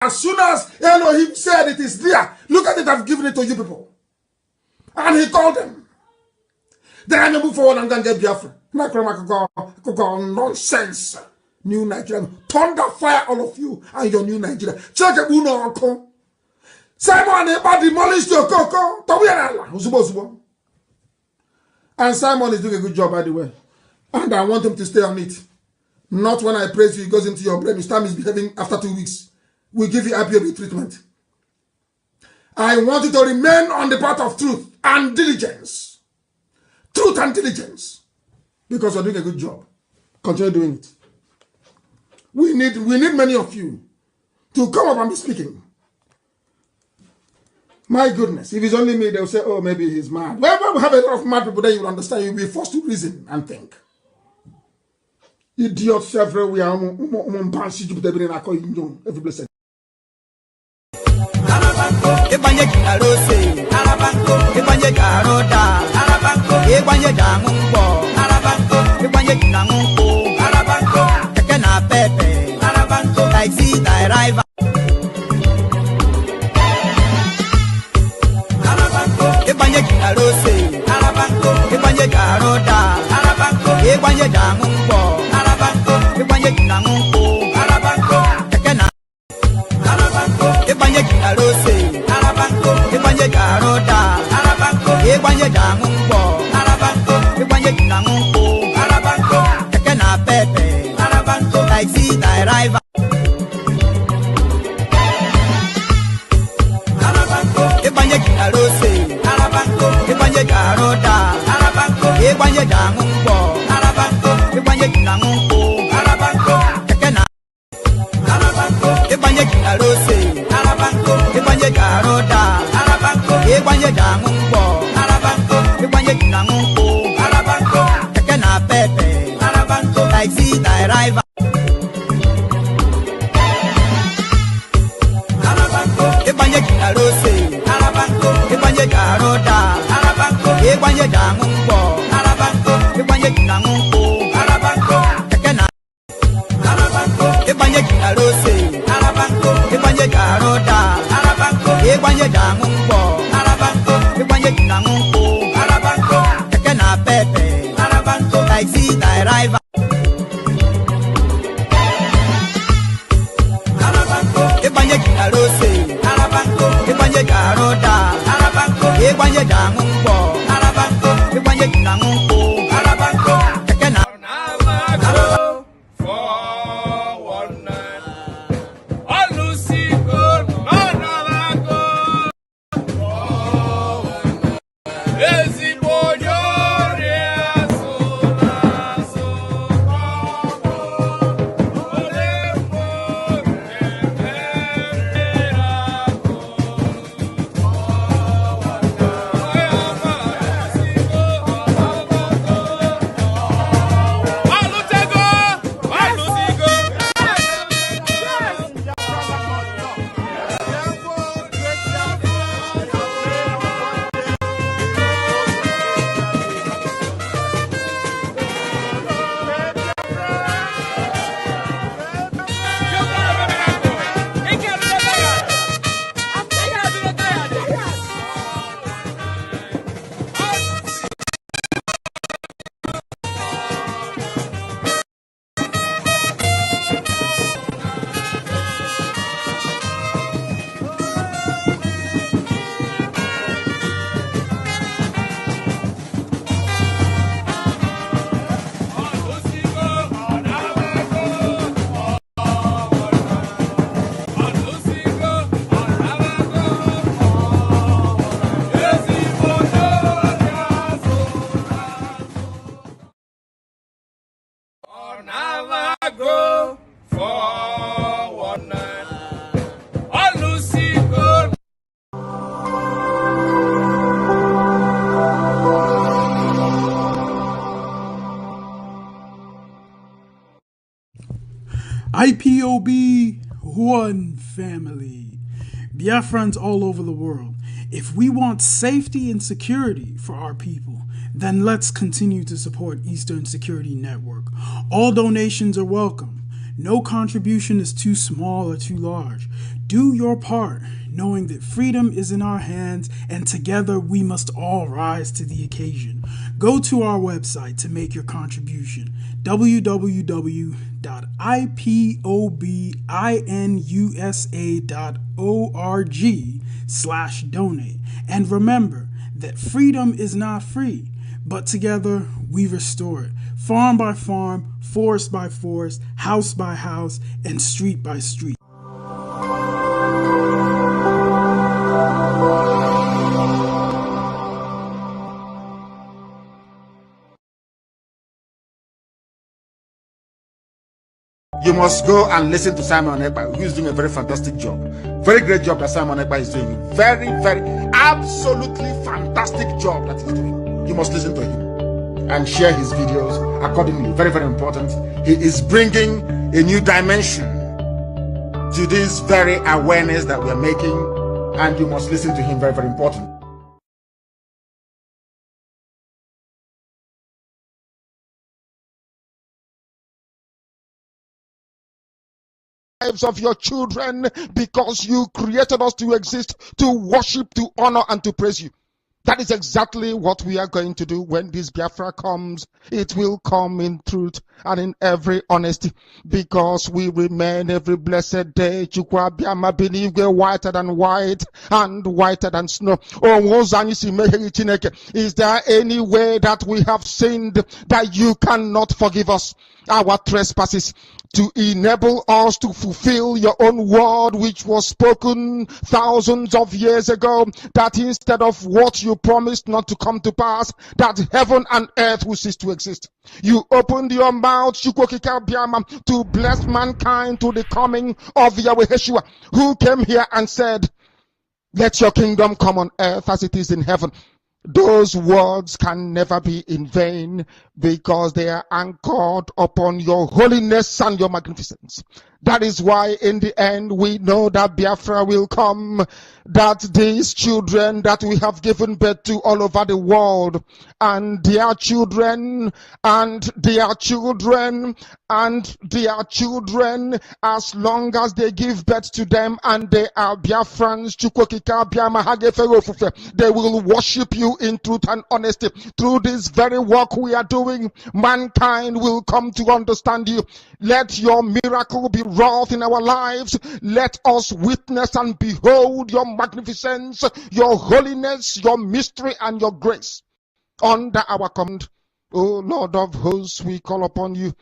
As soon as Elohim said it is there, look at it, I've given it to you people. And he called them. Then I move forward and then get Biafra. Nonsense. New Nigeria. Thunder fire all of you and your new Nigeria. Check it, Uno. Simon Ekpa demolished your coco. And Simon is doing a good job, by the way. And I want him to stay on it. Not when I praise you, it goes into your brain. You start misbehaving after 2 weeks. We give you IPOB treatment. I want you to remain on the path of truth and diligence. Truth and diligence. Because you're doing a good job. Continue doing it. We need many of you to come up and be speaking. My goodness, if it's only me, they'll say, oh, maybe he's mad. Well, when we have a lot of mad people, then you'll understand. You'll be forced to reason and think. Idiots everywhere. Every blessed. IPOB, one family. Biafrans all over the world. If we want safety and security for our people, then let's continue to support Eastern Security Network. All donations are welcome. No contribution is too small or too large. Do your part, knowing that freedom is in our hands and together we must all rise to the occasion. Go to our website to make your contribution, www.ipobinUSA.org/donate. And remember that freedom is not free, but together we restore it, farm by farm, forest by forest, house by house, and street by street. You must go and listen to Simon Ekpa, who is doing a very fantastic job. Very great job that Simon Ekpa is doing. Very, very, absolutely fantastic job that he's doing. You must listen to him and share his videos accordingly. Very, very important. He is bringing a new dimension to this very awareness that we are making, and you must listen to him. Very, very important. Lives of your children, because you created us to exist, to worship, to honor, and to praise you. That is exactly what we are going to do when this Biafra comes. It will come in truth and in every honesty, because we remain every blessed day Chukwa Biama Benigwe whiter than white and whiter than snow. Is there any way that we have sinned that you cannot forgive us our trespasses, to enable us to fulfill your own word which was spoken thousands of years ago, that instead of what you promised not to come to pass, that heaven and earth will cease to exist? You opened your mouth to bless mankind to the coming of Yahweh Yeshua, who came here and said, let your kingdom come on earth as it is in heaven. Those words can never be in vain, because they are anchored upon your holiness and your magnificence. That is why in the end we know that Biafra will come, that these children that we have given birth to all over the world, and their children, and their children, and their children, as long as they give birth to them and they are Biafrans, they will worship you in truth and honesty. Through this very work we are doing, mankind will come to understand you. Let your miracle be wrought in our lives. Let us witness and behold your magnificence, your holiness, your mystery, and your grace under our command. O Lord of hosts, we call upon you.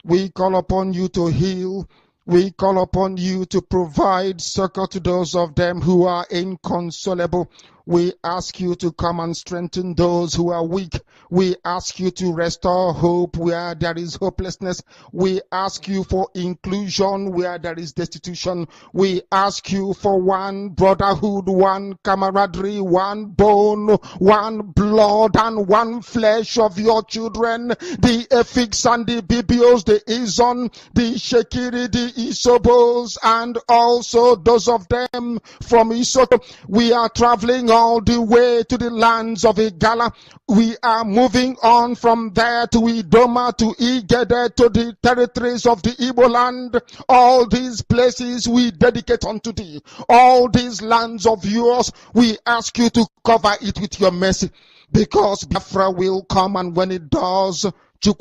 We call upon you to heal. We call upon you to provide succor to those of them who are inconsolable. We ask you to come and strengthen those who are weak. We ask you to restore hope where there is hopelessness. We ask you for inclusion where there is destitution. We ask you for one brotherhood, one camaraderie, one bone, one blood, and one flesh of your children. The Efiks and the Bibios, the Izon, the Shekiri, the Isobos, and also those of them from Isoto. We are traveling all the way to the lands of Igala. We are moving on from there to Idoma, to Igede, to the territories of the Igbo land. All these places we dedicate unto thee. All these lands of yours, we ask you to cover it with your mercy, because Biafra will come, and when it does, we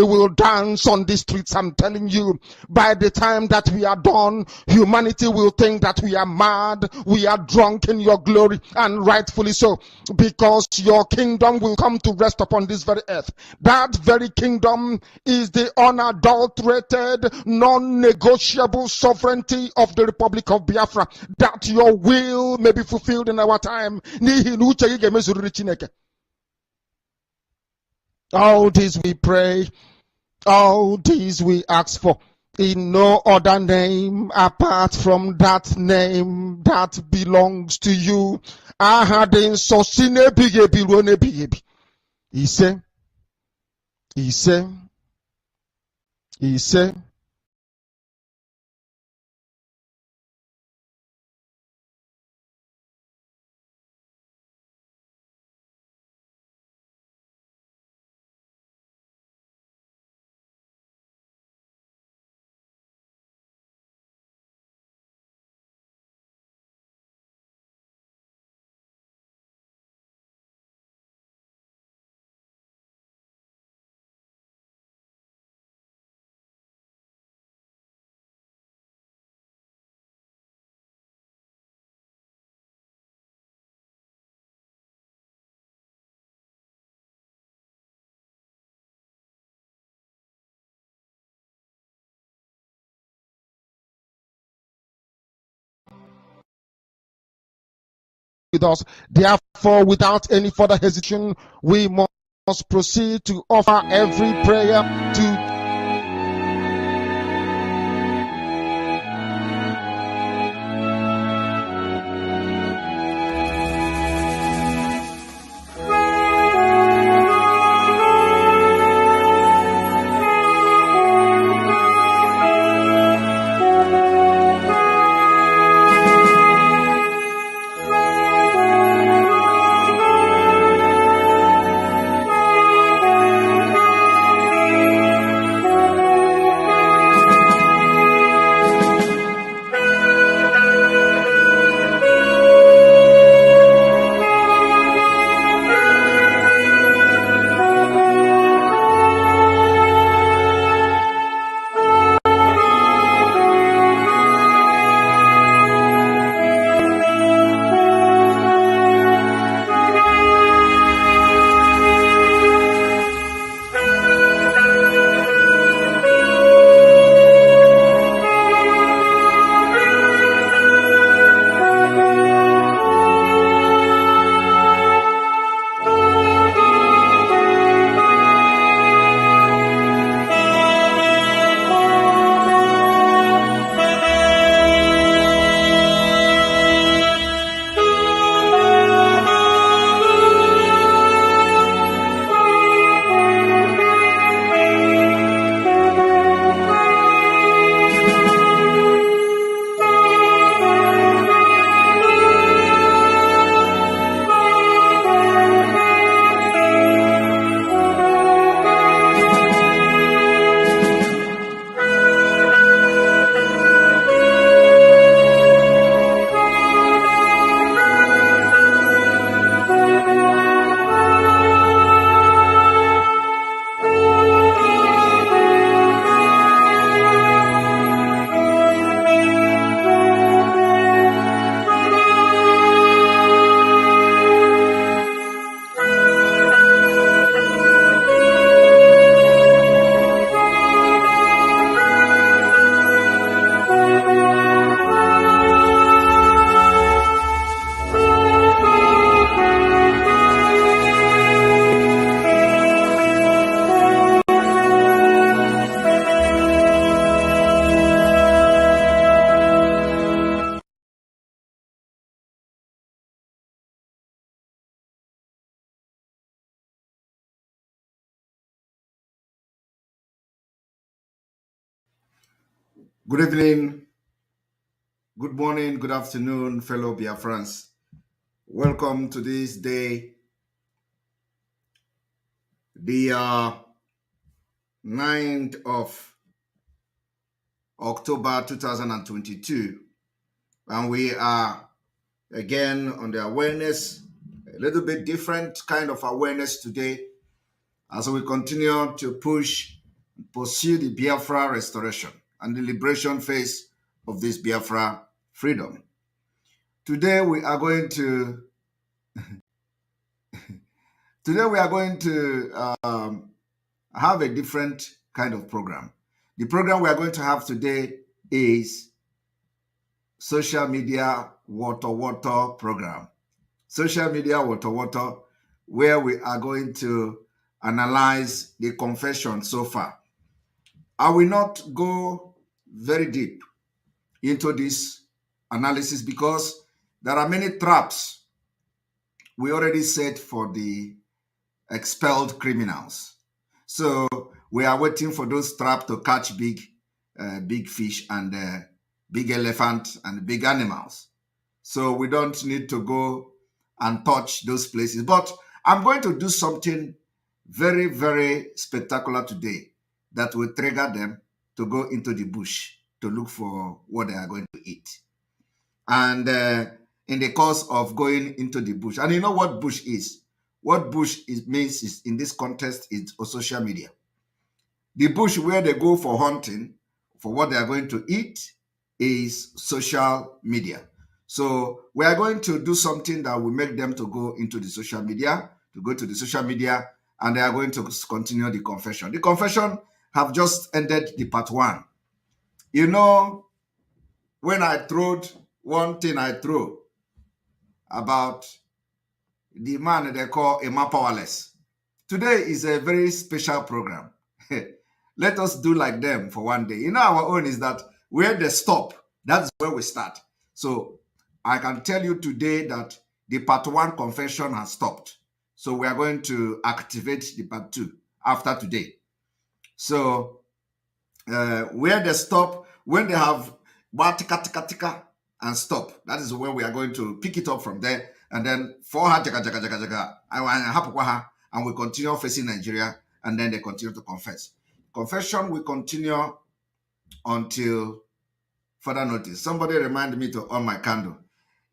will dance on the streets. I'm telling you, by the time that we are done, humanity will think that we are mad, we are drunk in your glory, and rightfully so, because your kingdom will come to rest upon this very earth. That very kingdom is the unadulterated, non-negotiable sovereignty of the Republic of Biafra, that your will may be fulfilled in our time. All this we pray, all these we ask for, in no other name apart from that name that belongs to you. Ahadin sosine bigebi rone bigebi. He said, with us. Therefore, without any further hesitation, we must proceed to offer every prayer to Good evening, good morning, good afternoon, fellow Biafrans. Welcome to this day, the 9th of October 2022. And we are again on the awareness, a little bit different kind of awareness today, as we continue to pursue the Biafra restoration and the liberation phase of this Biafra freedom. Today we are going to have a different kind of program. The program we are going to have today is social media water program. Social media water, where we are going to analyze the confession so far. I will not go very deep into this analysis because there are many traps we already set for the expelled criminals. So we are waiting for those traps to catch big fish and big elephant and big animals. So we don't need to go and touch those places. But I'm going to do something very, very spectacular today that will trigger them to go into the bush to look for what they are going to eat. And in the course of going into the bush, and you know what bush is? What bush means is, in this context, is social media. The bush where they go for hunting, for what they are going to eat, is social media. So we are going to do something that will make them to go into the social media, and they are going to continue the confession. The confession have just ended the part one. You know, when I throwed one thing I throw, about the man they call Ekpa Powerless. Today is a very special program. Let us do like them for one day. You know, our own is that where they stop, that's where we start. So I can tell you today that the part 1 confession has stopped. So we are going to activate the part 2 after today. So where they stop, when they have tika and stop, that is where we are going to pick it up from there. And then for her, and we continue facing Nigeria, and then they continue to confess. Confession will continue until further notice. Somebody remind me to on my candle,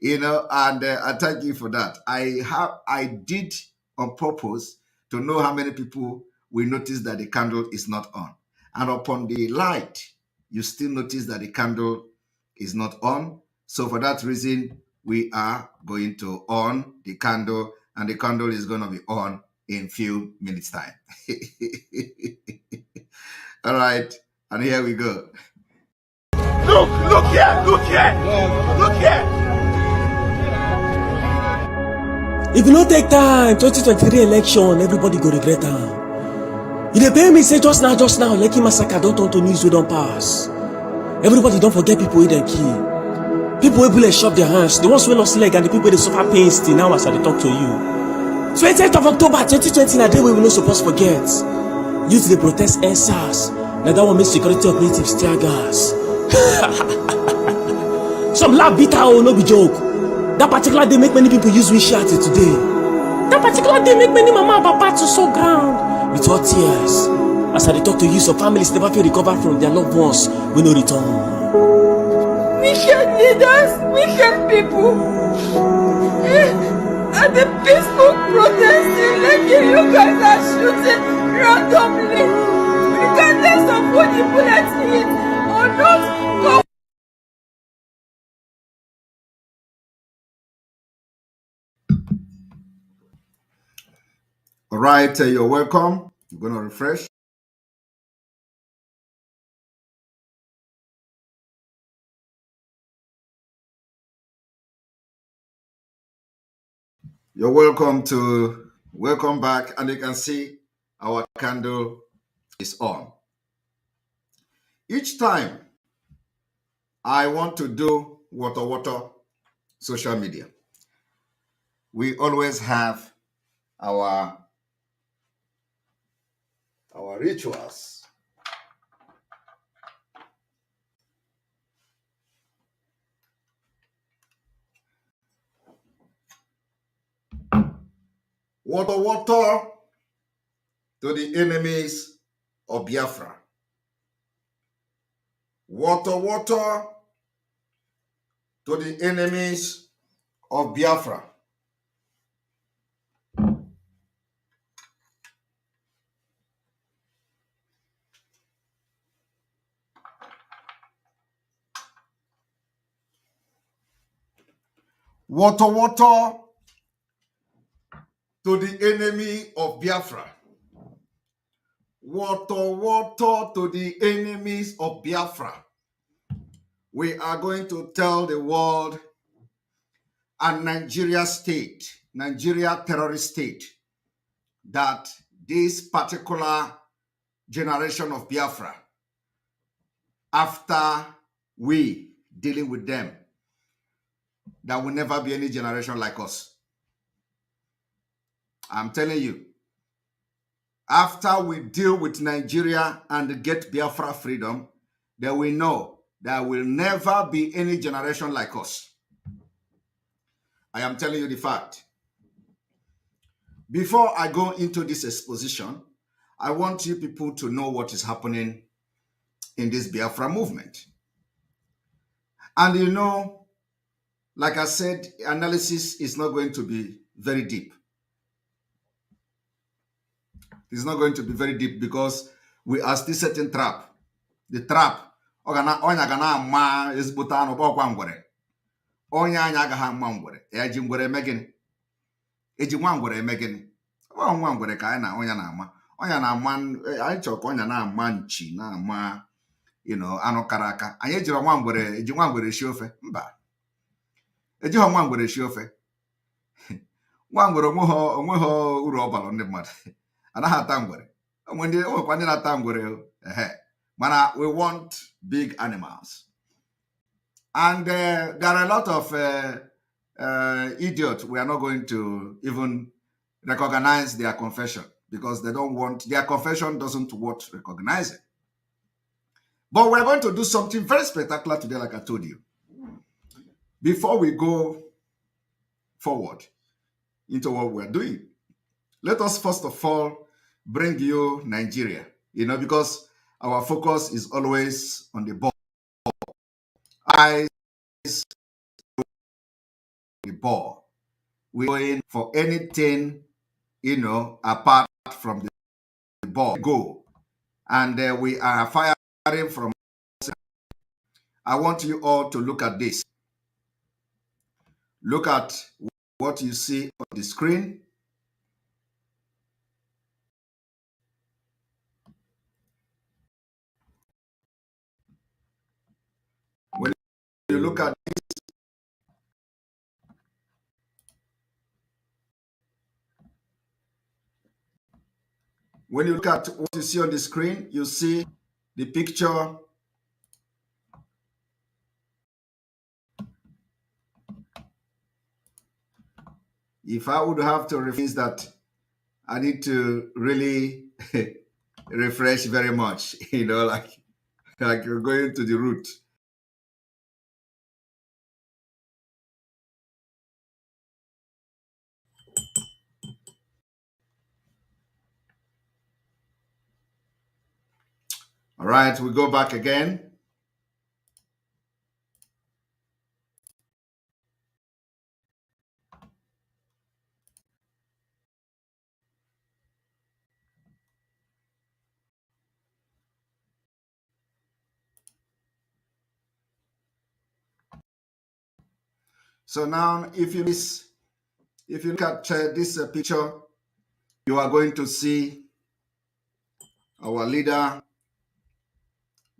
and I thank you for that. I did on purpose to know how many people will notice that the candle is not on, and upon the light, you still notice that the candle is not on. So for that reason, we are going to on the candle, and the candle is going to be on in few minutes time. All right, and here we go. Look here! If you don't take time, 2023 election, everybody go regret am. You dey pay me say just now, Lekki massacre don't turn to news we don't pass. Everybody don't forget people wey dem kill. People wey bullet shop their hands, the ones wey lost leg and the people wey dey suffer pain still now as I dey talk to you. 28th of October 2020 na day wey we no suppose forget. Youth dey protest SARS. Na that one make security operatives tear gas. Some laugh bitter no be joke. That particular day make many people use windshield till today. That particular day make many mama and papa to sow ground with hot tears. As I dey talk to you, some families never feel recover from their loved ones wey no return. Wicked leaders, wicked people. At the peaceful protesting, you guys are shooting randomly, regardless of who the bullets hit or not. All right, you're welcome. I'm going to refresh. You're welcome back, and you can see our candle is on. Each time I want to do water social media, we always have our rituals. Water to the enemies of Biafra. Water to the enemies of Biafra. Water to the enemy of Biafra. Water to the enemies of Biafra. We are going to tell the world and Nigeria terrorist state, that this particular generation of Biafra, after we dealing with them, there will never be any generation like us. I'm telling you, after we deal with Nigeria and get Biafra freedom, then we know there will never be any generation like us. I am telling you the fact. Before I go into this exposition, I want you people to know what is happening in this Biafra movement. And you know, like I said, analysis is not going to be very deep. It's not going to be very deep because we are still setting trap. The trap. Onya gana ma ezbuta no bokwa ngwere. Onya anya agaghị ama ngwere. Ya ji ngwere eme gịnị? Eji nwa ngwere eme gịnị? Nwa ngwere ka anyị na onya na-ama. Onya na-ama, anyị chọrọ ka onya na-ama nchi, na-ama, anụ kara aka. Anyị ejiri nwa ngwere, eji nwa ngwere shi ofe. Mba. Eji nwa ngwere shi ofe. nwa ngwere onweghị uru ọ bara ndị mmadụ anaghị ata ngwere onwekwa ndị na-ata ngwere mana we want big animals. And there are a lot of idiots. We are not going to even recognize their confession because they don't want, their confession doesn't want recognizing. But we're going to do something very spectacular today, like I told you. Before we go forward into what we're doing, let us first of all bring you Nigeria, because our focus is always on the ball. Eyes the ball. We're going for anything, apart from the ball. Go. And we are firing from. I want you all to look at this. Look at what you see on the screen. When you look at this, when you look at what you see on the screen, you see the picture. If I would have to rephrase that, I need to really refresh very much, like you're going to the root. All right, we go back again. So now, if you look at this picture, you are going to see our leader,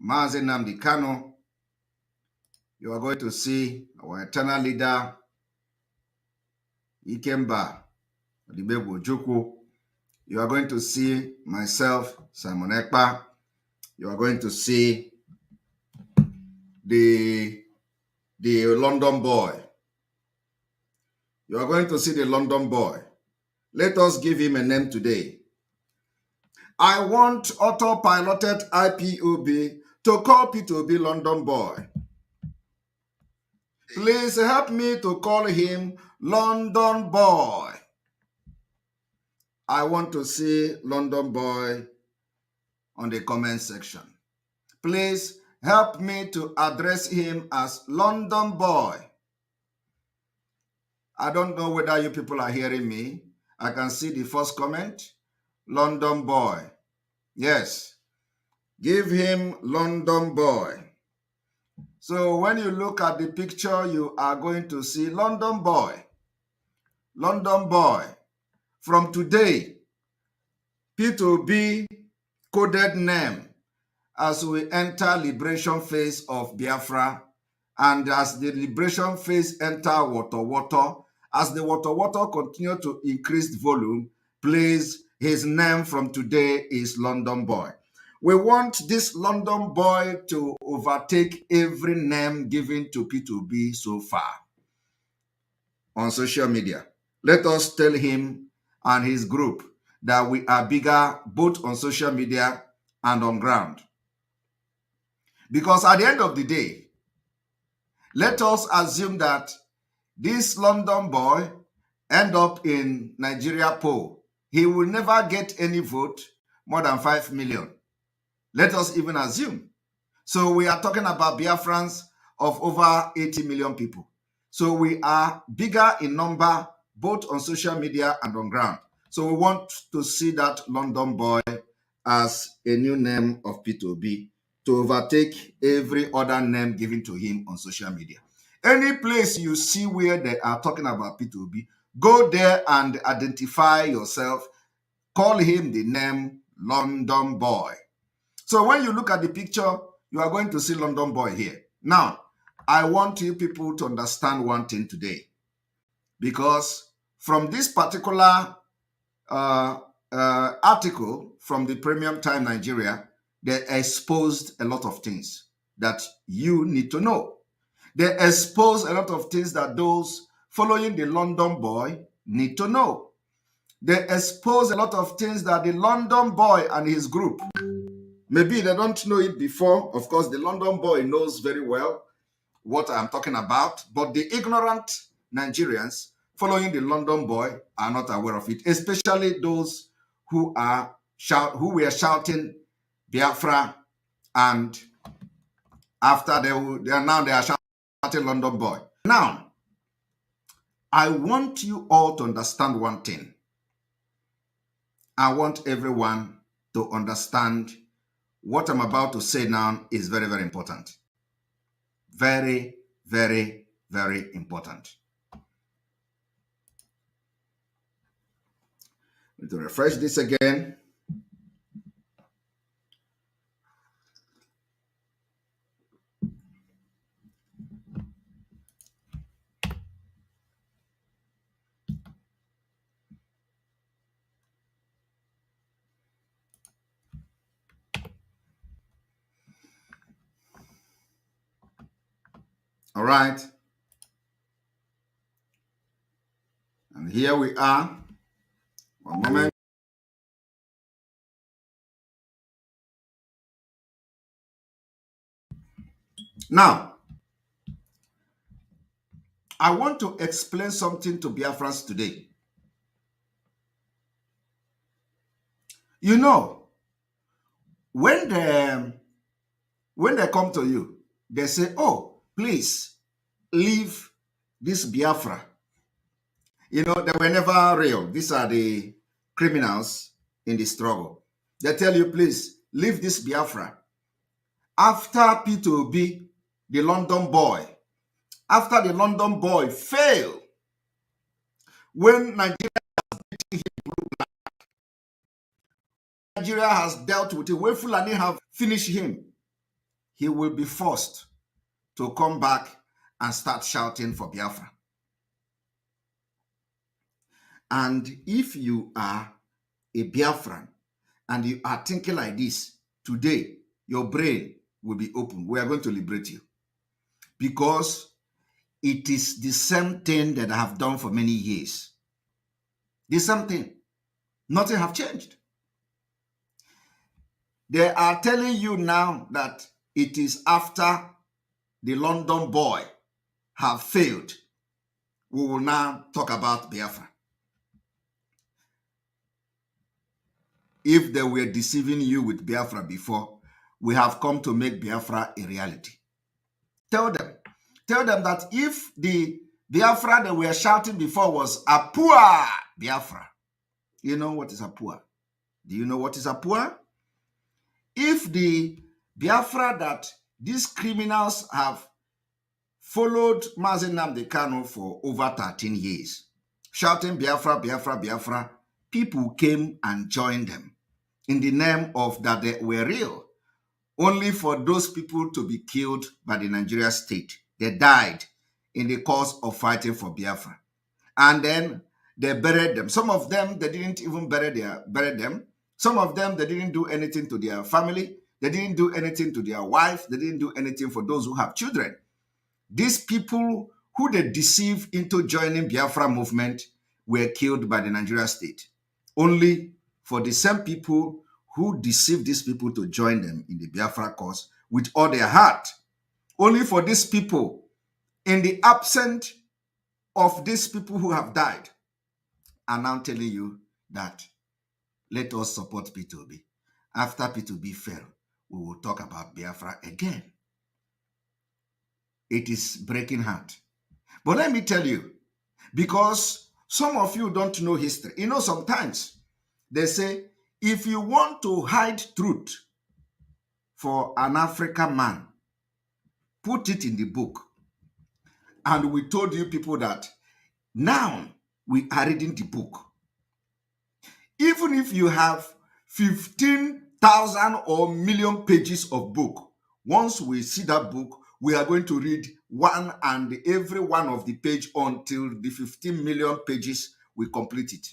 Mazi Nnamdi Kanu. You are going to see our eternal leader, Ikemba Odibegwu Ojukwu. You are going to see myself, Simon Ekpa. You are going to see the London boy. You are going to see the London boy. Let us give him a name today. I want autopiloted IPOB to call P2B London boy. Please help me to call him London boy. I want to see London boy on the comment section. Please help me to address him as London boy. I don't know whether you people are hearing me. I can see the first comment. London boy. Yes. Give him London boy. So when you look at the picture, you are going to see London boy. London boy. From today, P2B coded name as we enter liberation phase of Biafra, and as the liberation phase enter water, as the water continue to increase volume, please, his name from today is London boy. We want this London boy to overtake every name given to P2B so far on social media. Let us tell him and his group that we are bigger both on social media and on ground. Because at the end of the day, let us assume that this London boy end up in Nigeria poll. He will never get any vote more than 5 million. Let us even assume. So we are talking about Biafrans of over 80 million people. So we are bigger in number both on social media and on ground. So we want to see that London boy as a new name of P2B to overtake every other name given to him on social media. Any place you see where they are talking about P2B, go there and identify yourself. Call him the name London boy. So when you look at the picture, you are going to see London boy here. Now, I want you people to understand one thing today. Because from this particular article from the Premium Time Nigeria, they exposed a lot of things that you need to know. They exposed a lot of things that those following the London boy need to know. They exposed a lot of things that the London boy and his group, maybe they don't know it before. Of course, the London boy knows very well what I'm talking about, but the ignorant Nigerians following the London boy are not aware of it, especially those who were shouting Biafra, and after they are shouting London boy. Now, I want you all to understand one thing. I want everyone to understand what I'm about to say now is very, very important. Very, very, very important. Need to refresh this again. All right. And here we are. One moment. Now, I want to explain something to Biafrans today. You know, when they come to you, they say, oh, please leave this Biafra. You know, they were never real. These are the criminals in the struggle. They tell you, please leave this Biafra. After P2B, the London boy, after the London boy failed, when Nigeria has dealt with it, when Fulani have finished him, he will be forced to come back and start shouting for Biafra. And if you are a Biafran and you are thinking like this, today your brain will be open. We are going to liberate you. Because it is the same thing that I have done for many years. The same thing. Nothing have changed. They are telling you now that it is after the London boy have failed. We will now talk about Biafra. If they were deceiving you with Biafra before, we have come to make Biafra a reality. Tell them that if the Biafra they were shouting before was Apua Biafra, you know what is Apua? Do you know what is Apua? If the Biafra that these criminals have followed Mazi Nnamdi Kanu for over 13 years, shouting Biafra, Biafra, Biafra, people came and joined them in the name of that they were real, only for those people to be killed by the Nigeria state. They died in the course of fighting for Biafra. And then they buried them. Some of them, they didn't even bury them. Some of them, they didn't do anything to their family. They didn't do anything to their wife. They didn't do anything for those who have children. These people who they deceived into joining Biafra movement were killed by the Nigeria state. Only for the same people who deceived these people to join them in the Biafra cause with all their heart. Only for these people, in the absence of these people who have died, are now telling you that let us support P2B. After P2B fell, we will talk about Biafra again. It is breaking heart. But let me tell you, because some of you don't know history. You know, sometimes they say, if you want to hide truth for an African man, put it in the book. And we told you people that now we are reading the book. Even if you have 15,000 or million pages of book, once we see that book, we are going to read one and every one of the page until the 15 million pages we complete it.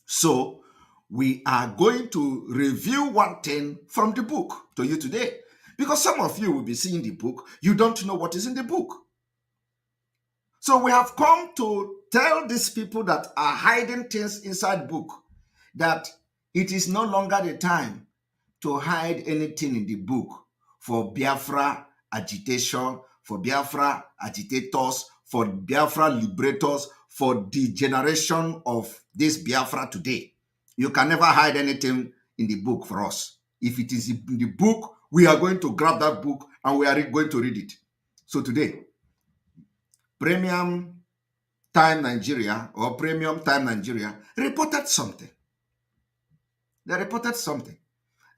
So we are going to review one thing from the book to you today, because some of you will be seeing the book, you don't know what is in the book. So we have come to tell these people that are hiding things inside book that it is no longer the time to hide anything in the book for Biafra agitation, for Biafra agitators, for Biafra liberators, for the generation of this Biafra today. You can never hide anything in the book for us. If it is in the book, we are going to grab that book and we are going to read it. So today, Premium Time Nigeria or Premium Time Nigeria reported something. They reported something.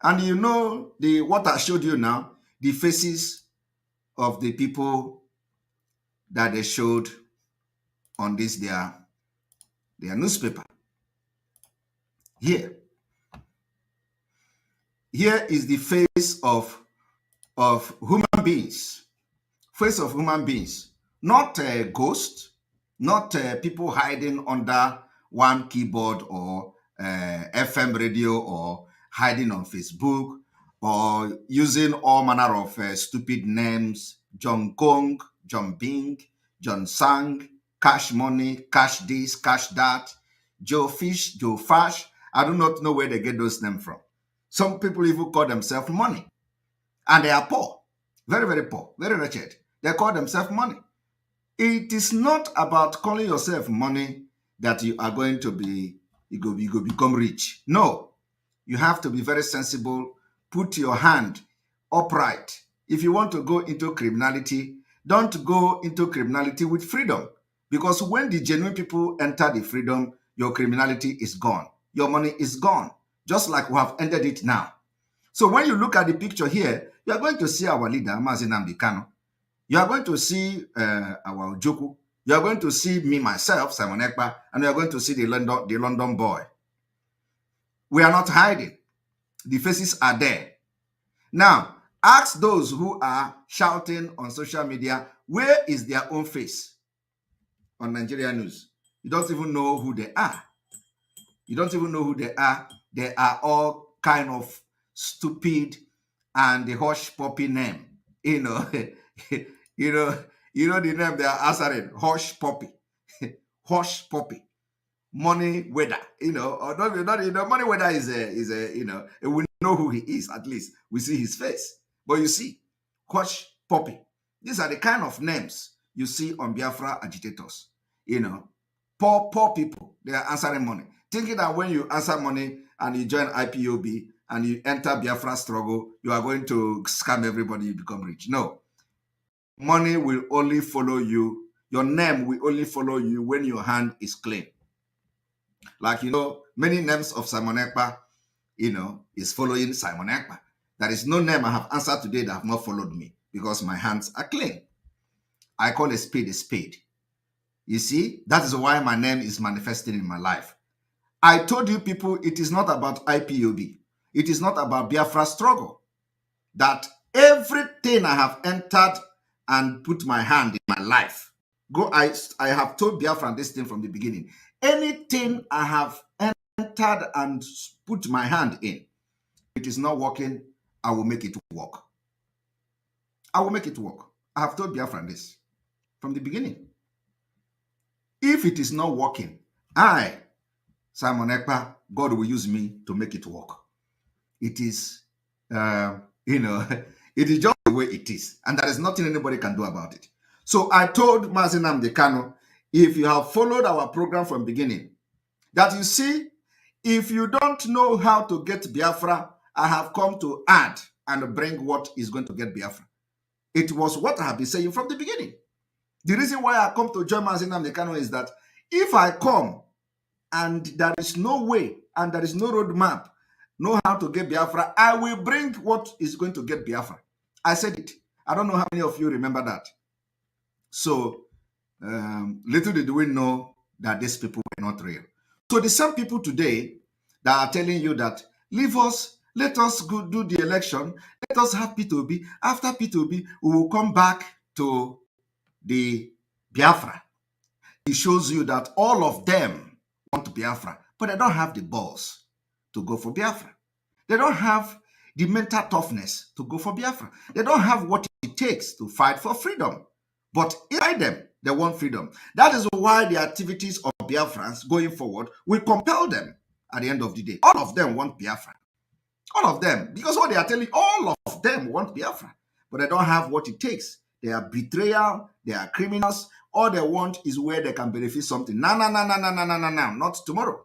And you know, what I showed you now, the faces of the people that they showed on this their newspaper. Here is the face of human beings. Face of human beings. Not a ghost, not people hiding under one keyboard or FM radio or hiding on Facebook or using all manner of stupid names, John Gong, John Bing, John Sang, Cash Money, Cash this, Cash that, Joe Fish, Joe Fash. I do not know where they get those names from. Some people even call themselves Money. And they are poor, very, very poor, very wretched. They call themselves Money. It is not about calling yourself Money that you are going to be, you go become rich. No, you have to be very sensible. Put your hand upright. If you want to go into criminality, don't go into criminality with freedom. Because when the genuine people enter the freedom, your criminality is gone. Your money is gone. Just like we have ended it now. So when you look at the picture here, you are going to see our leader, Mazi Nnamdi Kanu. You are going to see our Ojoku. You are going to see me, myself, Simon Ekpa, and you are going to see the London boy. We are not hiding. The faces are there. Now, ask those who are shouting on social media, where is their own face on Nigeria News? You don't even know who they are. You don't even know who they are. They are all kind of stupid and the hush puppy name. You know, you know the name they are answering, hush puppy. Hush puppy. Money Weather, or not, Money Weather is a, we know who he is, at least we see his face. But you see, Hush Puppy, these are the kind of names you see on Biafra agitators. Poor people, they are answering money, thinking that when you answer money and you join IPOB and you enter Biafra struggle, you are going to scam everybody, you become rich. No, money will only follow you. Your name will only follow you when your hand is clean. Like, many names of Simon Ekpa, is following Simon Ekpa. There is no name I have answered today that have not followed me because my hands are clean. I call a spade a spade. You see, that is why my name is manifesting in my life. I told you people, it is not about IPOB. It is not about Biafra struggle. That everything I have entered and put my hand in my life, I have told Biafra this thing from the beginning. Anything I have entered and put my hand in, it is not working, I will make it work. I will make it work. I have told Biafra this from the beginning. If it is not working, I, Simon Ekpa, God will use me to make it work. It is, it is just the way it is. And there is nothing anybody can do about it. So I told Mazi Nnamdi Kanu, if you have followed our program from beginning, that you see, if you don't know how to get Biafra, I have come to add and bring what is going to get Biafra. It was what I have been saying from the beginning. The reason why I come to join Mazi Nnamdi Kanu is that if I come and there is no way and there is no roadmap, know how to get Biafra, I will bring what is going to get Biafra. I said it. I don't know how many of you remember that. So, little did we know that these people were not real. So the same people today that are telling you that, leave us, let us go do the election, let us have P2B. After P2B, we will come back to the Biafra. It shows you that all of them want Biafra, but they don't have the balls to go for Biafra. They don't have the mental toughness to go for Biafra. They don't have what it takes to fight for freedom. But inside them, they want freedom. That is why the activities of Biafrans going forward will compel them at the end of the day. All of them want Biafra. All of them. Because what they are telling, all of them want Biafra. But they don't have what it takes. They are betrayal. They are criminals. All they want is where they can benefit something. No, not tomorrow.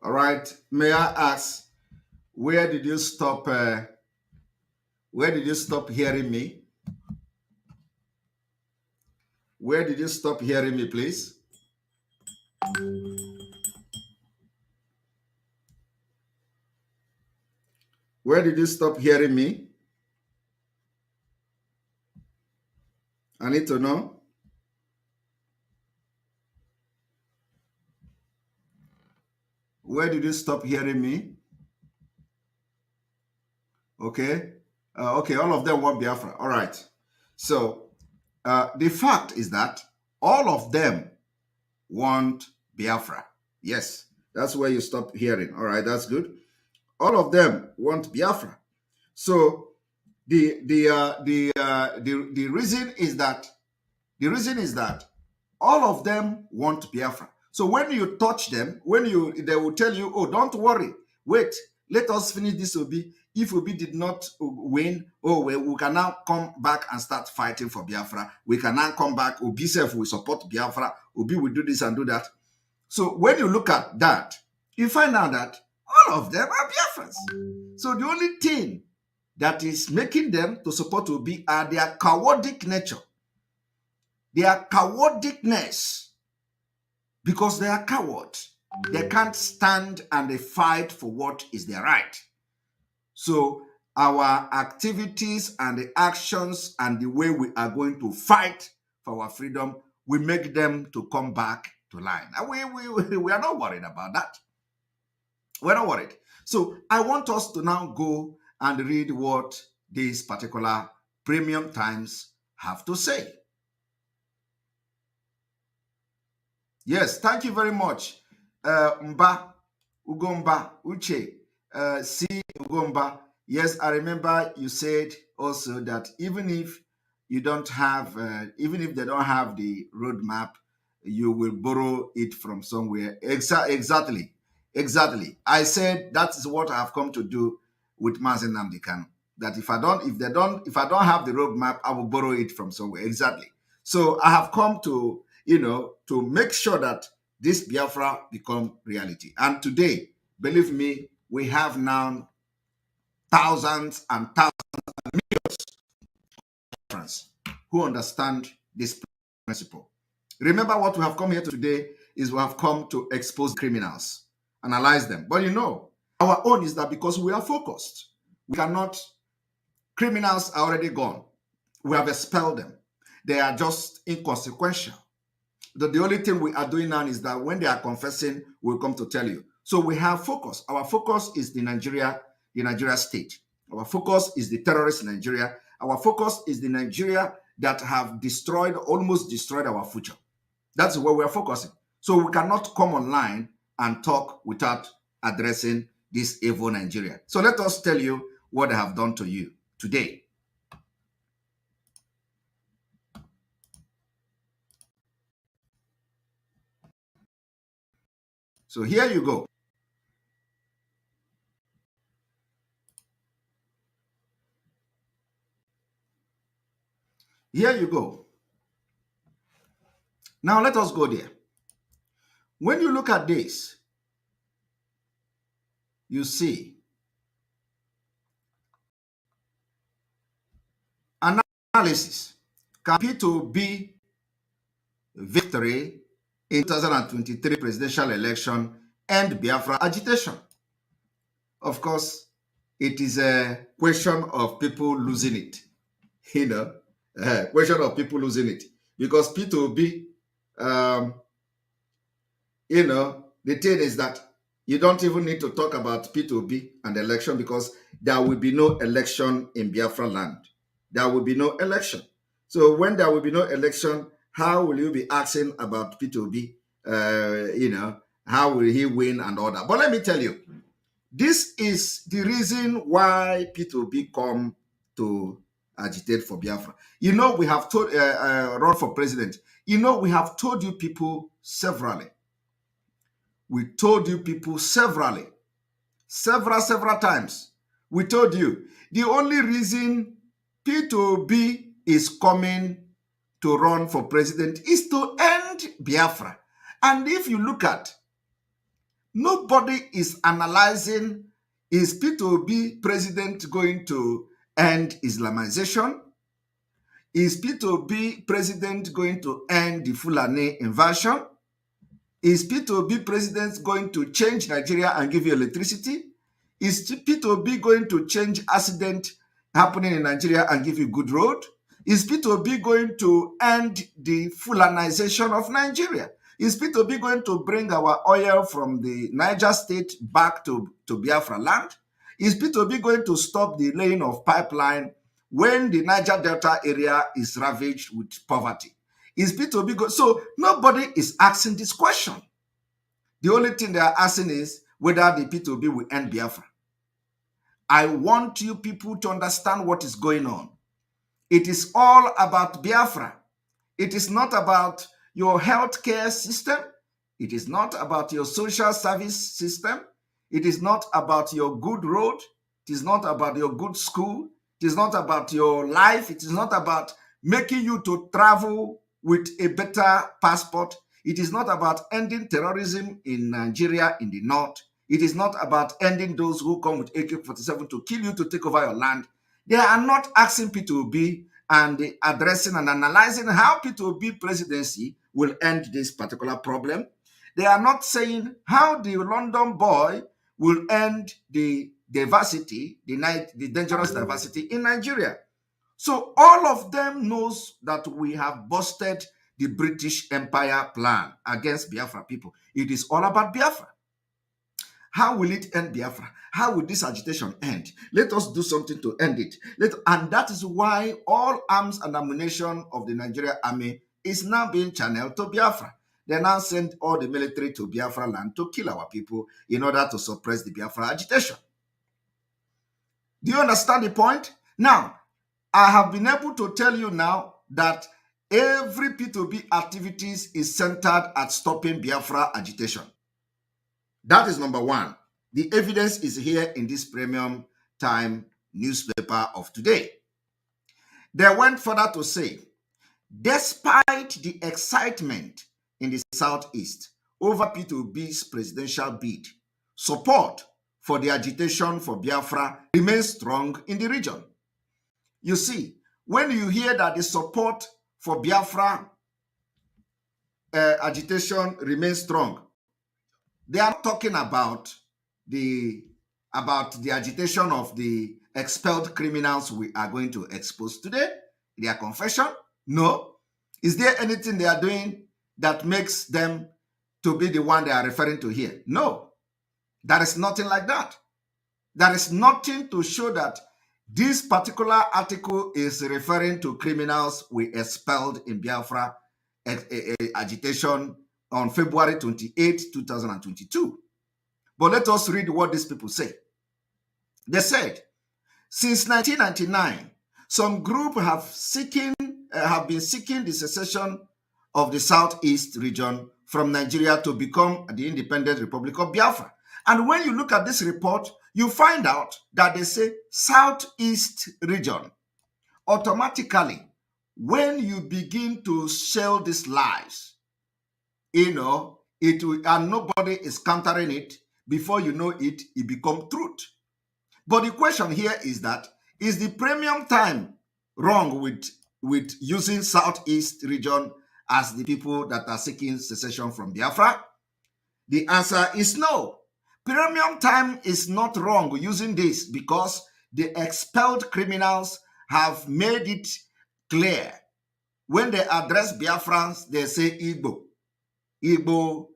All right. May I ask, where did you stop? Where did you stop hearing me? Where did you stop hearing me, please? Where did you stop hearing me? I need to know. Where did you stop hearing me? Okay. Okay, all of them want Biafra. All right. So the fact is that all of them want Biafra. Yes, that's where you stop hearing. All right, that's good. All of them want Biafra. So the reason is that all of them want Biafra. So when you touch them, they will tell you, oh, don't worry, wait, let us finish this Obi. If Obi did not win, oh, we can now come back and start fighting for Biafra. We can now come back. Obi self will support Biafra. Obi will do this and do that. So when you look at that, you find out that all of them are Biafrans. So the only thing that is making them to support Obi are their cowardic nature. Their cowardicness, because they are cowards. They can't stand and they fight for what is their right. So our activities and the actions and the way we are going to fight for our freedom, we make them to come back to line. And we are not worried about that. We're not worried. So I want us to now go and read what these particular Premium Times have to say. Yes, thank you very much. Mba, Ugomba, Uche, C. Ugomba. Yes, I remember you said also that even if you don't have, even if they don't have the roadmap, you will borrow it from somewhere. Exactly. I said that is what I have come to do with Mazen Nnamdi Kanu. That if I don't have the roadmap, I will borrow it from somewhere. Exactly. So I have come to, to make sure that this Biafra become reality. And today, believe me, we have now thousands and thousands and millions of Biafrans who understand this principle. Remember, what we have come here to today is we have come to expose criminals, analyze them. But our own is that because we are focused, we cannot, criminals are already gone. We have expelled them. They are just inconsequential. The only thing we are doing now is that when they are confessing, we'll come to tell you. So we have focus. Our focus is the Nigeria state. Our focus is the terrorist Nigeria. Our focus is the Nigeria that have almost destroyed our future. That's where we are focusing. So we cannot come online and talk without addressing this evil Nigeria. So let us tell you what they have done to you today. So here you go. Here you go. Now let us go there. When you look at this, you see analysis. Can P2B victory in 2023 presidential election and Biafra agitation? Of course, it is a question of people losing it. Question of people losing it. Because P2B, the thing is that you don't even need to talk about P2B and election because there will be no election in Biafra land. There will be no election. So when there will be no election, how will you be asking about P2B? How will he win and all that? But let me tell you, this is the reason why P2B come to agitate for Biafra. We have told, run for president. We have told you people severally. We told you people several times. We told you the only reason P2B is coming to run for president is to end Biafra. And if you look at, nobody is analyzing, is P2B president going to end Islamization? Is P2B president going to end the Fulani invasion? Is P2B president going to change Nigeria and give you electricity? Is P2B going to change accident happening in Nigeria and give you good road? Is P2B going to end the Fulanization of Nigeria? Is P2B going to bring our oil from the Niger state back to Biafra land? Is P2B going to stop the laying of pipeline when the Niger Delta area is ravaged with poverty? Is P2B going? So nobody is asking this question. The only thing they are asking is whether the P2B will end Biafra. I want you people to understand what is going on. It is all about Biafra. It is not about your healthcare system. It is not about your social service system. It is not about your good road. It is not about your good school. It is not about your life. It is not about making you to travel with a better passport. It is not about ending terrorism in Nigeria in the north. It is not about ending those who come with AK-47 to kill you, to take over your land. They are not asking P2B and addressing and analyzing how P2B presidency will end this particular problem. They are not saying how the London boy will end the diversity, the dangerous diversity in Nigeria. So all of them knows that we have busted the British Empire plan against Biafra people. It is all about Biafra. How will it end Biafra? How will this agitation end? Let us do something to end it. And that is why all arms and ammunition of the Nigerian army is now being channeled to Biafra. They now send all the military to Biafra land to kill our people in order to suppress the Biafra agitation. Do you understand the point? Now, I have been able to tell you now that every P2B activities is centered at stopping Biafra agitation. That is number one. The evidence is here in this premium time newspaper of today. They went further to say, despite the excitement in the Southeast over P2B's presidential bid, support for the agitation for Biafra remains strong in the region. You see, when you hear that the support for Biafra agitation remains strong, they are talking about the agitation of the expelled criminals we are going to expose today, their confession. No, Is there anything they are doing that makes them to be the one they are referring to here? No, there is nothing like that. There is nothing to show that this particular article is referring to criminals we expelled in Biafra agitation on February 28, 2022. But let us read what these people say. They said, since 1999, some group have been seeking the secession of the Southeast region from Nigeria to become the independent Republic of Biafra. And when you look at this report, you find out that they say Southeast region. Automatically, when you begin to sell these lies, it will, and nobody is countering it, before you know it, it becomes truth. But the question here is that, is the premium time wrong with using Southeast region as the people that are seeking secession from Biafra? The answer is no. Premium time is not wrong using this because the expelled criminals have made it clear. When they address Biafrans, they say Igbo, Igbo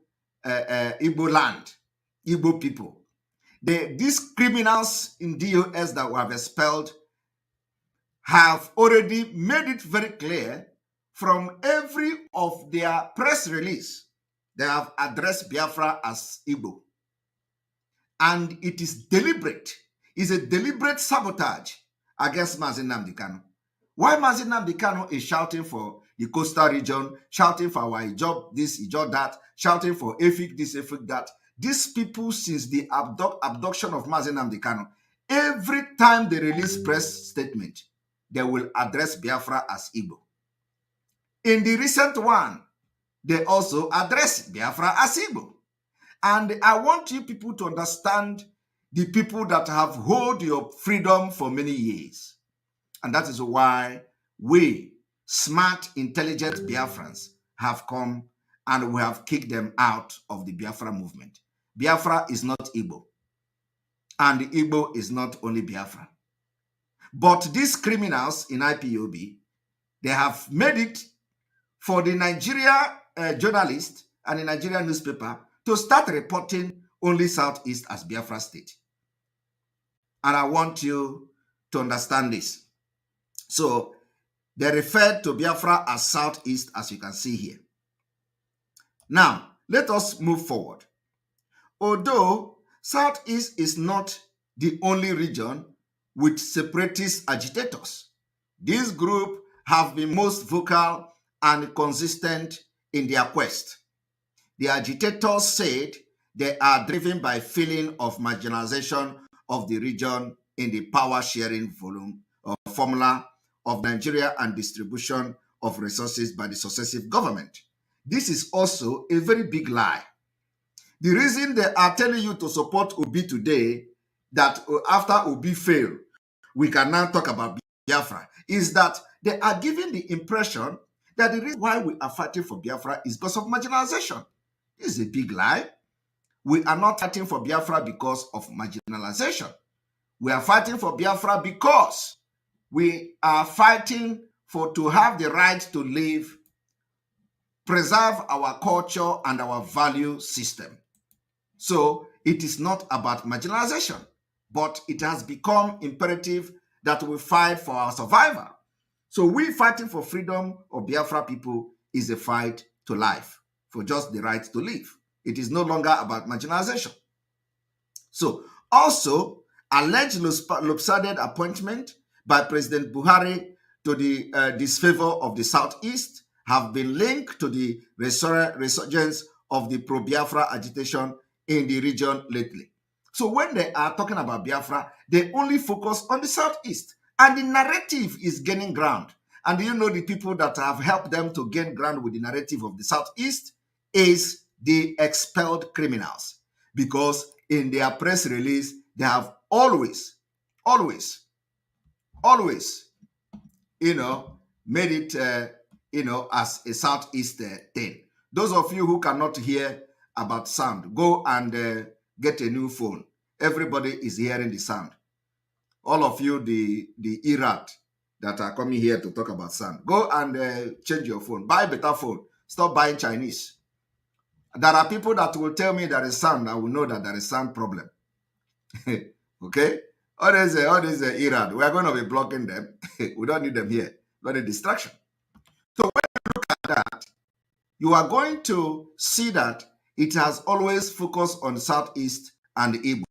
land, Igbo people. These criminals in DOS that we have expelled have already made it very clear from every of their press release. They have addressed Biafra as Igbo. And it is deliberate. It's a deliberate sabotage against Mazi Nnamdi Kanu. Why Mazi Nnamdi Kanu is shouting for the coastal region, shouting for our IPOB this, IPOB that, shouting for EFIC this, EFIC that. These people, since the abduction of Mazi Nnamdi Kanu, every time they release press statement, they will address Biafra as Igbo. In the recent one, they also address Biafra as Igbo. And I want you people to understand the people that have held your freedom for many years. And that is why we, smart, intelligent Biafrans, have come and we have kicked them out of the Biafra movement. Biafra is not Igbo. And Igbo is not only Biafra. But these criminals in IPOB, they have made it for the Nigeria journalist and the Nigerian newspaper to start reporting only Southeast as Biafra state. And I want you to understand this. So they referred to Biafra as Southeast, as you can see here. Now, let us move forward. Although Southeast is not the only region with separatist agitators, this group have been most vocal and consistent in their quest. The agitators said they are driven by feeling of marginalization of the region in the power sharing volume or formula of Nigeria and distribution of resources by the successive government. This is also a very big lie. The reason they are telling you to support Obi today, that after Obi failed, we can now talk about Biafra, is that they are giving the impression that the reason why we are fighting for Biafra is because of marginalization. This is a big lie. We are not fighting for Biafra because of marginalization. We are fighting for Biafra because we are fighting to have the right to live, preserve our culture and our value system. So it is not about marginalization, but it has become imperative that we fight for our survival. So we fighting for freedom of Biafra people is a fight to life, for just the right to live. It is no longer about marginalization. So also, alleged lopsided appointment by President Buhari to the disfavor of the Southeast have been linked to the resurgence of the pro-Biafra agitation in the region lately. So when they are talking about Biafra, they only focus on the Southeast, and the narrative is gaining ground. And you know the people that have helped them to gain ground with the narrative of the Southeast is the expelled criminals, because in their press release, they have always, made it, as a Southeast thing. Those of you who cannot hear about sound, go and get a new phone. Everybody is hearing the sound. All of you, the Iraq that are coming here to talk about sand. Go and change your phone. Buy a better phone. Stop buying Chinese. There are people that will tell me there is sand. I will know that there is sand problem. Okay? All these Iran, we are going to be blocking them. We don't need them here. We need distraction. So when you look at that, you are going to see that it has always focused on Southeast and Igbo.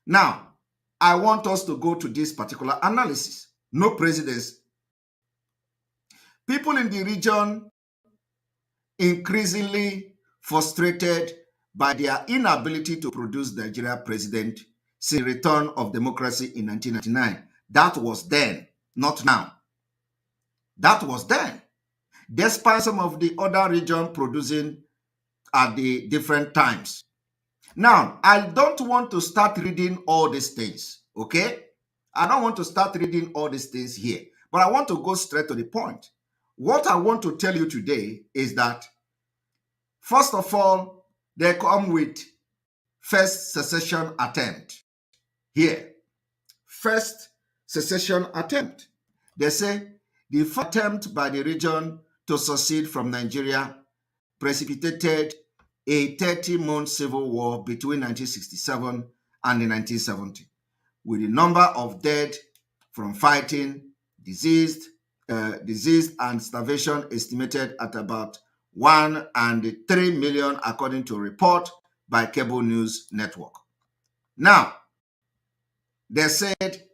Now, I want us to go to this particular analysis. No presidents. People in the region increasingly frustrated by their inability to produce the Nigeria president since the return of democracy in 1999. That was then, not now. That was then. Despite some of the other regions producing at the different times. Now, I don't want to start reading all these things, okay? I don't want to start reading all these things here, but I want to go straight to the point. What I want to tell you today is that, first of all, they come with first secession attempt. Here, first secession attempt. They say the first attempt by the region to secede from Nigeria precipitated a 30-month civil war between 1967 and 1970, with the number of dead from fighting, disease and starvation estimated at about 1 and 3 million, according to a report by Cable News Network. Now, they said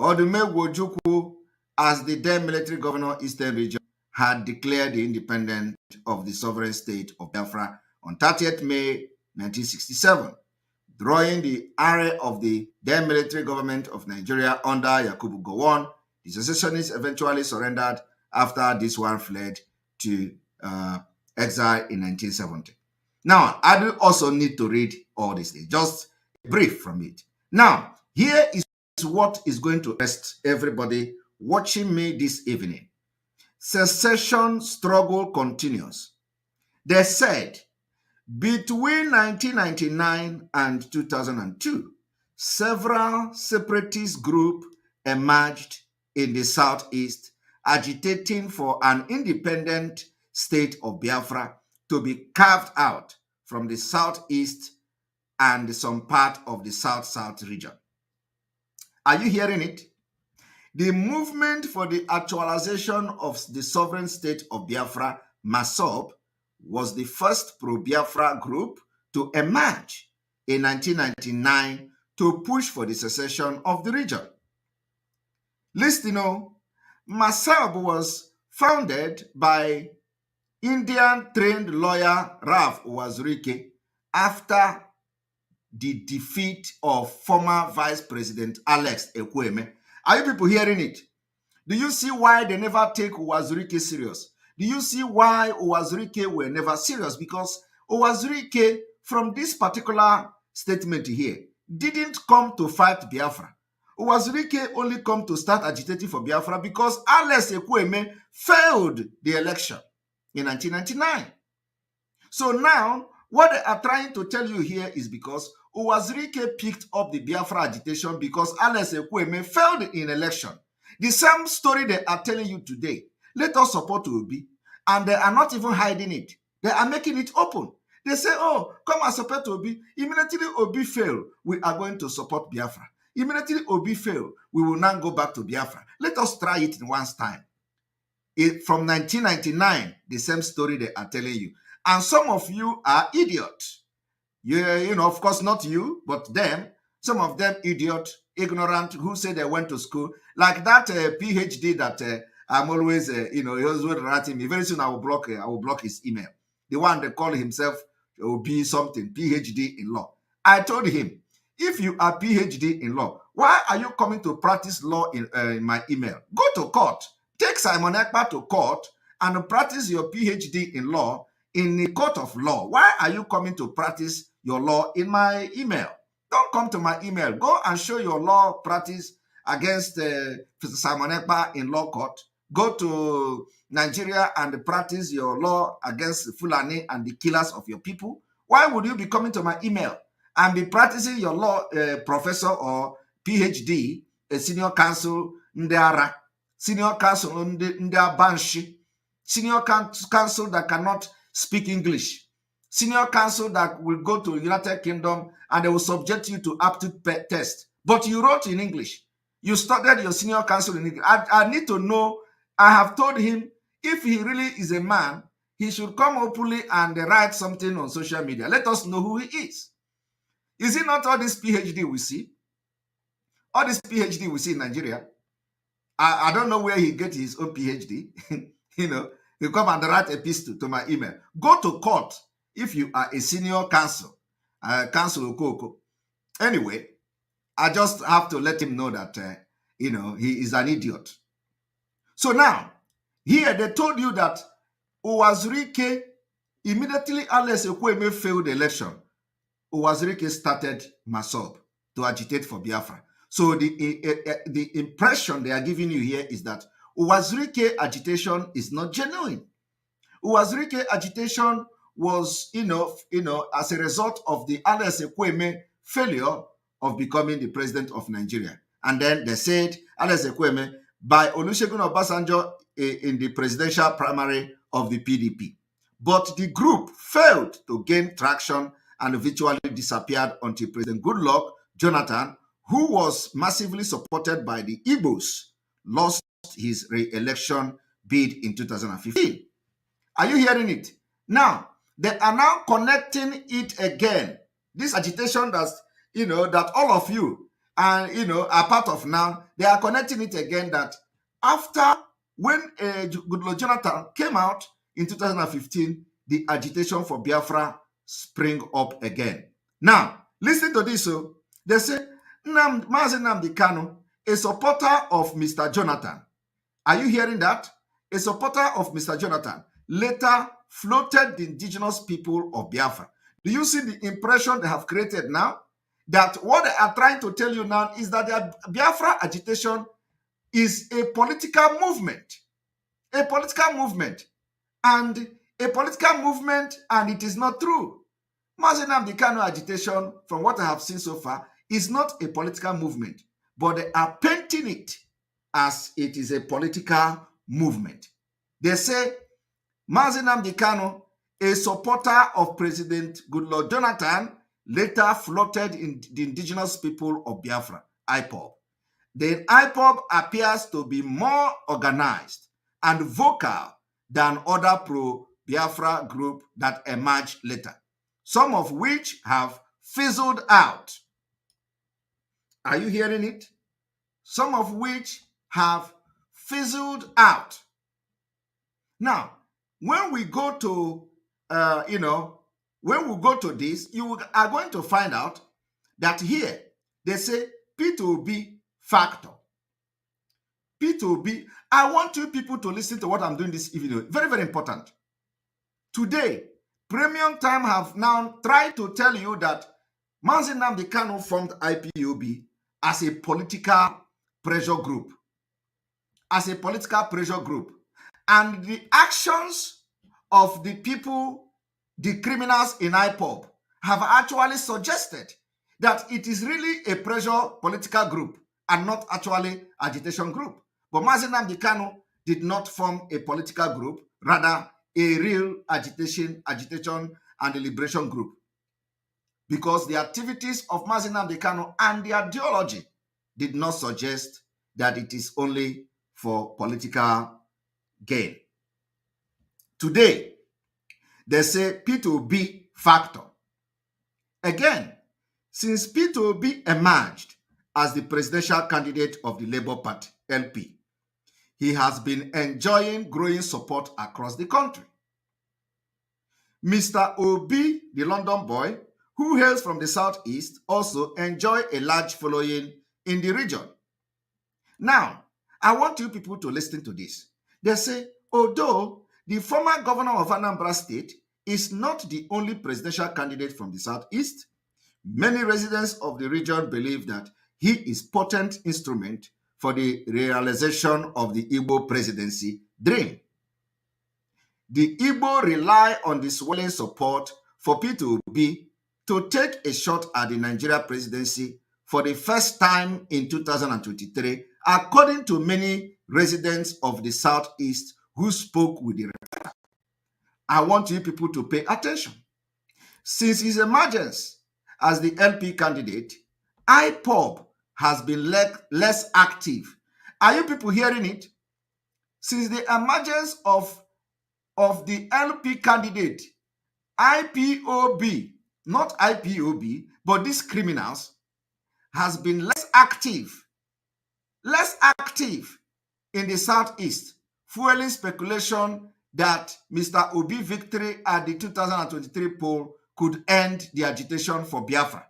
Odume Ojukwu, as the then military governor of Eastern Region, had declared the independence of the sovereign state of Biafra on 30th May 1967, drawing the array of the then military government of Nigeria under Yakubu Gowon. The secessionists eventually surrendered after this one fled to exile in 1970. Now, I do also need to read all this thing, just a brief from it. Now, here is what is going to interest everybody watching me this evening. Secession struggle continues. They said, between 1999 and 2002, several separatist groups emerged in the Southeast, agitating for an independent state of Biafra to be carved out from the Southeast and some part of the South-South region. Are you hearing it? The movement for the actualization of the sovereign state of Biafra, MASOB, was the first pro-Biafra group to emerge in 1999 to push for the secession of the region. Listen, MASOB was founded by Indian-trained lawyer Ralph Uwazurike after the defeat of former Vice President Alex Ekwueme. Are you people hearing it? Do you see why they never take Uwazurike serious? Do you see why Uwazurike were never serious? Because Uwazurike, from this particular statement here, didn't come to fight Biafra. Uwazurike only come to start agitating for Biafra because Alex Ekwueme failed the election in 1999. So now, what they are trying to tell you here is because Uwazurike picked up the Biafra agitation because Alex Ekwueme failed in election. The same story they are telling you today. Let us support Obi. And they are not even hiding it. They are making it open. They say, oh, come and support Obi. Immediately Obi fail, we are going to support Biafra. Immediately Obi fail, we will now go back to Biafra. Let us try it in one's time. From 1999, the same story they are telling you. And some of you are idiots. You know, of course, not you, but them. Some of them idiot, ignorant, who say they went to school. Like that PhD that I'm always, he was writing me. Very soon I will block his email. The one that call himself be something, PhD in law. I told him, if you are PhD in law, why are you coming to practice law in my email? Go to court. Take Simon Ekpa to court and practice your PhD in law in the court of law. Why are you coming to practice your law in my email? Don't come to my email. Go and show your law practice against Simon Ekpa in law court. Go to Nigeria and practice your law against Fulani and the killers of your people. Why would you be coming to my email and be practicing your law, professor or PhD, a senior counsel, Ndara, senior counsel in the Banshee, senior counsel that cannot speak English, senior counsel that will go to United Kingdom and they will subject you to aptitude test. But you wrote in English. You studied your senior counsel in English. I need to know. I have told him if he really is a man, he should come openly and write something on social media. Let us know who he is. Is it not all this PhD we see? All this PhD we see in Nigeria. I don't know where he gets his own PhD. You know, he come and write a epistle to my email. Go to court if you are a senior counsel, Counsel Okoko. Anyway, I just have to let him know that, you know, he is an idiot. So now, here they told you that Uwazurike, immediately Alex Ekwueme failed the election, Uwazurike started MASOB to agitate for Biafra. So the impression they are giving you here is that Uwazurike agitation is not genuine. Uwazurike agitation was, you know, as a result of the Alex Ekwueme failure of becoming the president of Nigeria. And then they said Alex Ekwueme by Olusegun Obasanjo in the presidential primary of the PDP. But the group failed to gain traction and virtually disappeared until President Goodluck Jonathan, who was massively supported by the Igbos, lost his re-election bid in 2015. Are you hearing it? Now, they are now connecting it again. This agitation that's, you know, that all of you and, you know, are part of now, they are connecting it again that after when Goodluck Jonathan came out in 2015, the agitation for Biafra spring up again. Now, listen to this. So they say, Mazi Nnamdi Kanu, a supporter of Mr. Jonathan. Are you hearing that? A supporter of Mr. Jonathan later floated the indigenous people of Biafra. Do you see the impression they have created now? That what they are trying to tell you now is that the Biafra agitation is a political movement. A political movement. And a political movement, and it is not true. Mazi Nnamdi Kanu agitation, from what I have seen so far, is not a political movement, but they are painting it as it is a political movement. They say Mazi Nnamdi Kanu, a supporter of President Goodluck Jonathan, later floated in the indigenous people of Biafra, IPOB. The IPOB appears to be more organized and vocal than other pro-Biafra groups that emerged later, some of which have fizzled out. Are you hearing it? Some of which have fizzled out. Now, when we go to, when we go to this, you are going to find out that here they say P2B factor. P2B, I want you people to listen to what I'm doing this evening. Very, very important. Today, Premium Time have now tried to tell you that Mazi Nnamdi Kanu formed IPOB as a political pressure group. As a political pressure group. And the actions of the people, the criminals in IPOB, have actually suggested that it is really a pressure political group and not actually agitation group. But Mazi Nnamdi Kanu did not form a political group, rather a real agitation and a liberation group. Because the activities of Mazi Nnamdi Kanu and the ideology did not suggest that it is only for political gain. Today, they say P2B factor. Again, since P2B emerged as the presidential candidate of the Labour Party, LP, he has been enjoying growing support across the country. Mr. Obi, the London boy, who hails from the southeast, also enjoy a large following in the region. Now, I want you people to listen to this. They say, although the former governor of Anambra State is not the only presidential candidate from the southeast, many residents of the region believe that he is a potent instrument for the realization of the Igbo presidency dream. The Igbo rely on the swelling support for P2B to take a shot at the Nigeria presidency for the first time in 2023, according to many residents of the Southeast who spoke with the reporter. I want you people to pay attention. Since his emergence as the LP candidate, IPOB has been less active. Are you people hearing it? Since the emergence of the LP candidate, IPOB, not IPOB, but these criminals, has been less active in the Southeast, fueling speculation that Mr. Obi victory at the 2023 poll could end the agitation for Biafra,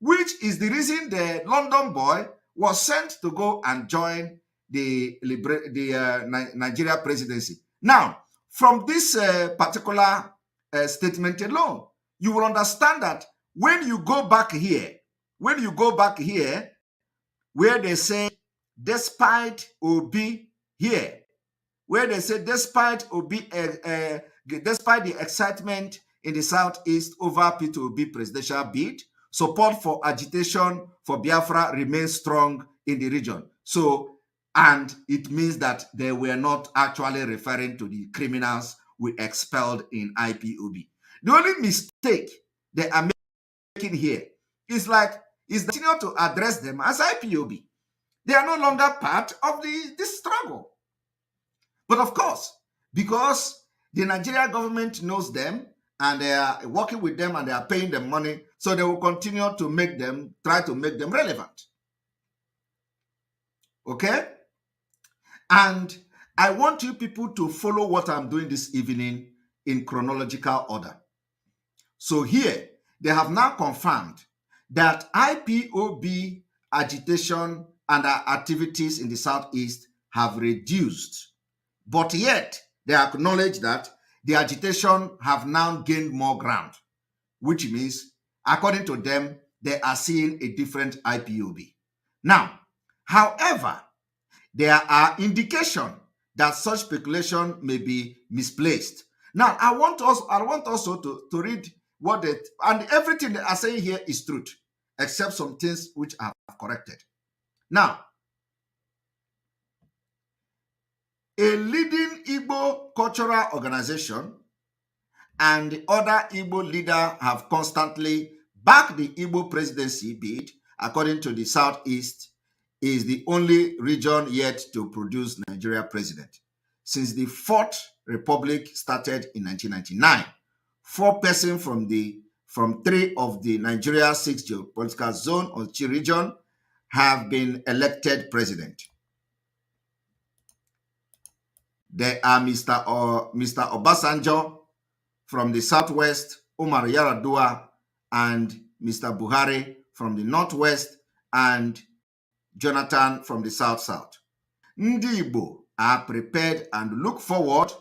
which is the reason the London boy was sent to go and join the Nigeria presidency. Now, from this particular statement alone, you will understand that when you go back here, where they say, despite Obi here, where they say, despite Obi, despite the excitement in the Southeast over Peter Obi presidential bid, support for agitation for Biafra remains strong in the region. So, and it means that they were not actually referring to the criminals we expelled in IPOB. The only mistake they are making here is continue to address them as IPOB. They are no longer part of this struggle. But of course, because the Nigerian government knows them and they are working with them and they are paying them money, so they will continue to try to make them relevant. Okay? And I want you people to follow what I'm doing this evening in chronological order. So here, they have now confirmed that IPOB agitation and activities in the Southeast have reduced. But yet, they acknowledge that the agitation have now gained more ground, which means, according to them, they are seeing a different IPOB. Now, however, there are indications that such speculation may be misplaced. Now, I want also to read what and everything they are saying here is truth, except some things which I have corrected. Now, a leading Igbo cultural organization and the other Igbo leaders have constantly backed the Igbo presidency bid. According to the Southeast, is the only region yet to produce Nigeria president. Since the Fourth Republic started in 1999, 4 persons from 3 of the Nigeria 6 geopolitical zone or Chi region have been elected president. There are Mr. Obasanjo from the Southwest, Umar Yar'Adua, and Mr. Buhari from the Northwest, and Jonathan from the South. Ndị Igbo are prepared and look forward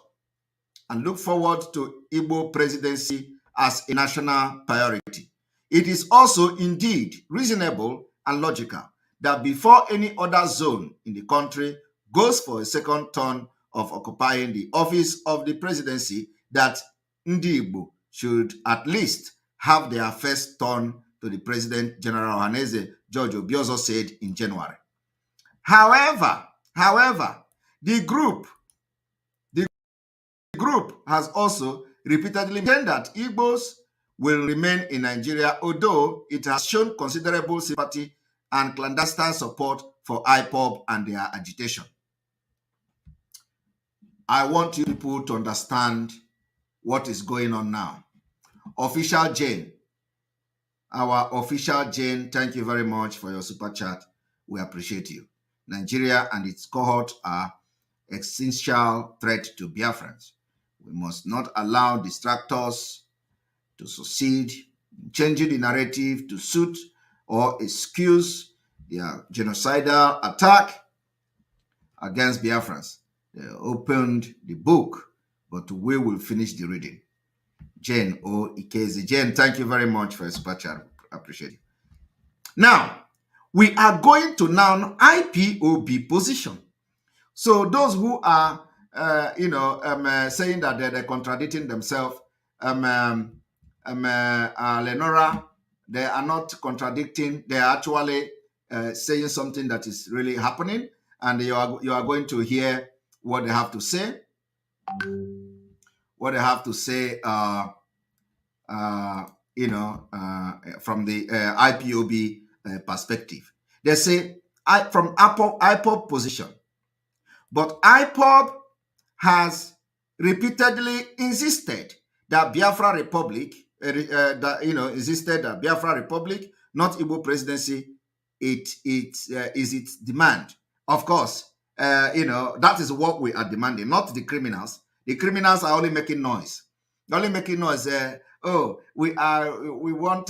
to Igbo presidency as a national priority. It is also indeed reasonable and logical that before any other zone in the country goes for a second turn of occupying the office of the presidency, that Ndị Igbo should at least have their first turn to the President General Ohanaeze George Obiozor said in January. However, the group has also repeatedly maintained that Igbos will remain in Nigeria, although it has shown considerable sympathy and clandestine support for IPOB and their agitation. I want you people to understand what is going on now. Official Jane, our official Jane, thank you very much for your super chat. We appreciate you. Nigeria and its cohort are existential threat to Biafrans. We must not allow distractors to succeed in changing the narrative to suit or excuse their genocidal attack against Biafrans. They opened the book, but we will finish the reading. Jane O. Ikezi. Jane, thank you very much for your super chat. Appreciate it. Now, we are going to now IPOB position. So those who are, saying that they're contradicting themselves, Lenora, they are not contradicting. They are actually saying something that is really happening. and you are going to hear what they have to say. What they have to say, from the IPOB perspective. They say from IPOB position, but IPOB has repeatedly insisted that Biafra Republic, insisted that Biafra Republic, not Igbo presidency, is its demand. Of course, that is what we are demanding, not the criminals. The criminals are only making noise. They're only making noise. We want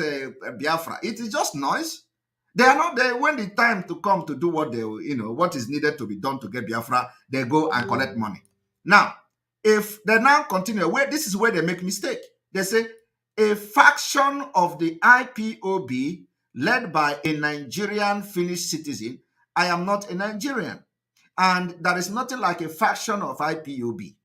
Biafra. It is just noise. They are not there when the time to come to do what what is needed to be done to get Biafra. They go and collect money. Now, if they now continue, this is where they make mistake. They say a faction of the IPOB led by a Nigerian Finnish citizen. I am not a Nigerian, and there is nothing like a faction of IPOB.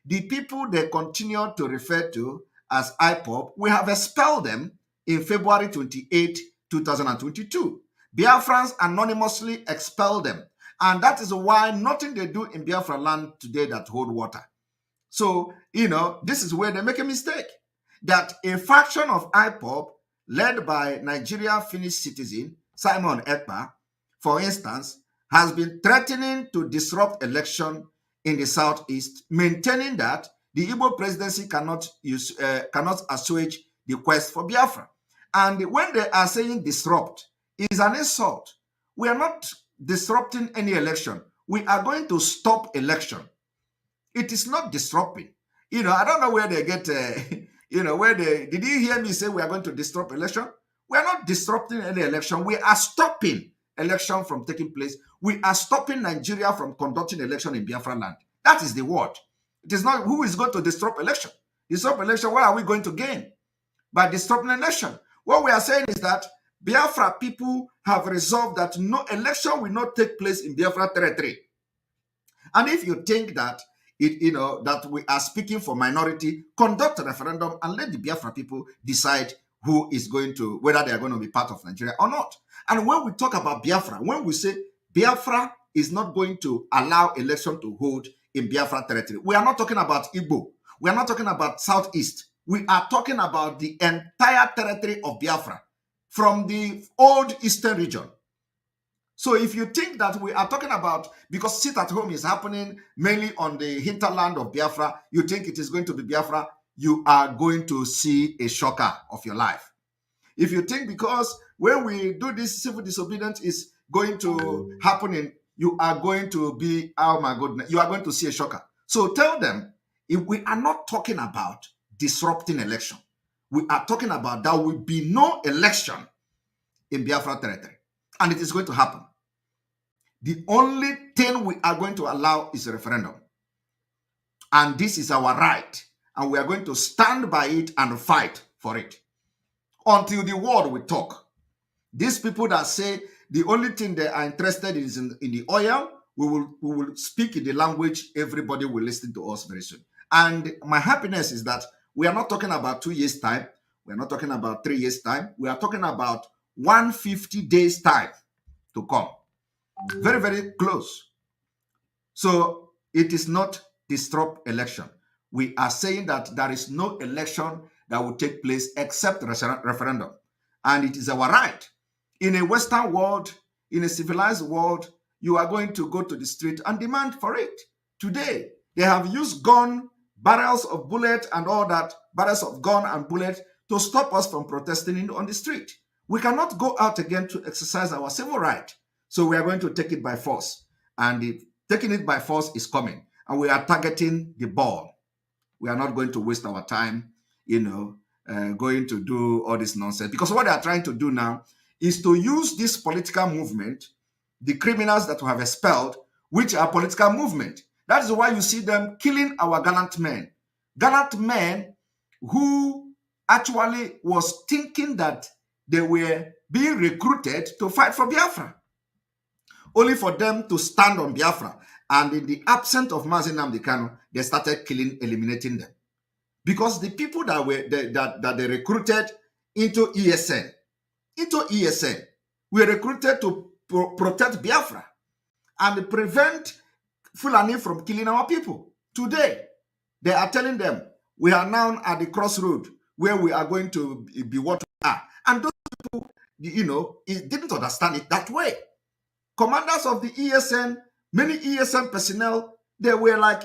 The people they continue to refer to as IPOB, we have expelled them in February 28, 2022. Biafrans anonymously expelled them. And that is why nothing they do in Biafra land today that hold water. So, this is where they make a mistake. That a faction of IPOB led by Nigerian Finnish citizen Simon Ekpa, for instance, has been threatening to disrupt election in the southeast, maintaining that the Igbo presidency cannot assuage the quest for Biafra. And when they are saying disrupt, it is an insult. We are not disrupting any election. We are going to stop election. It is not disrupting. I don't know where they get, did you hear me say we are going to disrupt election? We are not disrupting any election. We are stopping election from taking place. We are stopping Nigeria from conducting election in Biafra land. That is the word. It is not who is going to disrupt election. Disrupt election, what are we going to gain by disrupting election? What we are saying is that Biafra people have resolved that no election will not take place in Biafra territory. And if you think that that we are speaking for minority, conduct a referendum and let the Biafra people decide whether they are going to be part of Nigeria or not. And when we talk about Biafra, when we say Biafra is not going to allow election to hold in Biafra territory, we are not talking about Igbo. We are not talking about Southeast. We are talking about the entire territory of Biafra from the old Eastern region. So if you think that we are talking about, because sit at home is happening mainly on the hinterland of Biafra, you think it is going to be Biafra, you are going to see a shocker of your life. If you think because when we do this civil disobedience is going to happen, you are going to be, oh my goodness, you are going to see a shocker. So tell them, if we are not talking about disrupting election, we are talking about there will be no election in Biafra territory. And it is going to happen. The only thing we are going to allow is a referendum. And this is our right. And we are going to stand by it and fight for it. Until the world will talk. These people that say the only thing they are interested in is in the oil, we will speak in the language everybody will listen to us very soon. And my happiness is that we are not talking about 2 years' time. We are not talking about 3 years' time. We are talking about 150 days' time to come. Very, very close. So it is not disrupt election. We are saying that there is no election that will take place except referendum. And it is our right. In a Western world, in a civilized world, you are going to go to the street and demand for it. Today, they have used barrels of bullet and all that, barrels of gun and bullet to stop us from protesting on the street. We cannot go out again to exercise our civil right. So we are going to take it by force. And taking it by force is coming. And we are targeting the ball. We are not going to waste our time, going to do all this nonsense. Because what they are trying to do now is to use this political movement, the criminals that we have expelled, which are political movement. That is why you see them killing our gallant men. Gallant men who actually was thinking that they were being recruited to fight for Biafra. Only for them to stand on Biafra. And in the absence of Mazi Nnamdi Kanu, they started eliminating them. Because the people that they recruited into ESN, were recruited to protect Biafra. and prevent Fulani from killing our people. Today, they are telling them, we are now at the crossroad where we are going to be what we are. And those people, didn't understand it that way. Commanders of the ESN, many ESN personnel, they were like,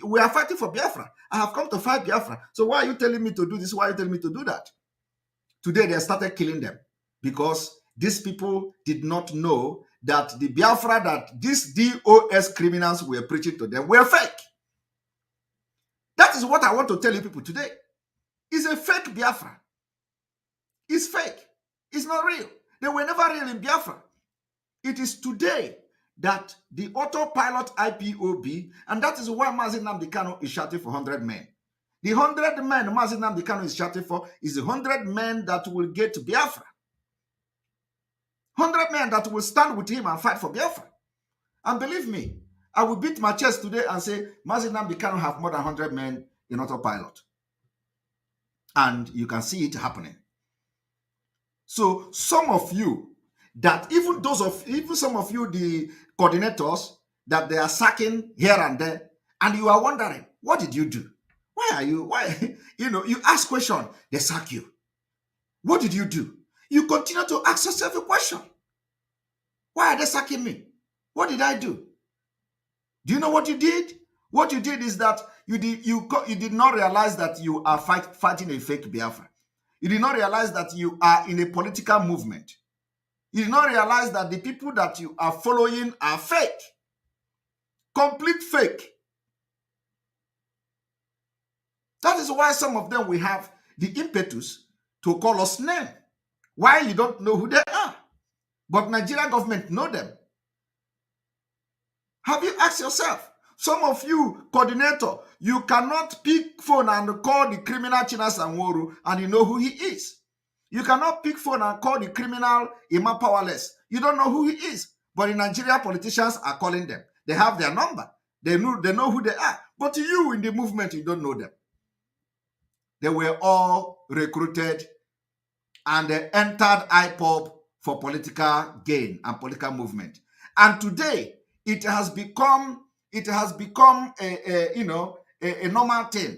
we are fighting for Biafra. I have come to fight Biafra. So why are you telling me to do this? Why are you telling me to do that? Today, they started killing them because these people did not know that the Biafra that these DOS criminals were preaching to them were fake. That is what I want to tell you people today. It's a fake Biafra. It's fake. It's not real. They were never real in Biafra. It is today that the autopilot IPOB, and that is why Mazi Nnamdi Kanu is shouting for 100 men. The 100 men Mazi Nnamdi Kanu is shouting for is the 100 men that will get to Biafra. 100 men that will stand with him and fight for Biafra. And believe me, I will beat my chest today and say, Mazi Nnamdi Kanu have more than 100 men in autopilot. And you can see it happening. So some of you, that even some of you, the coordinators, that they are sacking here and there, and you are wondering, what did you do? You ask question, they sack you. What did you do? You continue to ask yourself a question. Why are they sacking me? What did I do? Do you know what you did? What you did is that you did not realize that you are fighting a fake Biafra. You did not realize that you are in a political movement. You did not realize that the people that you are following are fake. Complete fake. That is why some of them will have the impetus to call us name. Why? You don't know who they are. But Nigerian government know them. Have you asked yourself? Some of you, coordinator, you cannot pick phone and call the criminal Chinas Anworu and you know who he is. You cannot pick phone and call the criminal Ima Powerless. You don't know who he is. But in Nigeria, politicians are calling them. They have their number. They know who they are. But you in the movement, you don't know them. They were all recruited and they entered IPOB for political gain and political movement. And today, it has become a normal thing.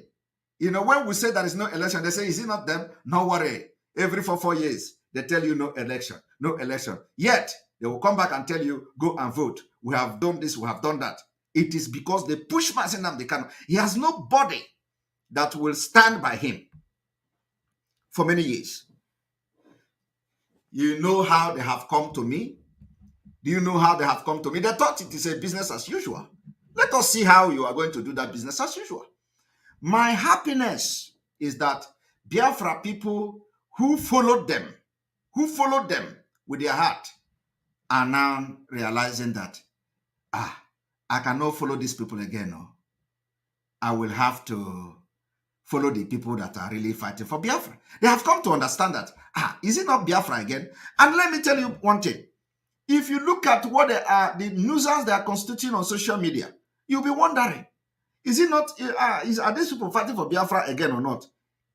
When we say there is no election, they say, is it not them? No worry. Every 4 years, they tell you no election, no election. Yet, they will come back and tell you, go and vote. We have done this, we have done that. It is because they push Mazi Nnamdi Kanu. He has nobody that will stand by him for many years. You know how they have come to me? Do you know how they have come to me? They thought it is a business as usual. Let us see how you are going to do that business as usual. My happiness is that Biafra people who followed them with their heart, are now realizing that, I cannot follow these people again. No. I will have to follow the people that are really fighting for Biafra. They have come to understand that, is it not Biafra again? And let me tell you one thing. If you look at what they are, the nuisance they are constituting on social media, you'll be wondering, is it not, are these people fighting for Biafra again or not?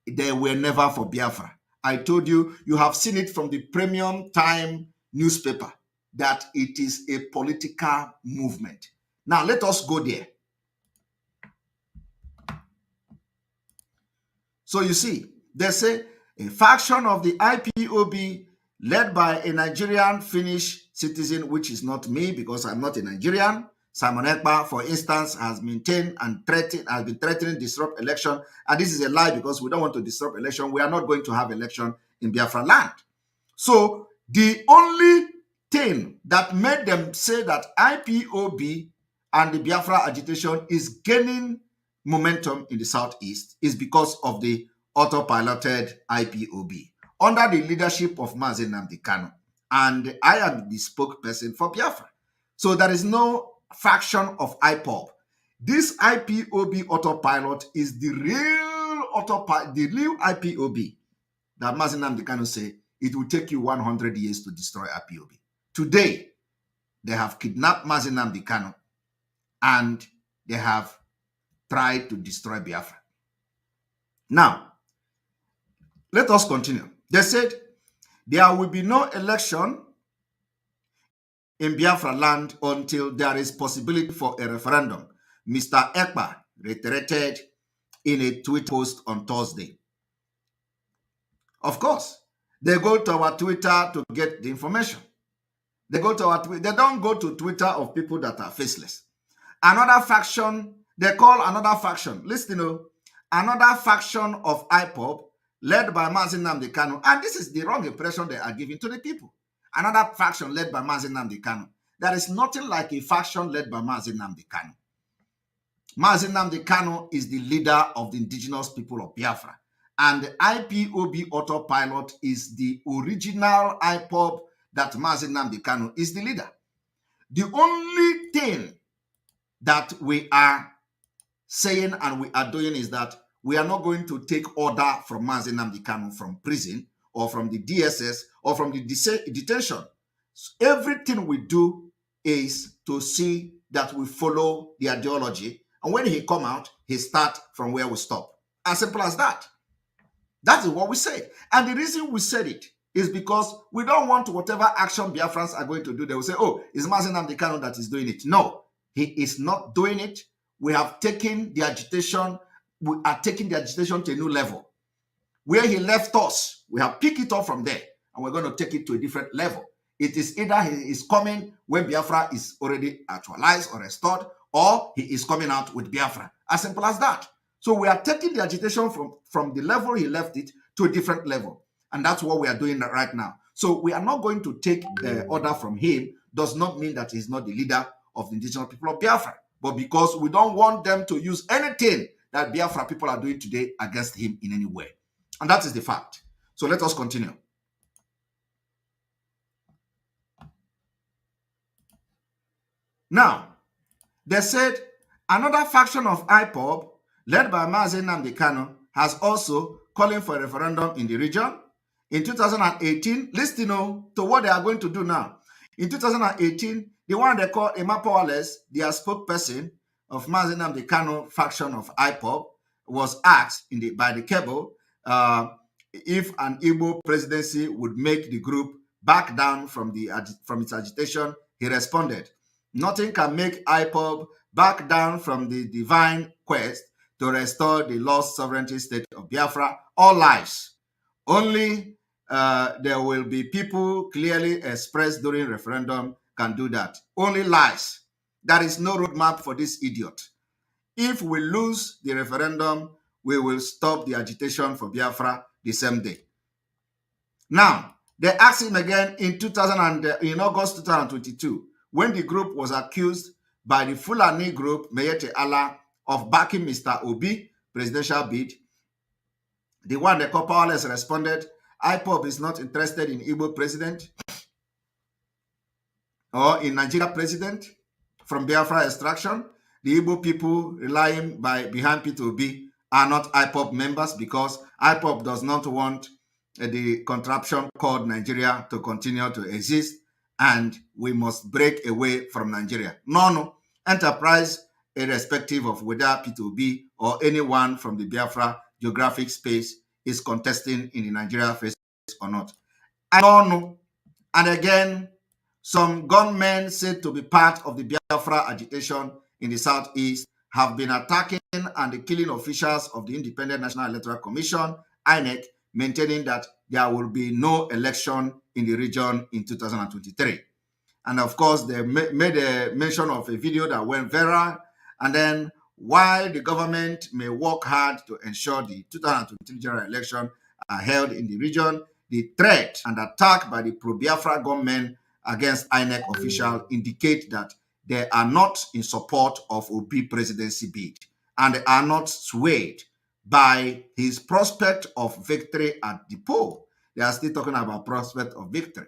They were never for Biafra. I told you, you have seen it from the Premium Time newspaper, that it is a political movement. Now, let us go there. So you see, they say a faction of the IPOB led by a Nigerian Finnish citizen, which is not me because I'm not a Nigerian. Simon Ekpa, for instance, has maintained and has been threatening to disrupt election. And this is a lie because we don't want to disrupt election. We are not going to have election in Biafra land. So the only thing that made them say that IPOB and the Biafra agitation is gaining momentum in the Southeast is because of the autopiloted IPOB under the leadership of Mazi Nnamdi Kanu. And I am the spokesperson for Biafra. So there is no faction of IPOB. This IPOB autopilot is the real IPOB that Mazi Nnamdi Kanu say it will take you 100 years to destroy IPOB. Today, they have kidnapped Mazi Nnamdi Kanu and they have tried to destroy Biafra. Now, let us continue. They said there will be no election in Biafra land until there is possibility for a referendum, Mr. Ekpa reiterated in a tweet post on Thursday. Of course, they go to our Twitter to get the information. They go to our Twitter. They don't go to Twitter of people that are faceless. Another faction, they call another faction, listen, another faction of IPOB led by Mazi Nnamdi Kanu, and this is the wrong impression they are giving to the people. Another faction led by Mazi Nnamdi Kanu. There is nothing like a faction led by Mazi Nnamdi Kanu. Mazi Nnamdi Kanu is the leader of the indigenous people of Biafra, and the IPOB autopilot is the original IPOB that Mazi Nnamdi Kanu is the leader. The only thing that we are saying and we are doing is that we are not going to take order from Mazi Nnamdi Kanu from prison or from the DSS or from the detention. So everything we do is to see that we follow the ideology, and when he come out, he start from where we stop. As simple as that. That is what we say. And the reason we said it is because we don't want whatever action Biafrans are going to do. They will say, oh, it's Mazi Nnamdi Kanu that is doing it. No, he is not doing it. We have taken the agitation. We are taking the agitation to a new level. Where he left us, we have picked it up from there, and we're going to take it to a different level. It is either he is coming when Biafra is already actualized or restored, or he is coming out with Biafra. As simple as that. So we are taking the agitation from the level he left it to a different level. And that's what we are doing right now. So we are not going to take order from him. Does not mean that he's not the leader of the indigenous people of Biafra. But because we don't want them to use anything that Biafra people are doing today against him in any way. And that is the fact. So let us continue. Now, they said another faction of IPOB, led by Mazi Nnamdi Kanu, has also calling for a referendum in the region. In 2018, listen to what they are going to do now. In 2018, the one they call Emma Powerless, their spokesperson of Mazi Nnamdi Kanu faction of IPOB, was asked by the cable if an Igbo presidency would make the group back down from its agitation. He responded, "Nothing can make IPOB back down from the divine quest to restore the lost sovereignty state of Biafra. All lies. Only there will be people clearly expressed during referendum can do that. Only lies. There is no roadmap for this idiot. If we lose the referendum, we will stop the agitation for Biafra the same day." Now, they asked him again in August 2022, when the group was accused by the Fulani group Meyete Allah of backing Mr. Obi presidential bid. The one the Powerless responded, IPOB is not interested in Igbo president or in Nigeria president from Biafra extraction. The Igbo people relying behind Peter Obi are not IPOB members because IPOB does not want the contraption called Nigeria to continue to exist, and we must break away from Nigeria. No. Enterprise, irrespective of whether Peter Obi or anyone from the Biafra geographic space is contesting in the Nigeria face or not. I don't know. And again, some gunmen said to be part of the Biafra agitation in the southeast have been attacking and killing officials of the Independent National Electoral Commission, INEC, maintaining that there will be no election in the region in 2023. And of course, they made a mention of a video that went viral. And then, while the government may work hard to ensure the 2023 general election are held in the region, the threat and attack by the pro-Biafra government against INEC officials indicate that they are not in support of Obi presidency bid, and they are not swayed by his prospect of victory at the poll. They are still talking about prospect of victory.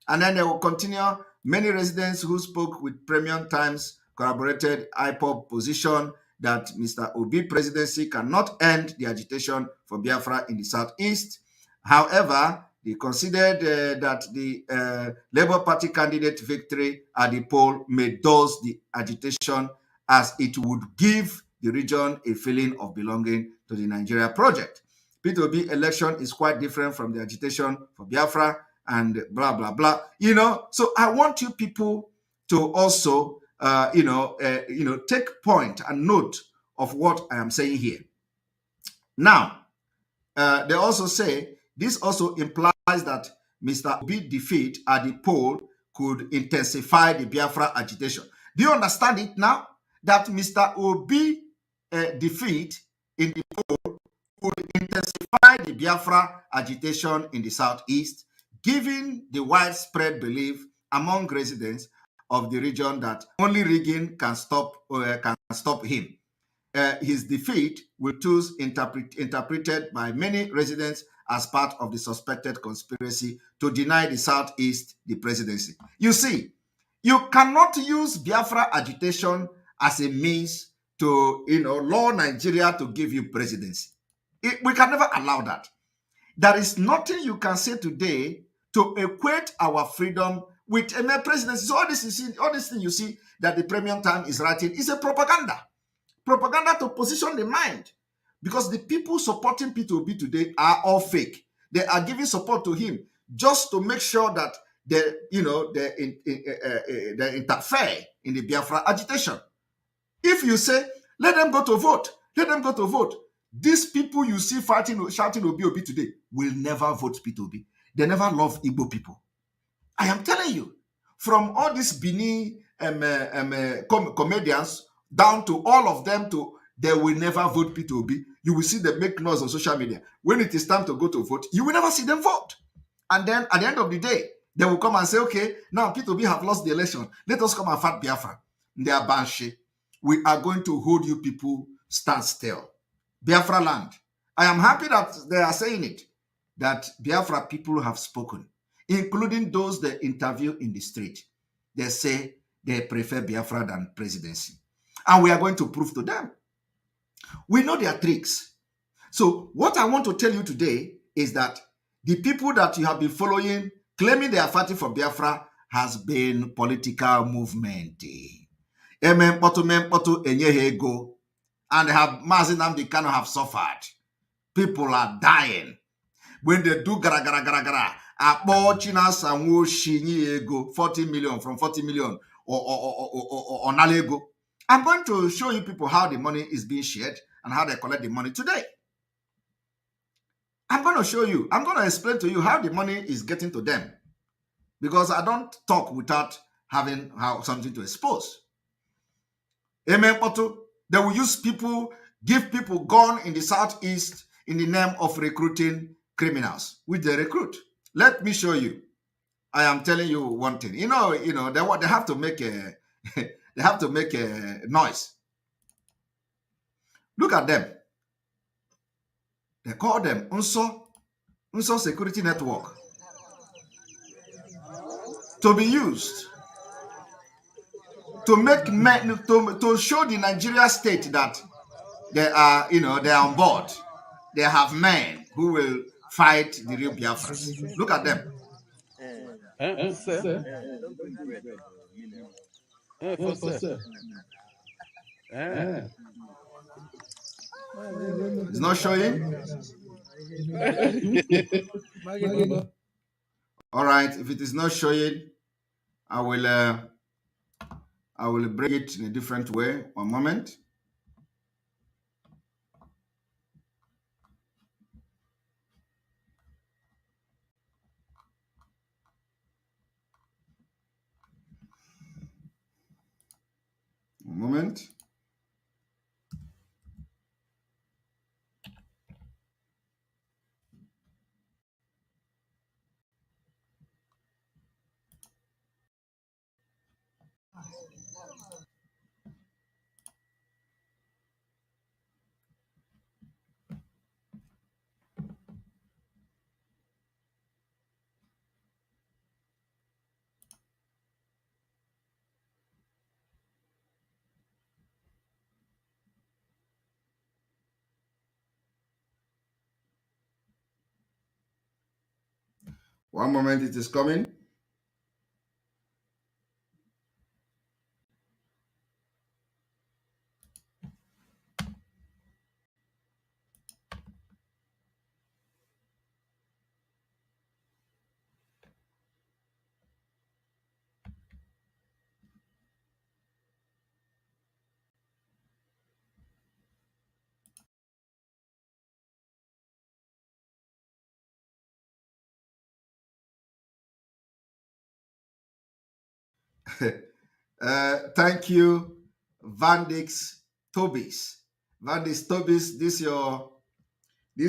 And then they will continue. Many residents who spoke with Premium Times corroborated IPOB position that Mr. Obi presidency cannot end the agitation for Biafra in the southeast. However, they considered that the Labour Party candidate victory at the poll may dose the agitation, as it would give the region a feeling of belonging to the Nigeria project. Peter Obi election is quite different from the agitation for Biafra and blah, blah, blah. So I want you people to also, take point and note of what I am saying here. Now, they also say this also implies that Mr. Obi's defeat at the poll could intensify the Biafra agitation. Do you understand it now? That Mr. Obi's defeat in the poll could intensify the Biafra agitation in the southeast, given the widespread belief among residents of the region that only rigging can stop him. His defeat will thus interpreted by many residents as part of the suspected conspiracy to deny the Southeast the presidency. You see, you cannot use Biafra agitation as a means to, lure Nigeria to give you presidency. We can never allow that. There is nothing you can say today to equate our freedom with a presidency. So all this thing you see that the Premium Time is writing is a propaganda to position the mind, because the people supporting P2B today are all fake. They are giving support to him just to make sure that they interfere in the Biafra agitation. If you say, let them go to vote, these people you see shouting Obi today will never vote P2B. They never love Igbo people. I am telling you, from all these Bini comedians down to all of them, they will never vote P2B. You will see them make noise on social media. When it is time to go to vote, you will never see them vote. And then at the end of the day, they will come and say, okay, now P2B have lost the election. Let us come and fight Biafra. They are banshee. We are going to hold you people stand still. Biafra land. I am happy that they are saying it, that Biafra people have spoken, including those they interview in the street. They say they prefer Biafra than presidency. And we are going to prove to them. We know their tricks. So what I want to tell you today is that the people that you have been following, claiming they are fighting for Biafra, has been political movement. And have Mazi Nnamdi Kanu have suffered. People are dying. When they do gara gara gara gara, China Sanwo Shinyi ego 40 million from 40 million or Nalego. I'm going to show you people how the money is being shared and how they collect the money today. I'm going to show you. I'm going to explain to you how the money is getting to them, because I don't talk without having something to expose. Amen. They will use people, give people gun in the southeast in the name of recruiting criminals, which they recruit. Let me show you. I am telling you one thing. They have to make a they have to make a noise. Look at them. They call them Unso Security Network, to be used to make men to show the Nigeria state that they are on board. They have men who will fight the real Biafrans. Look at them. It's not showing. All right, if it is not showing, I will bring it in a different way. One moment. One moment. One moment, it is coming. Thank you, Vandix Tobis. Vandix Tobis, this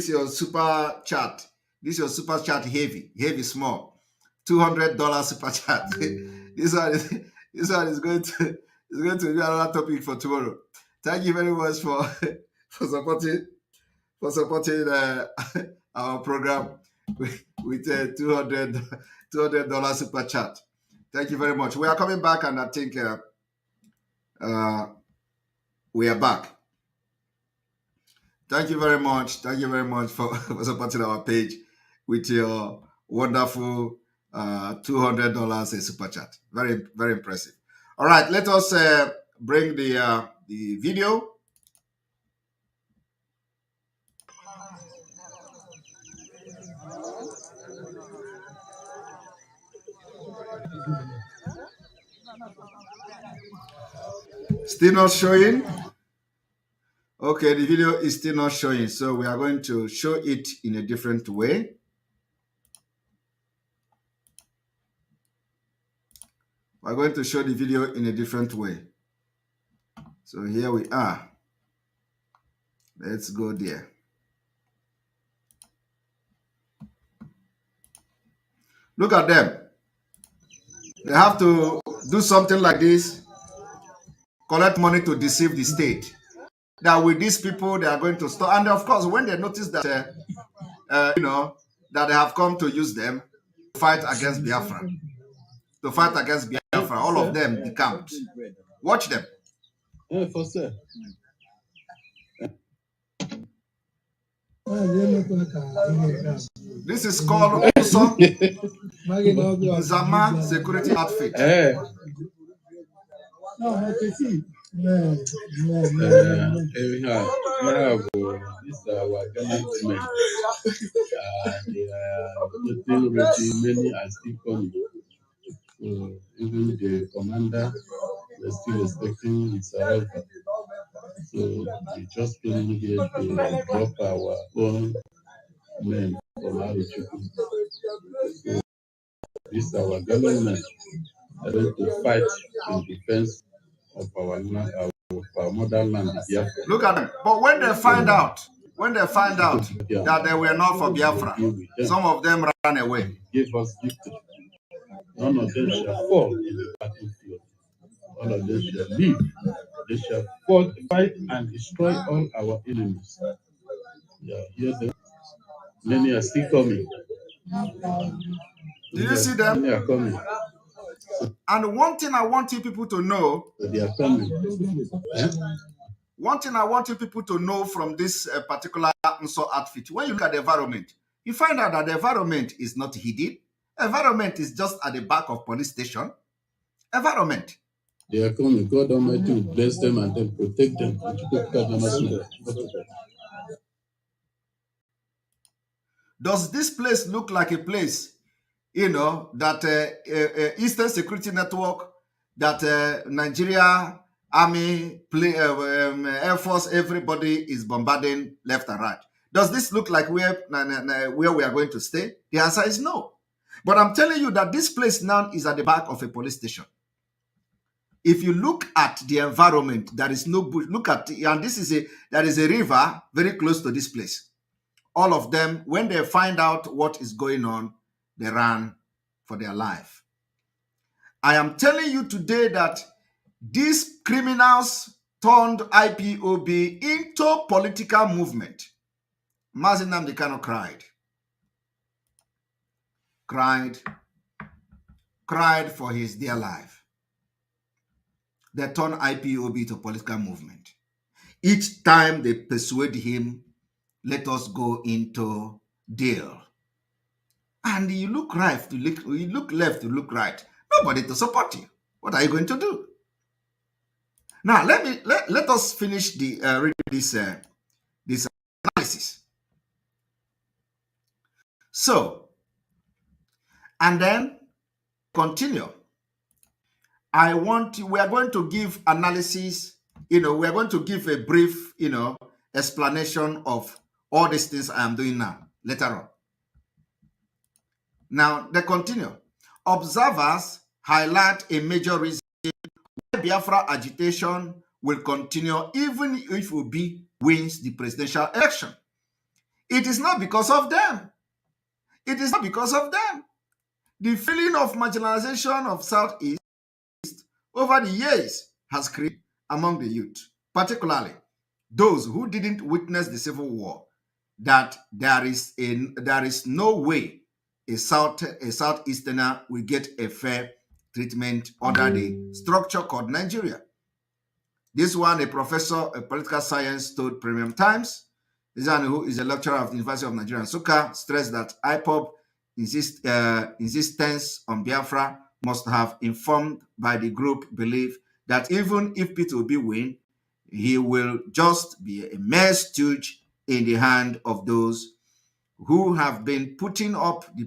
your super chat. This your super chat heavy small. $200 super chat. this one is going to be another topic for tomorrow. Thank you very much for supporting our program with $200 super chat. Thank you very much. We are coming back, and I think we are back. Thank you very much. Thank you very much for supporting our page with your wonderful $200 super chat. Very, very impressive. All right, let us bring the video. Still not showing? Okay, the video is still not showing, so we are going to show it in a different way. We're going to show the video in a different way. So here we are. Let's go there. Look at them. They have to do something like this, collect money to deceive the state. That with these people, they are going to stop. And of course, when they notice that, that they have come to use them to fight against Biafra, all of them decamped. Watch them. This is called also Zama Security Outfit. Many are still coming. So even the commander, we're still expecting his arrival. So we just came here to drop our own men from Aruchukwu. So this is our government are going to fight in defense of our motherland. Look at them. But when they find out that they were not for Biafra, some of them ran away. Give us gift. None of them shall fall in the battlefield. All of them shall live. They shall fight and destroy all our enemies. Yeah, hear them. Many are still coming. Do you see them? Many are coming. And one thing I want you people to know. They are coming. One thing I want you people to know from this particular Nso outfit, when you look at the environment, you find out that the environment is not hidden. Environment is just at the back of police station. Environment. They are coming. God Almighty will bless them and then protect them. Does this place look like a place, that Eastern Security Network, that Nigeria Army, Air Force, everybody is bombarding left and right? Does this look like where we are going to stay? The answer is no. But I'm telling you that this place now is at the back of a police station. If you look at the environment, there is no bush. Look at, and there is a river very close to this place. All of them, when they find out what is going on, they ran for their life. I am telling you today that these criminals turned IPOB into political movement. Mazi Nnamdi Kanu cried for his dear life. They turned IPOB to political movement. Each time they persuade him, let us go into deal. And you look right to look, you look left to look right. Nobody to support you. What are you going to do? Now let us finish the read this analysis. So, and then continue. We are going to give analysis, we are going to give a brief, explanation of all these things I am doing now, later on. Now, they continue. Observers highlight a major reason why Biafra agitation will continue even if Obi wins the presidential election. It is not because of them. It is not because of them. The feeling of marginalization of Southeast over the years has created among the youth, particularly those who didn't witness the Civil War, that there is no way a Southeasterner will get a fair treatment under the structure called Nigeria. This one, a professor of political science told Premium Times. This one, who is a lecturer of the University of Nigeria, Nsukka, stressed that IPOB insistence on Biafra must have informed by the group belief that even if Peter Obi win, he will just be a mere stooge in the hand of those who have been putting up the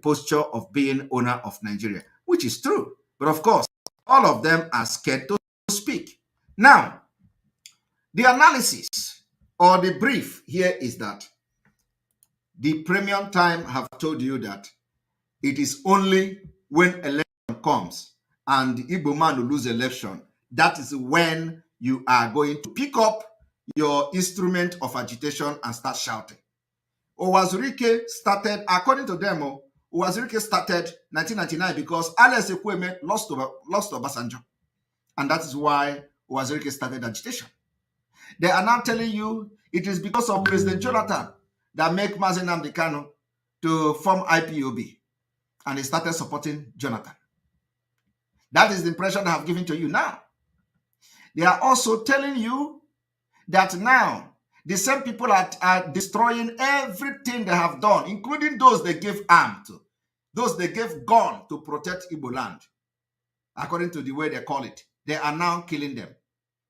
posture of being owner of Nigeria, which is true. But of course, all of them are scared to speak. Now, the analysis or the brief here is that the Premium Time have told you that it is only when election comes and the Igbo man will lose election, that is when you are going to pick up your instrument of agitation and start shouting. Owazurike started, according to them, Owazurike started 1999 because Alex Ekweme lost to Obasanjo. And that is why Owazurike started agitation. They are now telling you it is because of President Jonathan that make Mazi Nnamdi Kanu to form IPOB. And he started supporting Jonathan. That is the impression I have given to you now. They are also telling you that now the same people are destroying everything they have done, including those they gave arm to, those they gave gun to protect Igbo land, according to the way they call it. They are now killing them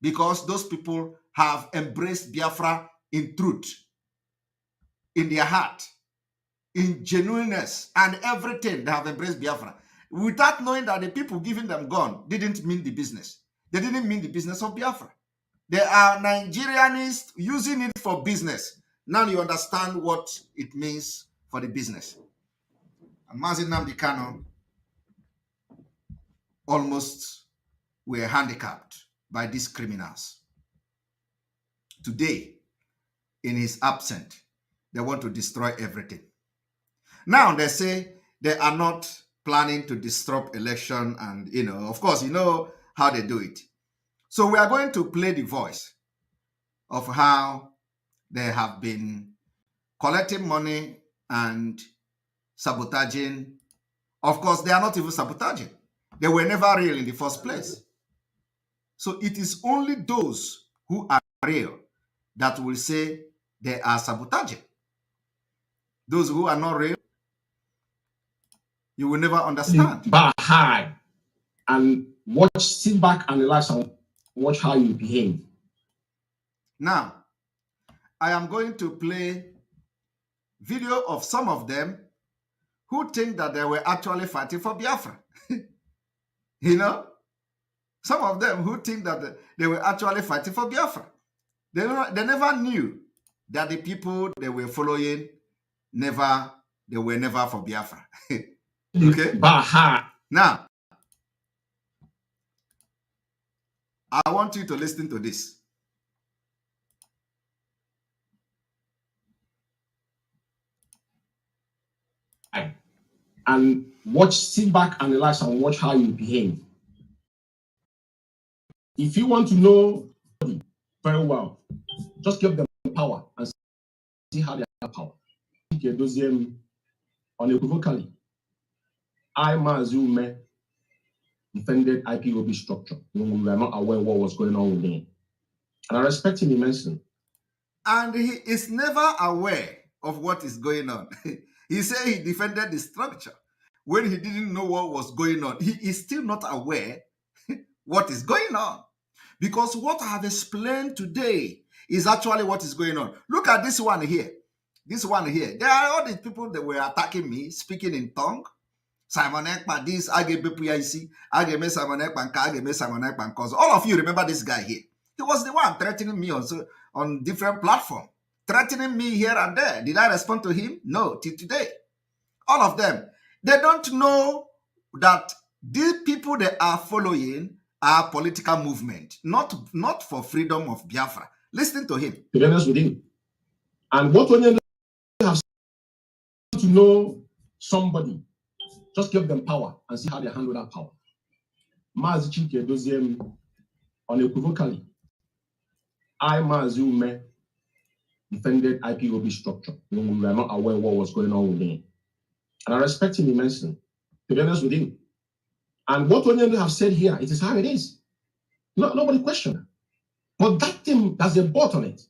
because those people have embraced Biafra in truth, in their heart, in genuineness, and everything. They have embraced Biafra without knowing that the people giving them gun didn't mean the business. They didn't mean the business of Biafra. They are Nigerianists using it for business. Now you understand what it means for the business. And Mazi Nnamdi Kanu almost were handicapped by these criminals. Today, in his absence, they want to destroy everything. Now they say they are not planning to disrupt election, and of course, you know how they do it. So we are going to play the voice of how they have been collecting money and sabotaging. Of course, they are not even sabotaging. They were never real in the first place. So it is only those who are real that will say they are sabotaging. Those who are not real, you will never understand. Bar high and sit back and relax and watch how you behave. Now, I am going to play video of some of them who think that they were actually fighting for Biafra. Some of them who think that they were actually fighting for Biafra. They never knew that the people they were following they were never for Biafra. Okay? Now, I want you to listen to this. And sit back and relax and watch how you behave. If you want to know very well, just give them power and see how they have power. Unequivocally, I, Mazume, defended IPOB structure when we were not aware what was going on with them. And I respect him immensely. And he is never aware of what is going on. He said he defended the structure when he didn't know what was going on. He is still not aware what is going on. Because what I have explained today is actually what is going on. Look at this one here. This one here. There are all these people that were attacking me, speaking in tongue. Simon Ekpa, this, Ageme Simon Ekpa, Ageme Simon Ekpa, because all of you remember this guy here. He was the one threatening me on different platforms, threatening me here and there. Did I respond to him? No, till today. All of them. They don't know that these people they are following are political movement, not for freedom of Biafra. Listen to him. To be honest with him. And what when you have to know somebody, just give them power and see how they handle that power. Mazi Chike Doziem unequivocally, Mazi Ume defended IPOB structure when we were not aware what was going on with them. And I respect him immensely, to be honest with him. And what Onyendu have said here, it is how it is. Nobody questioned it. But that thing, there's a but on it.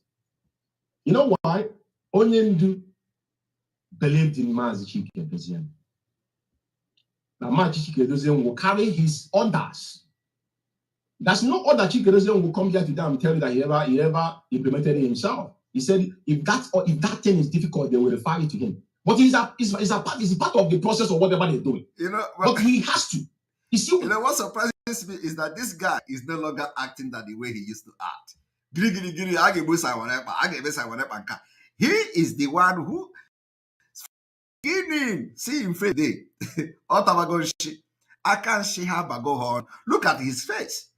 You know why? Onyendu believed in Mazi Chike Doziem. Now Mazi Chike Doziem will carry his orders. There's no other Chike Doziem will come here today and tell you that he ever implemented it himself. He said if that thing is difficult, they will refer it to him. But he's a part of the process of whatever they're doing. But he has to. You know what surprises me is that this guy is no longer acting that the way he used to act. He is the one who see him face day. I can't see how go on. Look at his face.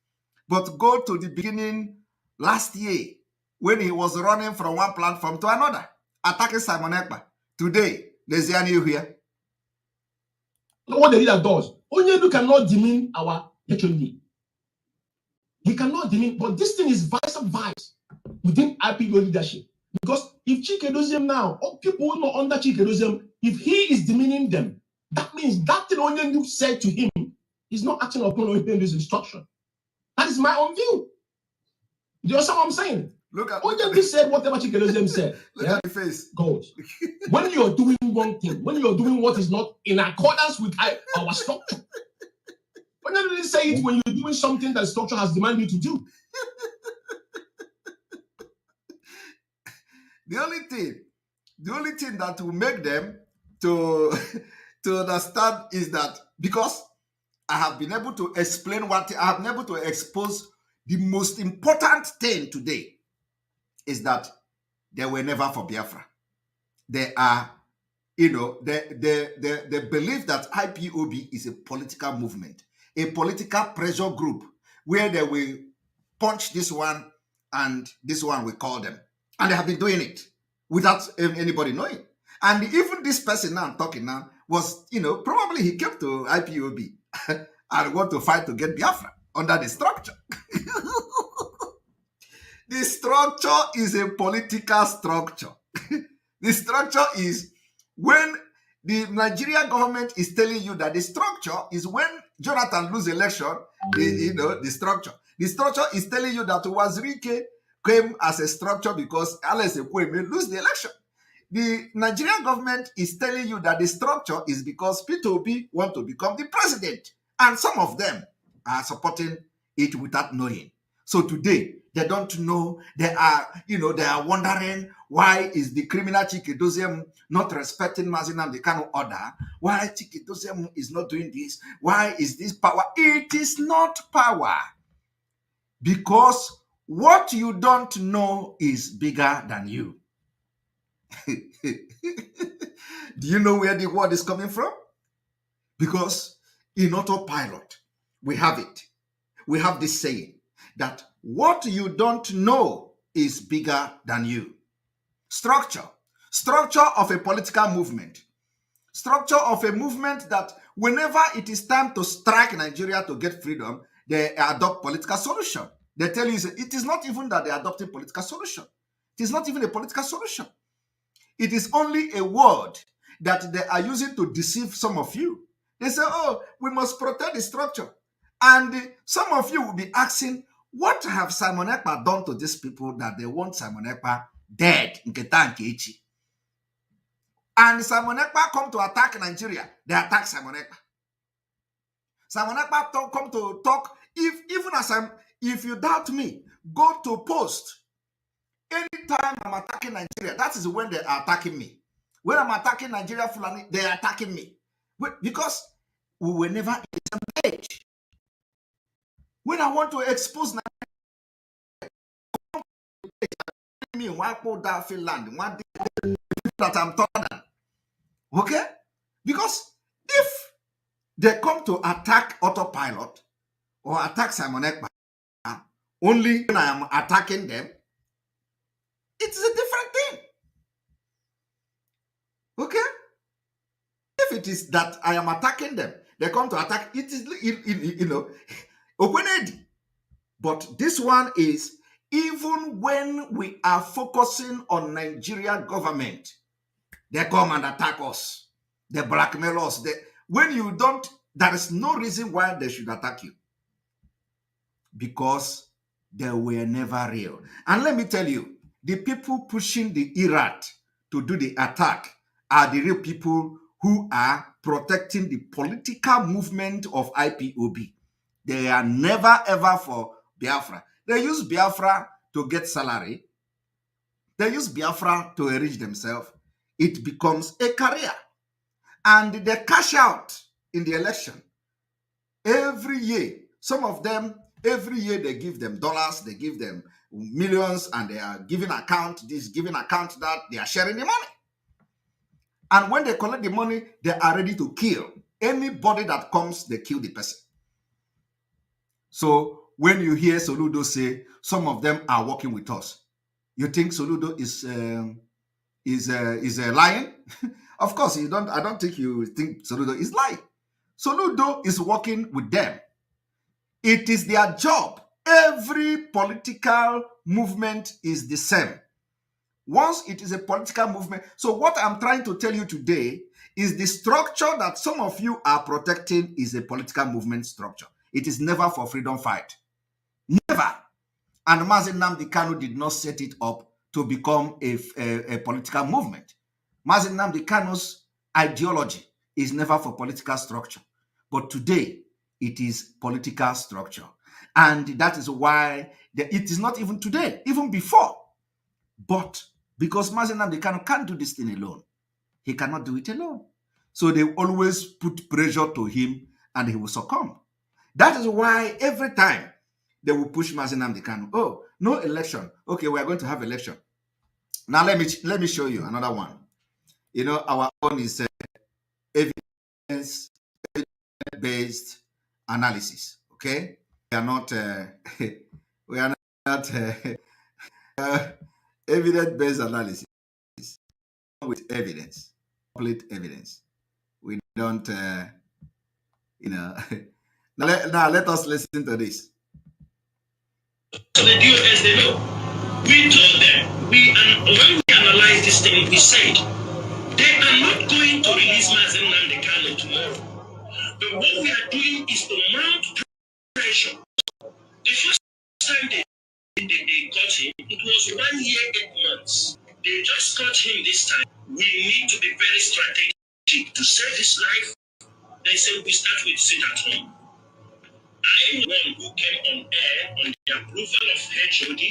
But go to the beginning last year when he was running from one platform to another, attacking Simon Ekpa. Today, there's a new here. What the leader does, Onyendu cannot demean our HOD. He cannot demean, but this thing is vice within IPO leadership. Because if Chike Doziem now, or people who are under Chike Doziem, if he is demeaning them, that means that thing Onyendu said to him is not acting upon Onyendu's instruction. That is my own view. Do you understand what I'm saying? Look at Onyendu said whatever Chike Doziem said. Look at the face. Goes. When you're doing one thing, when you're doing what is not in accordance with our structure. Onyendu didn't say it when you're doing something that structure has demanded you to do. The only thing that will make them to understand is that because I have been able to explain I have been able to expose the most important thing today is that they were never for Biafra. They are, they believe that IPOB is a political movement, a political pressure group where they will punch this one and this one will call them. And they have been doing it without anybody knowing. And even this person now I'm talking now was, probably he came to IPOB and want to fight to get Biafra under the structure. The structure is a political structure. The structure is when the Nigerian government is telling you that the structure is when Jonathan lose election, the structure. The structure is telling you that Wazirike came as a structure because Alex Ekweme lose the election. The Nigerian government is telling you that the structure is because P2P want to become the president. And some of them are supporting it without knowing. So today, they don't know. They are wondering why is the criminal Chike Doziem not respecting Mazi Nnamdi Kanu order? Why Chike Doziem is not doing this? Why is this power? It is not power. Because what you don't know is bigger than you. Do you know where the word is coming from? Because in autopilot, we have it. We have this saying that what you don't know is bigger than you. Structure of a political movement. Structure of a movement that whenever it is time to strike Nigeria to get freedom, they adopt political solution. They tell you it is not even that they are adopting political solution. It is not even a political solution. It is only a word that they are using to deceive some of you. They say, oh, we must protect the structure. And some of you will be asking, what have Simon Ekpa done to these people that they want Simon Ekpa dead? And Simon Ekpa come to attack Nigeria, they attack Simon Ekpa. Simon Ekpa come to talk. If you doubt me, go to post. Anytime I'm attacking Nigeria, that is when they are attacking me. When I'm attacking Nigeria Fulani, they are attacking me. Because we were never in the same page. When I want to expose Nigeria, why put that Finland? One that I'm talking. Okay? Because if They come to attack autopilot or attack Simon Ekpa only when I am attacking them. It's a different thing. Okay? If it is that I am attacking them, they come to attack, it is, open. But this one is, even when we are focusing on Nigerian government, they come and attack us. They blackmail us. When you don't, there is no reason why they should attack you. Because they were never real. And let me tell you, the people pushing the Iraq to do the attack are the real people who are protecting the political movement of IPOB. They are never ever for Biafra. They use Biafra to get salary. They use Biafra to enrich themselves. It becomes a career. And they cash out in the election. Every year, some of them, every year they give them dollars, they give them millions, and they are giving account this, giving account that, they are sharing the money. And when they collect the money, they are ready to kill. Anybody that comes, they kill the person. So when you hear Soludo say, some of them are working with us, you think Soludo is lying? Of course, you don't. I don't think you think Soludo is lying. Soludo is working with them. It is their job. Every political movement is the same. Once it is a political movement. So what I'm trying to tell you today is the structure that some of you are protecting is a political movement structure. It is never for freedom fight. Never. And Mazi Nnamdi Kanu did not set it up to become a political movement. Mazi Nnamdi Kanu's ideology is never for political structure. But today, it is political structure. And that is why it is not even today, even before. But because Mazi Nnamdi Kanu can't do this thing alone, he cannot do it alone. So they always put pressure to him and he will succumb. That is why every time they will push Mazi Nnamdi Kanu, oh, no election. Okay, we are going to have election. Now let me show you another one. You know, our own is evidence-based analysis. Okay, we are not evidence-based analysis with evidence, complete evidence. We don't, now let us listen to this. So the DOS, they know. We told them, when we analyze this thing, we said, they are not going to release Mazi Nnamdi Kanu tomorrow. But what we are doing is to mount pressure. The first time they caught him, it was 1 year, 8 months. They just caught him this time. We need to be very strategic to save his life. They say we start with sit at home. I am one who came on air on the approval of HOD.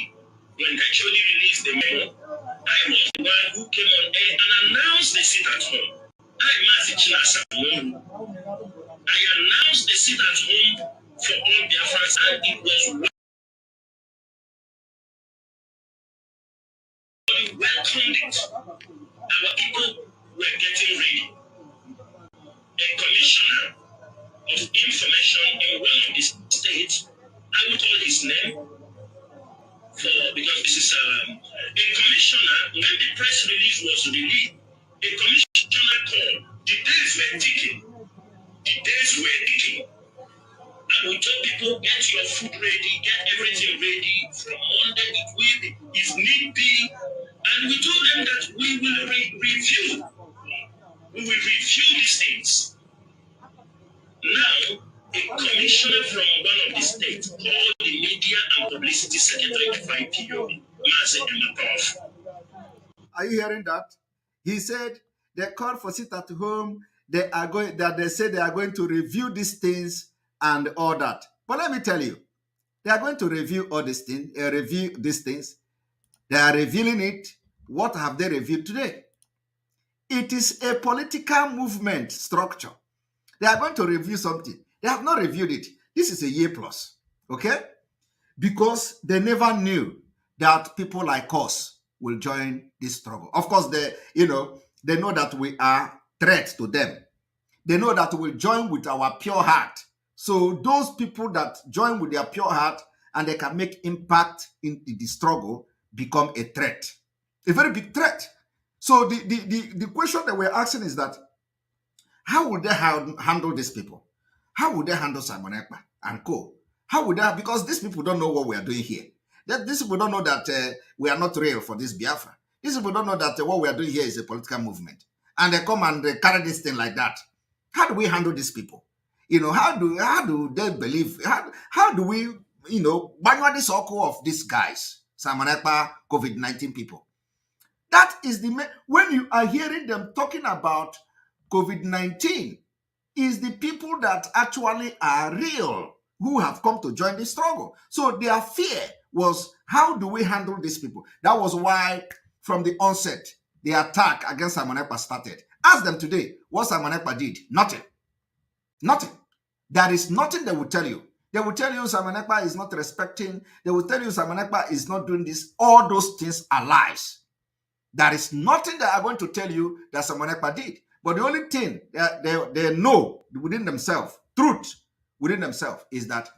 When HOD released the memo, I was the one who came on air and announced the sit at home. I announced the sit at home for all Biafrans, and it was welcomed it. Our people were getting ready. A commissioner of information in one of the states, I will call his name, because this is a commissioner. When the press release was released, a commissioner called. The days were ticking. And we told people, get your food ready, get everything ready. From Monday it will be, if need be. And we told them that we will review. We will review these things. Now, a commissioner from one of the states called the media and publicity secretary of IPOB, Mazi Nnamdi. Are you hearing that? He said they called for sit at home. They say they are going to review these things and all that. But let me tell you, they are going to review all these things. They are revealing it. What have they revealed today? It is a political movement structure. They are going to review something. They have not reviewed it. This is a year plus, okay? Because they never knew that people like us will join this struggle. Of course, they know that we are threats to them. They know that we'll join with our pure heart. So those people that join with their pure heart and they can make impact in the struggle become a threat, a very big threat. So the question that we're asking is that how would they handle these people? How would they handle Simon Ekpa and co? How would they? Because these people don't know what we are doing here. These people don't know that we are not real for this Biafra. These people don't know that what we are doing here is a political movement. And they come and they carry this thing like that. How do we handle these people? How do they believe? How do we, manual the circle of these guys, Simon Ekpa, COVID-19 people? That is when you are hearing them talking about COVID-19, is the people that actually are real who have come to join the struggle. So their fear was, how do we handle these people? That was why from the onset, the attack against Simon Ekpa started. Ask them today what Simon Ekpa did. Nothing. Nothing. There is nothing they will tell you. They will tell you Simon Ekpa is not respecting. They will tell you Simon Ekpa is not doing this. All those things are lies. There is nothing they are going to tell you that Simon Ekpa did. But the only thing they know within themselves, truth within themselves, is that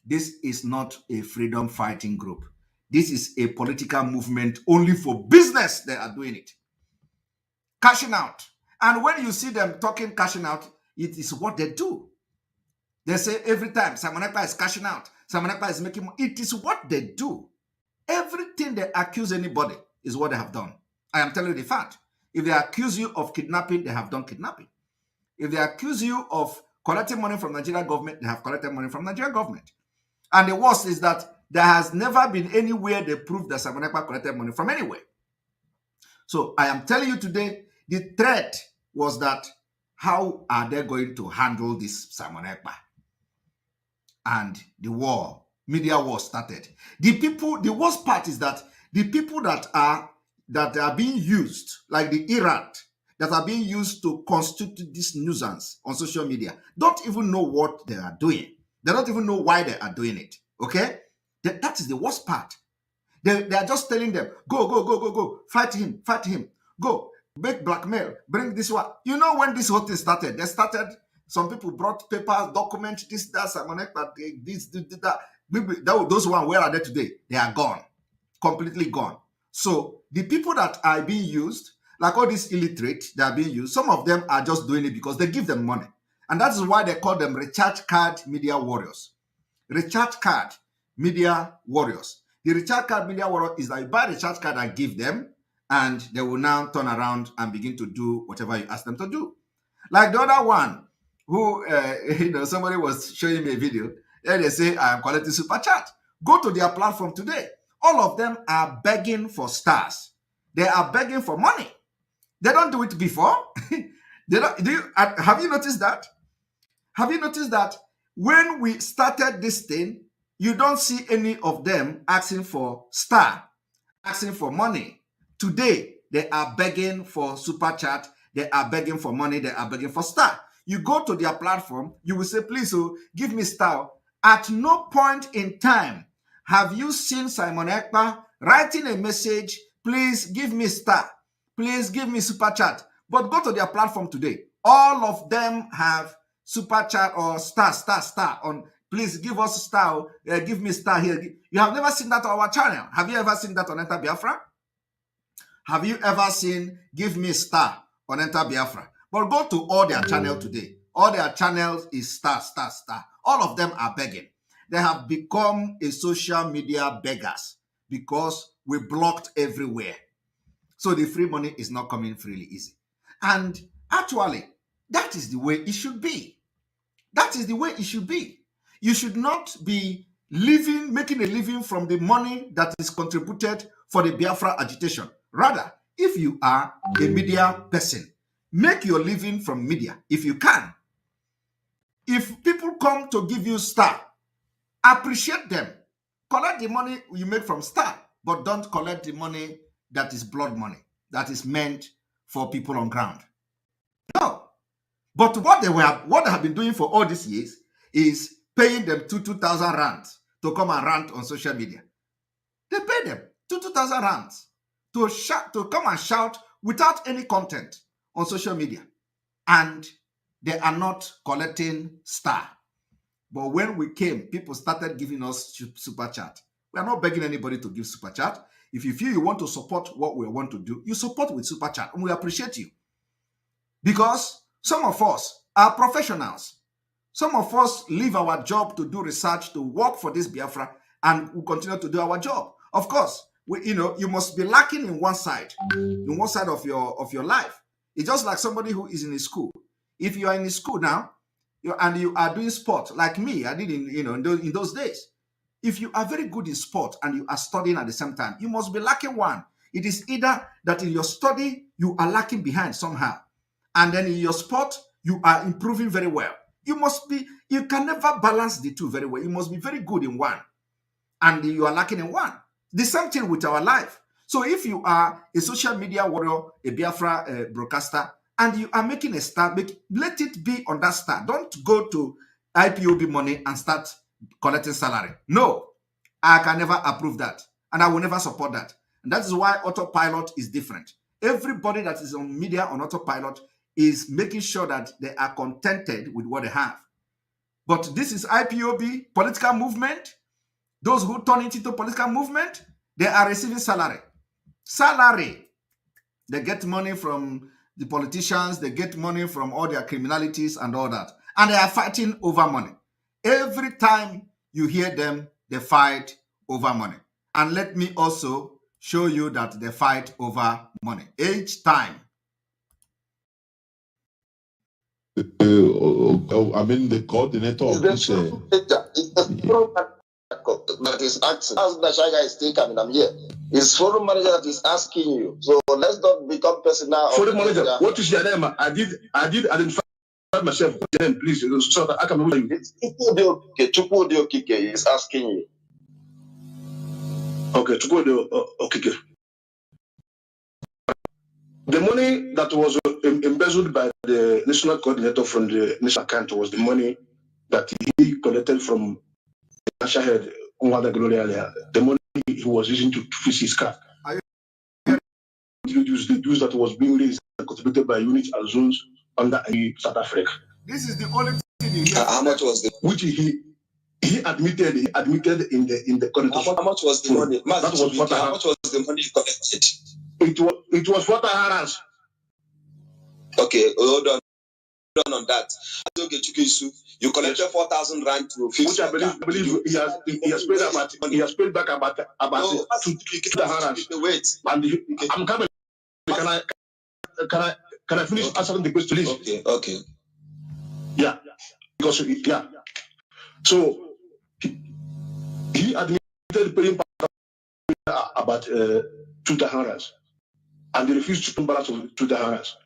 this is not a freedom fighting group. This is a political movement only for business. They are doing it. Cashing out. And when you see them talking cashing out, it is what they do. They say every time Simon Ekpa is cashing out, Simon Ekpa is making money. It is what they do. Everything they accuse anybody is what they have done. I am telling you the fact. If they accuse you of kidnapping, they have done kidnapping. If they accuse you of collecting money from Nigerian government, they have collected money from Nigerian government. And the worst is that there has never been anywhere they prove that Simon Ekpa collected money from anywhere. So I am telling you today, the threat was that how are they going to handle this Simon Ekpa? And the war, media war started. The worst part is that the people that are being used, like the Iraq, that are being used to constitute this nuisance on social media, don't even know what they are doing. They don't even know why they are doing it. Okay? That is the worst part. They are just telling them, go, fight him, go, make blackmail, bring this one. You know when this whole thing started? Some people brought papers, document this, that, Simon Ekpa, this, that. Those ones, where are they today? They are gone. Completely gone. So the people that are being used, like all these illiterate, they are being used. Some of them are just doing it because they give them money. And that is why they call them recharge card media warriors. Recharge card media warriors. The recharge card media warrior is that you buy the recharge card and give them, and they will now turn around and begin to do whatever you ask them to do. Like the other one, who, somebody was showing me a video, and they say, I am collecting super chat. Go to their platform today. All of them are begging for stars. They are begging for money. They don't do it before. Have you noticed that? Have you noticed that when we started this thing, you don't see any of them asking for star, asking for money. Today, they are begging for super chat. They are begging for money. They are begging for star. You go to their platform, you will say, please, give me star. At no point in time have you seen Simon Ekpa writing a message, please give me star, please give me super chat. But go to their platform today. All of them have super chat or star on, please give us a star, give me star here. You have never seen that on our channel. Have you ever seen that on Enter Biafra? Have you ever seen give me star on Enter Biafra? But go to all their channel today. All their channels is star. All of them are begging. They have become a social media beggars because we blocked everywhere. So the free money is not coming freely easy. And actually, that is the way it should be. That is the way it should be. You should not be making a living from the money that is contributed for the Biafra agitation. Rather, if you are a media person, make your living from media if you can. If people come to give you star, appreciate them. Collect the money you make from star, but don't collect the money that is blood money, that is meant for people on ground. No. But what they have been doing for all these years is paying them 2,000 rands to come and rant on social media. They pay them 2,000 rands to come and shout without any content on social media. And they are not collecting star. But when we came, people started giving us super chat. We are not begging anybody to give super chat. If you feel you want to support what we want to do, you support with super chat, and we appreciate you. Because some of us are professionals. Some of us leave our job to do research, to work for this Biafra, and we continue to do our job. Of course, you must be lacking in one side of your life. It's just like somebody who is in a school. If you are in a school now, and you are doing sport like me, I did in those days. If you are very good in sport and you are studying at the same time, you must be lacking one. It is either that in your study you are lacking behind somehow, and then in your sport you are improving very well. You can never balance the two very well. You must be very good in one, and you are lacking in one. The same thing with our life. So if you are a social media warrior, a Biafra broadcaster, and you are making a start, let it be on that start. Don't go to IPOB money and start collecting salary. No, I can never approve that, and I will never support that. And that is why autopilot is different. Everybody that is on media on autopilot is making sure that they are contented with what they have. But this is IPOB, political movement. Those who turn it into political movement, they are receiving salary. Salary. They get money from the politicians, they get money from all their criminalities and all that. And they are fighting over money. Every time you hear them, they fight over money. And let me also show you that they fight over money. Each time. I mean, the coordinator of this. That is asking. As the Shaga is still coming, I'm here. It's forum manager that is asking you. So let's not become personal. Forum manager, what is your name? I did identify myself. Then please, so that I can remember you. Chukwudi Okike is asking you. Okay, Chukwudi Okike. The money that was embezzled by the national coordinator from the national account was the money that he collected from the national head, the money he was using to fix his car. The dues that was being raised and contributed by units and zones under South Africa. This is the only thing you hear. How much was the which he admitted in the coordinator. How much was the money? That was what how much was the money you collected? It was what I had asked. Okay, hold on that. You collected 4,000 rand to fix, which I believe he has paid back about no, 2,000. Wait. And I'm coming. Can I finish answering the question, please? Okay. Yeah. Because so he admitted paying about 2,000 rands, and they refused to pay balance of 2,000 rands.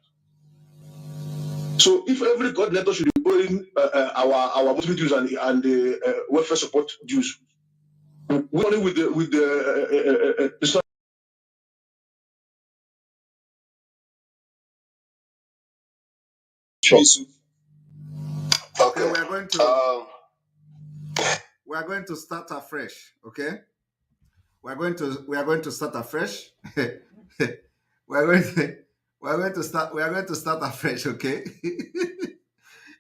So if every coordinator should be paying our monthly dues and the welfare support dues, we only with the Okay, we are going to start afresh. Okay, we are going to start afresh. we are going to start afresh. Okay,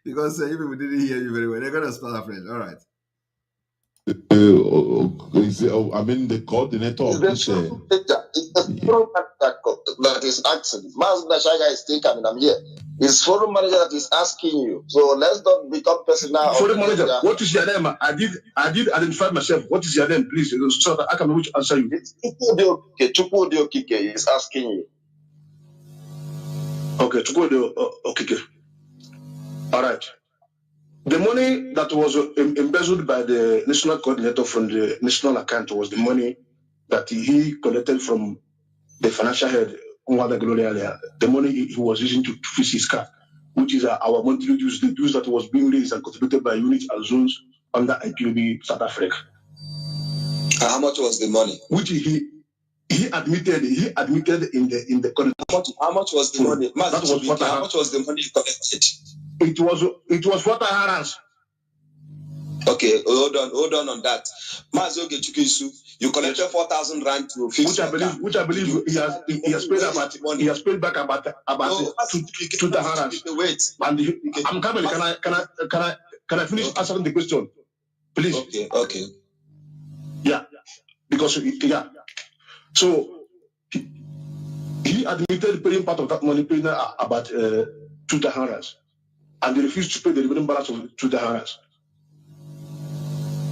because even we didn't hear you very well. They're going to start afresh. All right. I mean, the coordinator of this. That is asking. Master Shaga is still coming. I'm here. It's forum manager that is asking you. So let's not become personal. Forum manager, what is your name? I did identify myself. What is your name, please? So that I can answer you. Chukwudi Okike is asking you. Okay, Chukwudi Okike. All right. The money that was embezzled by the national coordinator from the national account was the money that he collected from the financial head, the money he was using to fix his car, which is our monthly dues, the dues that was being raised and contributed by units and zones under IPOB South Africa. How much was the money? Which he admitted in the coordinator. How much was the money? That was what how much was the money you collected? It was what I had asked. Okay, hold on that. Mazo Gechukisu, you collected 4,000 rand to fix which I believe he has paid back about 2,000 rands. Wait, And I'm coming. Can I finish answering the question, please? Okay. Yeah, because so he admitted paying part of that money, paying about 2,000 rands, and they refused to pay the remaining balance of 2,000 rands.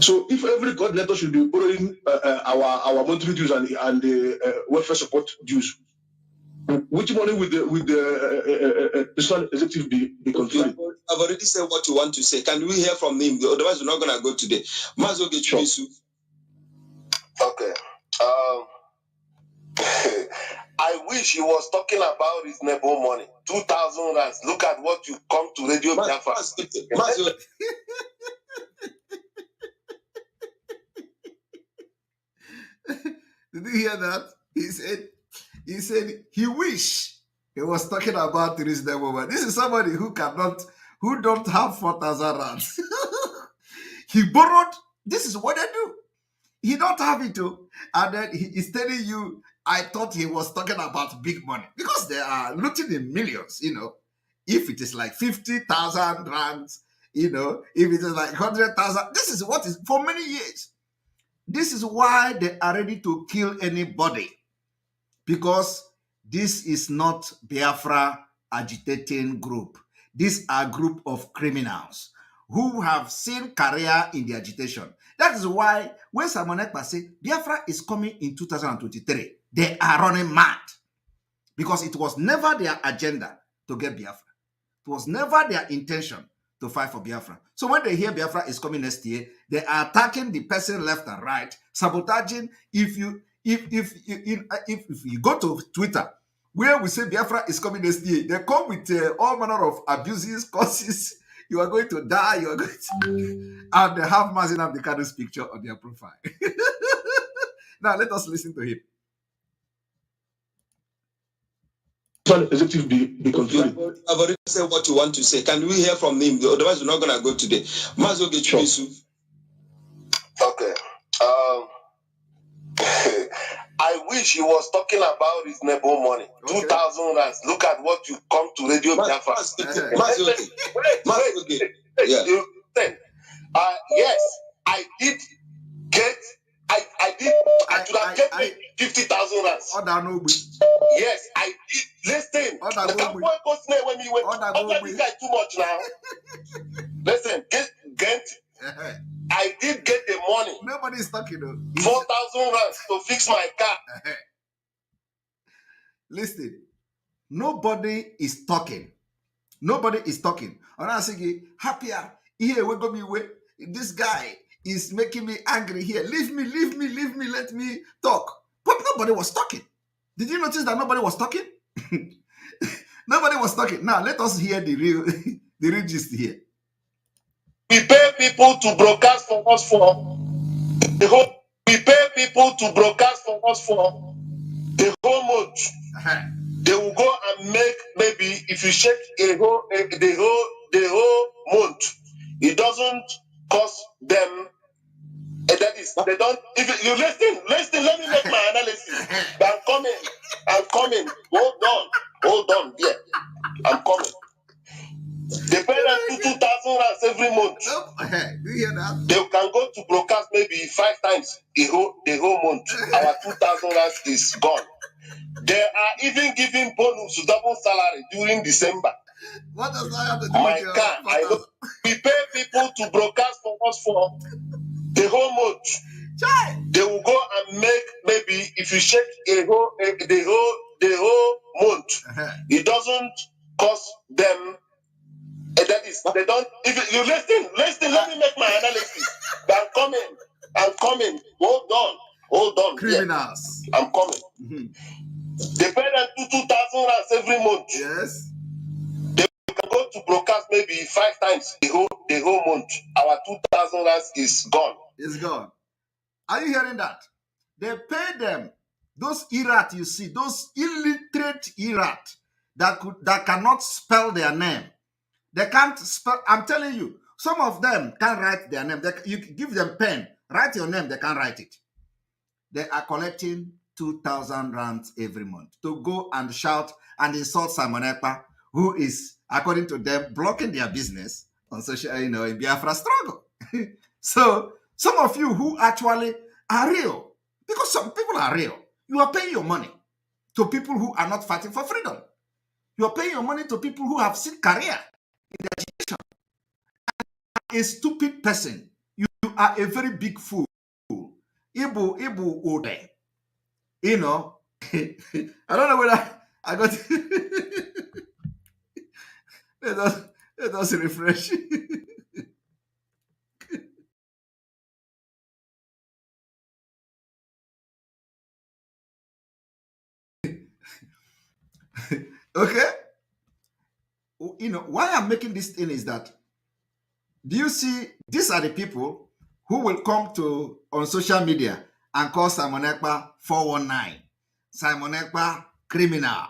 So if every coordinator should be borrowing our monthly dues and the welfare support dues, which money would the personal executive be controlling? I've already said what you want to say. Can we hear from him? Otherwise, we're not going to go today. Mazo Gechukisu. Okay. I wish he was talking about reasonable money. 2,000 rands. Look at what you come to Radio Biafra. Did you hear that? He said he wish he was talking about reasonable money. This is somebody who don't have 4,000 rands. He borrowed. This is what they do. He don't have it too. And then he is telling you, I thought he was talking about big money. Because they are looting in millions, If it is like 50,000 rands, if it is like 100,000, this is what is for many years. This is why they are ready to kill anybody. Because this is not Biafra agitating group. These are a group of criminals who have seen career in the agitation. That is why when Simon Ekpa say Biafra is coming in 2023, they are running mad. Because it was never their agenda to get Biafra. It was never their intention to fight for Biafra. So when they hear Biafra is coming next year, they are attacking the person left and right, sabotaging. If you go to Twitter, where we say Biafra is coming next year, they come with all manner of abuses, curses. You are going to die. You are going to, and they have Mazi Nnamdi Kanu's picture on their profile. Now let us listen to him. Executive be controlling. I've already said what you want to say. Can we hear from him? Otherwise, we're not going to go today. Mazo Gechukisu. Okay. I wish he was talking about reasonable money. Okay. 2,000 rands. Look at what you come to Radio Biafra. Yes, I did get. I should have get 50,000 rands. Yes, I did. Listen, the cowboy goes there when he went. This guy too much now. Listen, get. I did get the money. Nobody is talking though. 4,000 rands to fix my car. Listen, nobody is talking. Nobody is talking. And I say, happier. Here, we go me way. This guy is making me angry here. Leave me, let me talk. But nobody was talking. Did you notice that nobody was talking? Nobody was talking. Now, let us hear the real gist here. We pay people to broadcast for us for the whole. We pay people to broadcast for us for the whole month. They will go and make maybe if you check the whole month, it doesn't cost them. That is, they don't. If you listen. Let me make my analysis. I'm coming. Hold on. Yeah, I'm coming. They pay them 2,000 rands every month. Do you hear that? They can go to broadcast maybe 5 times the whole month. Our 2,000 rands is gone. They are even giving bonus to double salary during December. What does that have to do My with car, I know. We pay people to broadcast for us for the whole month. They will go and make maybe if you check the whole month, it doesn't cost them. That is, they don't. If you listen. Let me make my analysis. I'm coming. Hold on. Criminals. Yeah. I'm coming. They pay them 2,000 rands every month. Yes. They can go to broadcast maybe 5 times the whole month. Our 2,000 rands is gone. It's gone. Are you hearing that? They pay them. Those Irat you see, those illiterate Irat that cannot spell their name. They can't spell. I'm telling you, Some of them can't write their name. You give them pen, write your name, they can't write it. They are collecting 2,000 rands every month to go and shout and insult Simon Ekpa, who is, according to them, blocking their business on social, in Biafra struggle. So some of you who actually are real, because some people are real, you are paying your money to people who are not fighting for freedom. You are paying your money to people who have seen career in education. A stupid person, you are a very big fool. Ibu Ode. I don't know whether I got let us refresh. Okay? Why I'm making this thing is that, do you see, these are the people who will come on social media and call Simon Ekpa 419, Simon Ekpa criminal,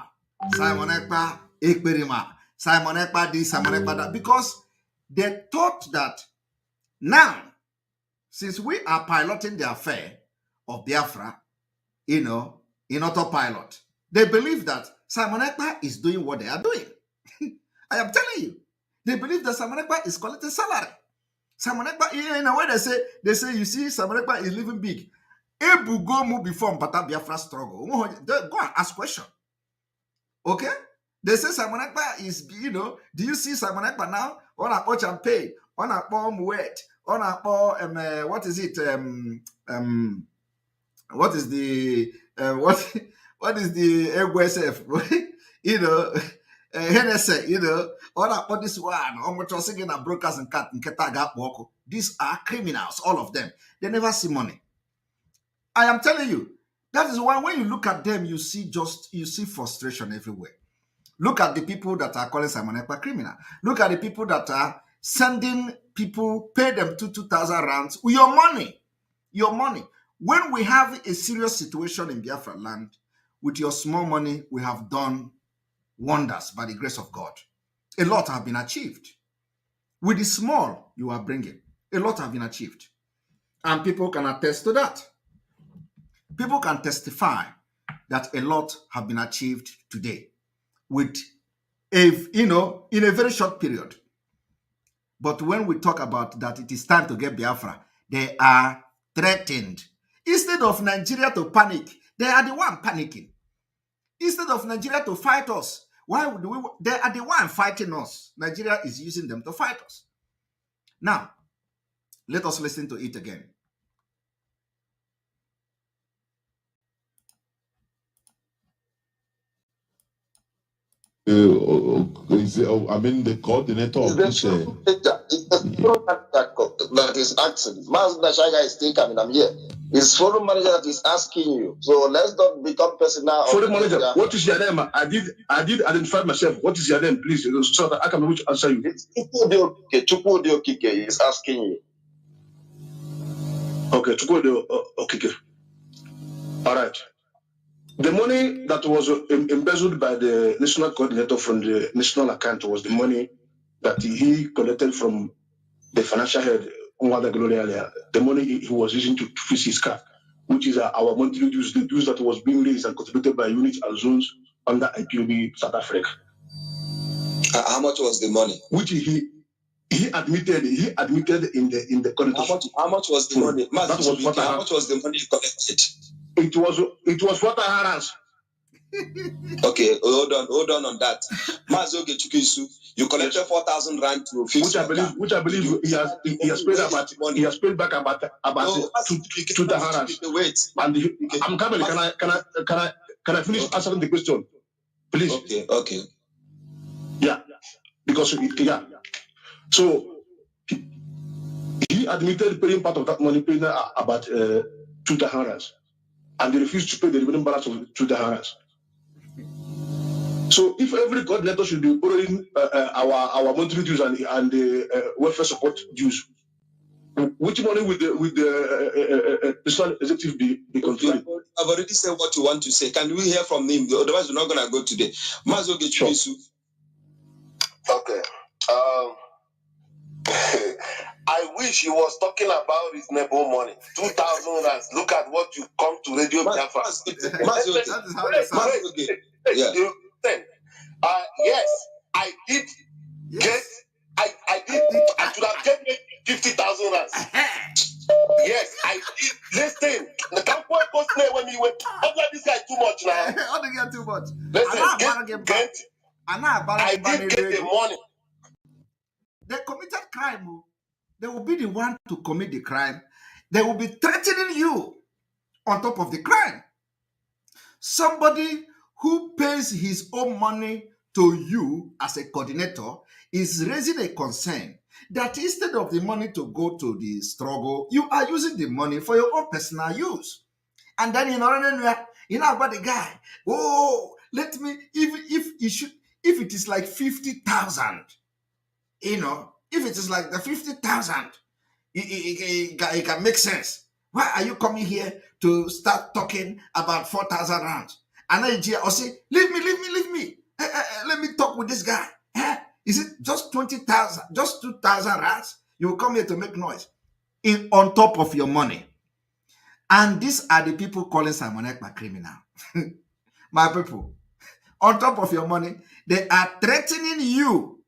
Simon Ekpa Ekperima, Simon Ekpa this, Simon Ekpa that, because they thought that now, since we are piloting the affair of Biafra, in autopilot, they believe that Simon Ekpa is doing what they are doing. I am telling you, they believe that Simon Ekpa is collecting salary. Simon Ekpa, in a way, they say, you see, Simon Ekpa is living big. Ebu go move before Mpata Biafra struggle. Go and ask question. Okay? They say Simon Ekpa is, do you see Simon Ekpa now? On a watch and pay, on a bomb wet, on a what is it? What is the what is the EXPOSITION? NSA, all this one, almost singing and brokers and cat and ketaga woko. These are criminals, all of them. They never see money. I am telling you, that is why when you look at them, you see frustration everywhere. Look at the people that are calling Simon Ekpa criminal. Look at the people that are sending people, pay them 2,000 rands with your money. Your money. When we have a serious situation in Biafra land, with your small money, we have done wonders by the grace of God. A lot have been achieved. With the small you are bringing, a lot have been achieved. And people can attest to that. People can testify that a lot have been achieved today with in a very short period. But when we talk about that it is time to get Biafra, they are threatened. Instead of Nigeria to panic, they are the one panicking. Instead of Nigeria to fight us, why would we? They are the one fighting us. Nigeria is using them to fight us. Now, let us listen to it again. The coordinator of this. That is asking. Master Shaga is still coming. I'm here. It's forum manager that is asking you. So let's not become personal. Forum manager, what is your name? I did identify myself. What is your name, please? So that I can be able to answer you. It's Chukwudi Okike is asking you. Okay, Chukwudi Okike. All right. The money that was embezzled by the national coordinator from the national account was the money that he collected from the financial head, the money he was using to fix his car, which is our monthly dues, the dues that was being raised and contributed by units and zones under IPOB South Africa. How much was the money? Which he admitted in the coordinator. How much was the money? That was what how much was the money you collected? It was what I had. Okay, hold on that. Mazoge Chukisu, you collected 4,000 rand to fix which I believe he has paid about money. He has paid back about 2,000 rands. Wait, I'm coming. Can I finish answering the question, please? Okay. Yeah, because so he admitted paying part of that money, paying about 2,000 rands, and they refused to pay the remaining balance of 2,000 rands. So if every coordinator should be borrowing our monthly dues and the welfare support dues, which money would the national executive be controlling? I've already said what you want to say. Can we hear from him? Otherwise, we're not going to go today. Mazoge Chukisu. Okay. wish he was talking about reasonable money. 2,000 rands. Look at what you come to Radio Biafra. That is how they sound. Yes, I did get. I should have get 50,000 rands. Yes, I did. Listen, the campaign goes there when you went. After this guy too much now. How they get too much? Listen, I did get the money. They committed crime. They will be the one to commit the crime. They will be threatening you on top of the crime. Somebody who pays his own money to you as a coordinator is raising a concern that instead of the money to go to the struggle, you are using the money for your own personal use. And then you know about the guy. Oh, let me, if it is like 50,000, if it is like the 50,000, it can make sense. Why are you coming here to start talking about 4,000 rands? And then I'll say, leave me. Let me talk with this guy. Is it just 20,000, just 2,000 rands? You will come here to make noise on top of your money. And these are the people calling Simon Ekpa criminal. My people, on top of your money, they are threatening you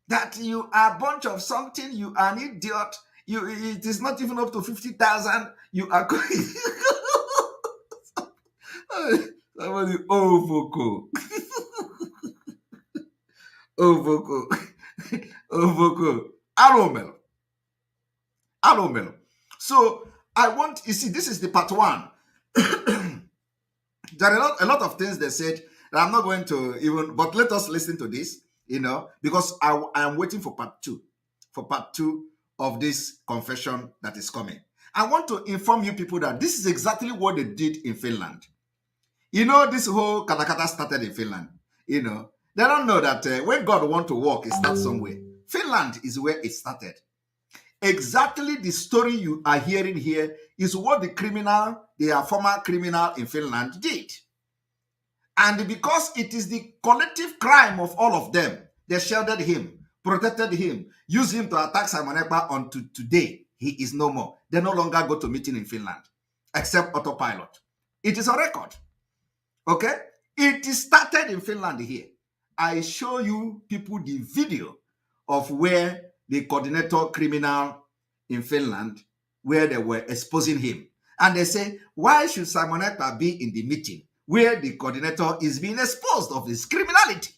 that you are a bunch of something, you are an idiot, it is not even up to 50,000, you are going. Somebody, Voco. Voco. Aromel. So, you see, this is the part one. There are a lot of things they said that I'm not going to even, but let us listen to this, because I am waiting for part two of this confession that is coming. I want to inform you people that this is exactly what they did in Finland. This whole katakata started in Finland. They don't know that when God wants to work, it starts somewhere. Finland is where it started. Exactly the story you are hearing here is what the former criminal in Finland did. And because it is the collective crime of all of them, they shielded him, protected him, used him to attack Simon Ekpa until today. He is no more. They no longer go to meeting in Finland, except autopilot. It is a record. Okay? It is started in Finland here. I show you people the video of where the coordinator criminal in Finland, where they were exposing him. And they say, why should Simon Ekpa be in the meeting where the coordinator is being exposed of his criminality?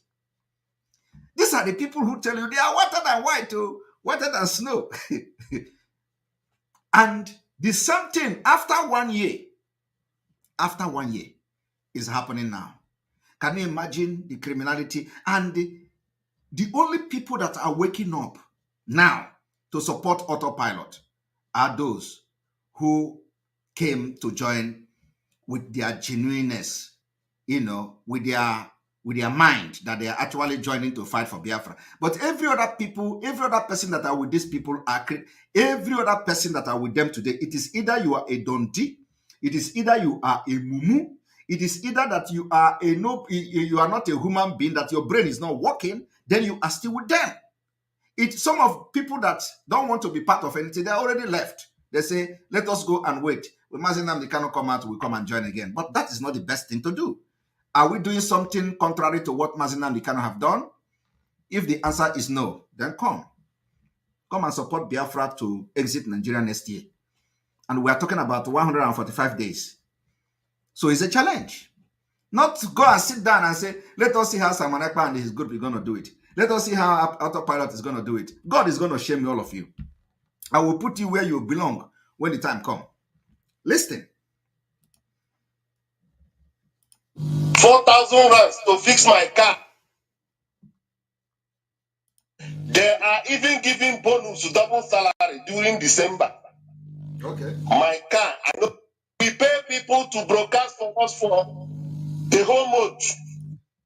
These are the people who tell you they are whiter than white, whiter than snow. And the same thing after 1 year is happening now. Can you imagine the criminality? And the only people that are waking up now to support autopilot are those who came to join with their genuineness, with their mind that they are actually joining to fight for Biafra. But every other person that are with these people every other person that are with them today, it is either you are a Dondi, it is either you are a Mumu, it is either that you are you are not a human being, that your brain is not working, then you are still with them. Some of people that don't want to be part of anything, they're already left. They say, let us go and wait. When Mazi Nnamdi Kanu come out, we'll come and join again. But that is not the best thing to do. Are we doing something contrary to what Mazi Nnamdi Kanu have done? If the answer is no, then come and support Biafra to exit Nigeria next year. And we are talking about 145 days. So it's a challenge. Not to go and sit down and say, let us see how Simon Ekpa and his group is going to do it. Let us see how autopilot is going to do it. God is going to shame all of you. I will put you where you belong when the time comes. Listen. 4,000 rands to fix my car. They are even giving bonus to double salary during December. Okay. My car, I know we pay people to broadcast for us for the whole month.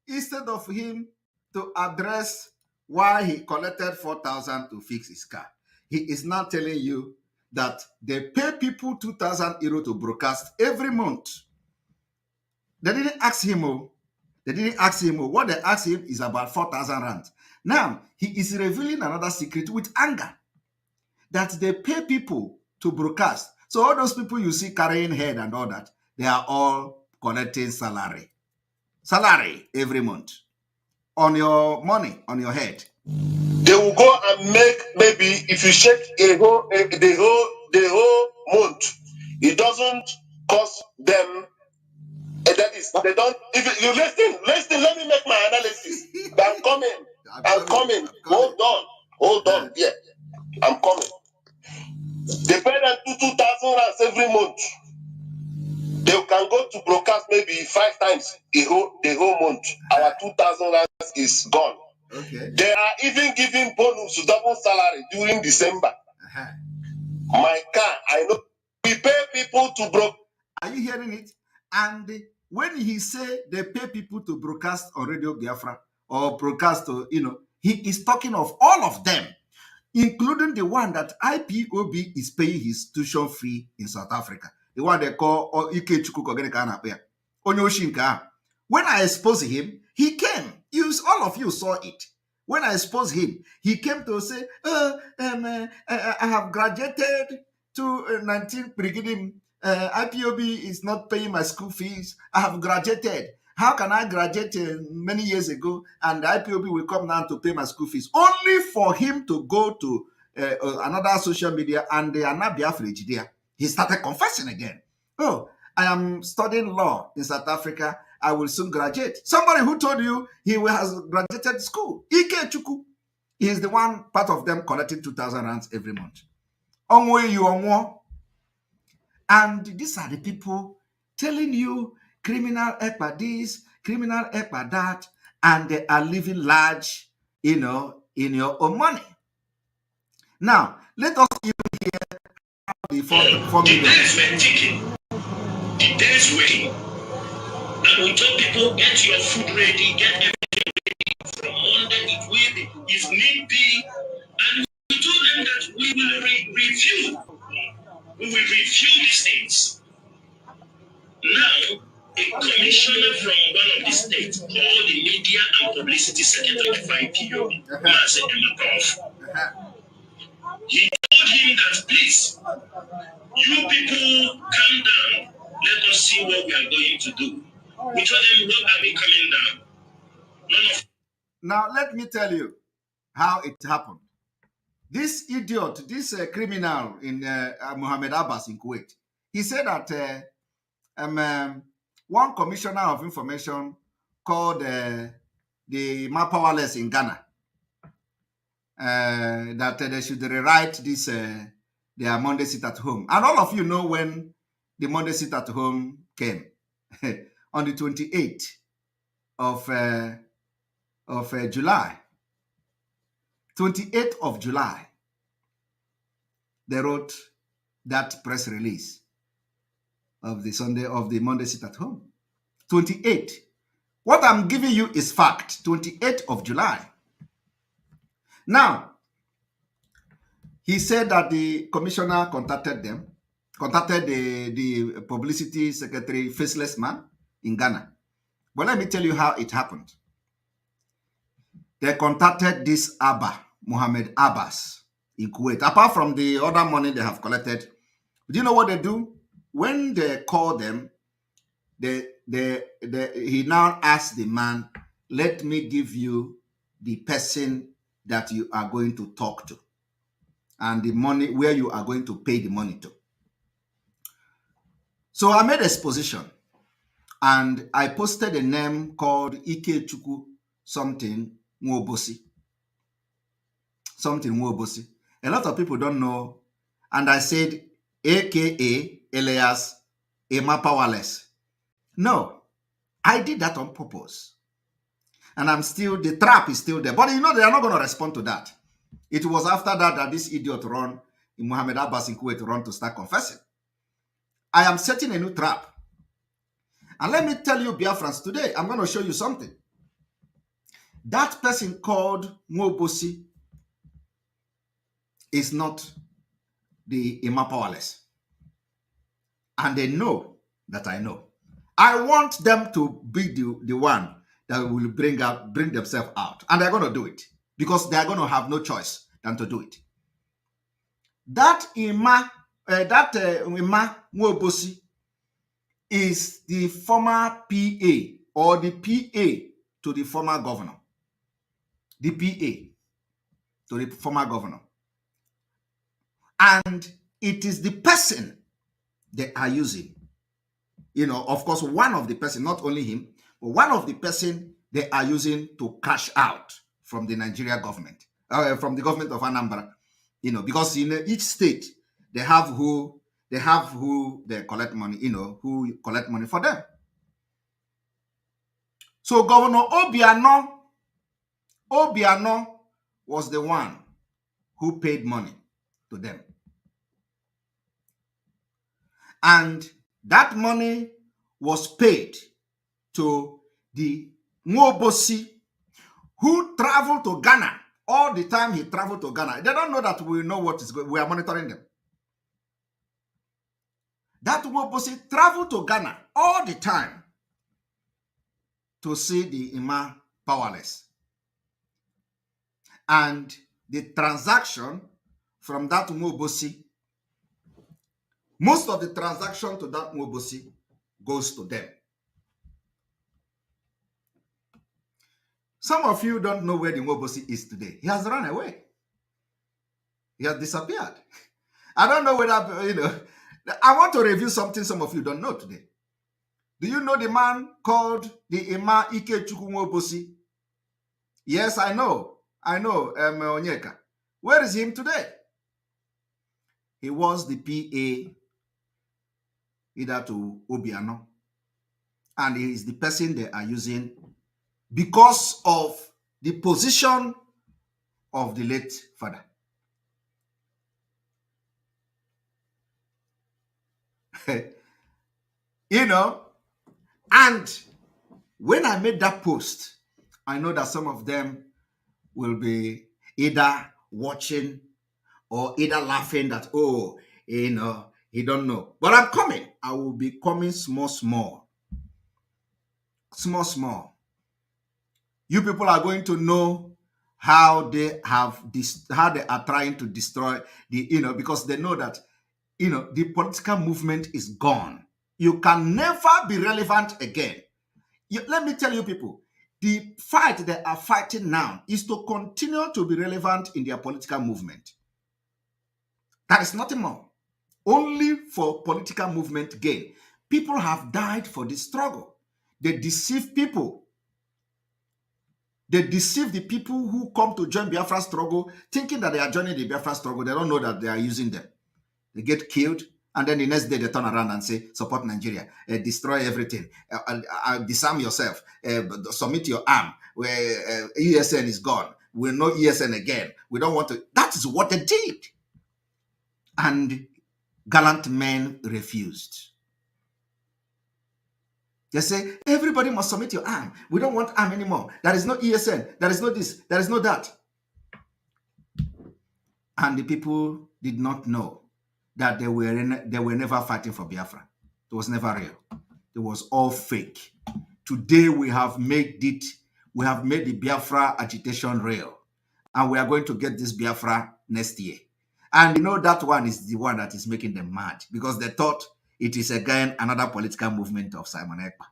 Instead of him to address why he collected 4,000 to fix his car, he is now telling you that they pay people 2,000 euro to broadcast every month. They didn't ask him. What they asked him is about 4,000 rand. Now, he is revealing another secret with anger. that they pay people to broadcast. So all those people you see carrying head and all that, they are all collecting salary every month on your money, on your head. They will go and make, maybe if you check the whole month, it doesn't cost them. That is, they don't. If you listen, let me make my analysis. I'm coming. Hold on. Yeah, I'm coming. They pay them 2,000 rands every month. They can go to broadcast maybe 5 times the whole month. Our 2,000 rands is gone. Okay. They are even giving bonus, double salary during December. My car, I know. We pay people to broadcast. Are you hearing it? And when he say they pay people to broadcast on Radio Biafra or broadcast to, he is talking of all of them, including the one that IPOB is paying his tuition fee in South Africa. The one they call Ike Chukwuka. When I exposed him, he came. All of you saw it. When I exposed him, he came to say, I have graduated to 19 beginning. IPOB is not paying my school fees. I have graduated. How can I graduate many years ago and the IPOB will come now to pay my school fees? Only for him to go to another social media and they are not Biafra there. He started confessing again. Oh, I am studying law in South Africa. I will soon graduate. Somebody who told you he has graduated school. Ike Chukwu. He is the one part of them collecting 2,000 rands every month. And these are the people telling you criminal Ekpa this, criminal Ekpa that, and they are living large, in your own money. Now, let us even hear how the 4 million. The days were ticking. The days were. And we told people, get your food ready, get everything ready. From Monday, it will be, if need be. And we told them that we will review. We will review these things. Now, a commissioner from one of the states called the Media and Publicity Secretary of IPOB, Master Ekpa. He told him that, please, you people calm down. Let us see what we are going to do. We told them, what are we coming down? Now, let me tell you how it happened. This idiot, this criminal in Mohammed Abbas in Kuwait, he said that one commissioner of information called the Powerless in Ghana, that they should rewrite this, their Monday sit at home. And all of you know when the Monday sit at home came. On the 28th of July. 28th of July, they wrote that press release of the Monday sit at home. 28. What I'm giving you is fact. 28th of July. Now, he said that the commissioner contacted the publicity secretary, faceless man in Ghana. But let me tell you how it happened. They contacted this Mohammed Abbas in Kuwait. Apart from the other money they have collected, do you know what they do? When they call them, he now asks the man, let me give you the person that you are going to talk to and the money where you are going to pay the money to. So I made an exposition and I posted a name called Ike Chukwu something Nwobosi. Something Nwobosi. A lot of people don't know. And I said, AKA alias Emma Powerless. No, I did that on purpose. And the trap is still there. But they are not going to respond to that. It was after that this idiot Mohammed Abbas in Kuwait run to start confessing. I am setting a new trap. And let me tell you, Biafrans, today, I'm going to show you something. That person called Nwobosi is not the Emma Powerless. And they know that I know. I want them to be the one that will bring themselves out. And they're going to do it. Because they're going to have no choice than to do it. That Ima Nwobosi is the former PA or the PA to the former governor. The PA to the former governor. And it is the person they are using. You know, of course, one of the person, not only him, but one of the person they are using to cash out from the Nigeria government, from the government of Anambra. You know, because in each state, they have who they collect money, you know, who collect money for them. So Governor Obiano was the one who paid money to them. And that money was paid to the Nwobosi, who traveled to Ghana. All the time he traveled to Ghana. They don't know that we know what is going. We are monitoring them. That Nwobosi traveled to Ghana all the time to see the Ima powerless. And the transaction from that Nwobosi, most of the transaction to that Nwobosi goes to them. Some of you don't know where the Nwobosi is today. He has run away. He has disappeared. I don't know whether, you know, I want to review something some of you don't know today. Do you know the man called the Ima Ikechukwu Nwobosi? Yes, I know. Onyeka. Where is him today? He was the PA either to Obiano, and he is the person they are using because of the position of the late father. You know, and when I made that post, I know that some of them will be either watching or either laughing that, oh, you know, he don't know. But I'm coming. I will be coming small. You people are going to know how they have this, how they are trying to destroy the, you know, because they know that, you know, the political movement is gone. You can never be relevant again. Let me tell you people, the fight they are fighting now is to continue to be relevant in their political movement. That is nothing more. Only for political movement gain. People have died for this struggle. They deceive people. They deceive the people who come to join Biafra struggle, thinking that they are joining the Biafra struggle. They don't know that they are using them. They get killed, and then the next day they turn around and say, support Nigeria, destroy everything, disarm yourself, submit your arm, where ESN is gone. We'll know ESN again. We don't want to. That is what they did. And gallant men refused. They say, everybody must submit your arm. We don't want arm anymore. There is no ESN. There is no this. There is no that. And the people did not know that they were never fighting for Biafra. It was never real. It was all fake. Today we have made it. We have made the Biafra agitation real. And we are going to get this Biafra next year. And you know that one is the one that is making them mad, because they thought it is again another political movement of Simon Ekpa.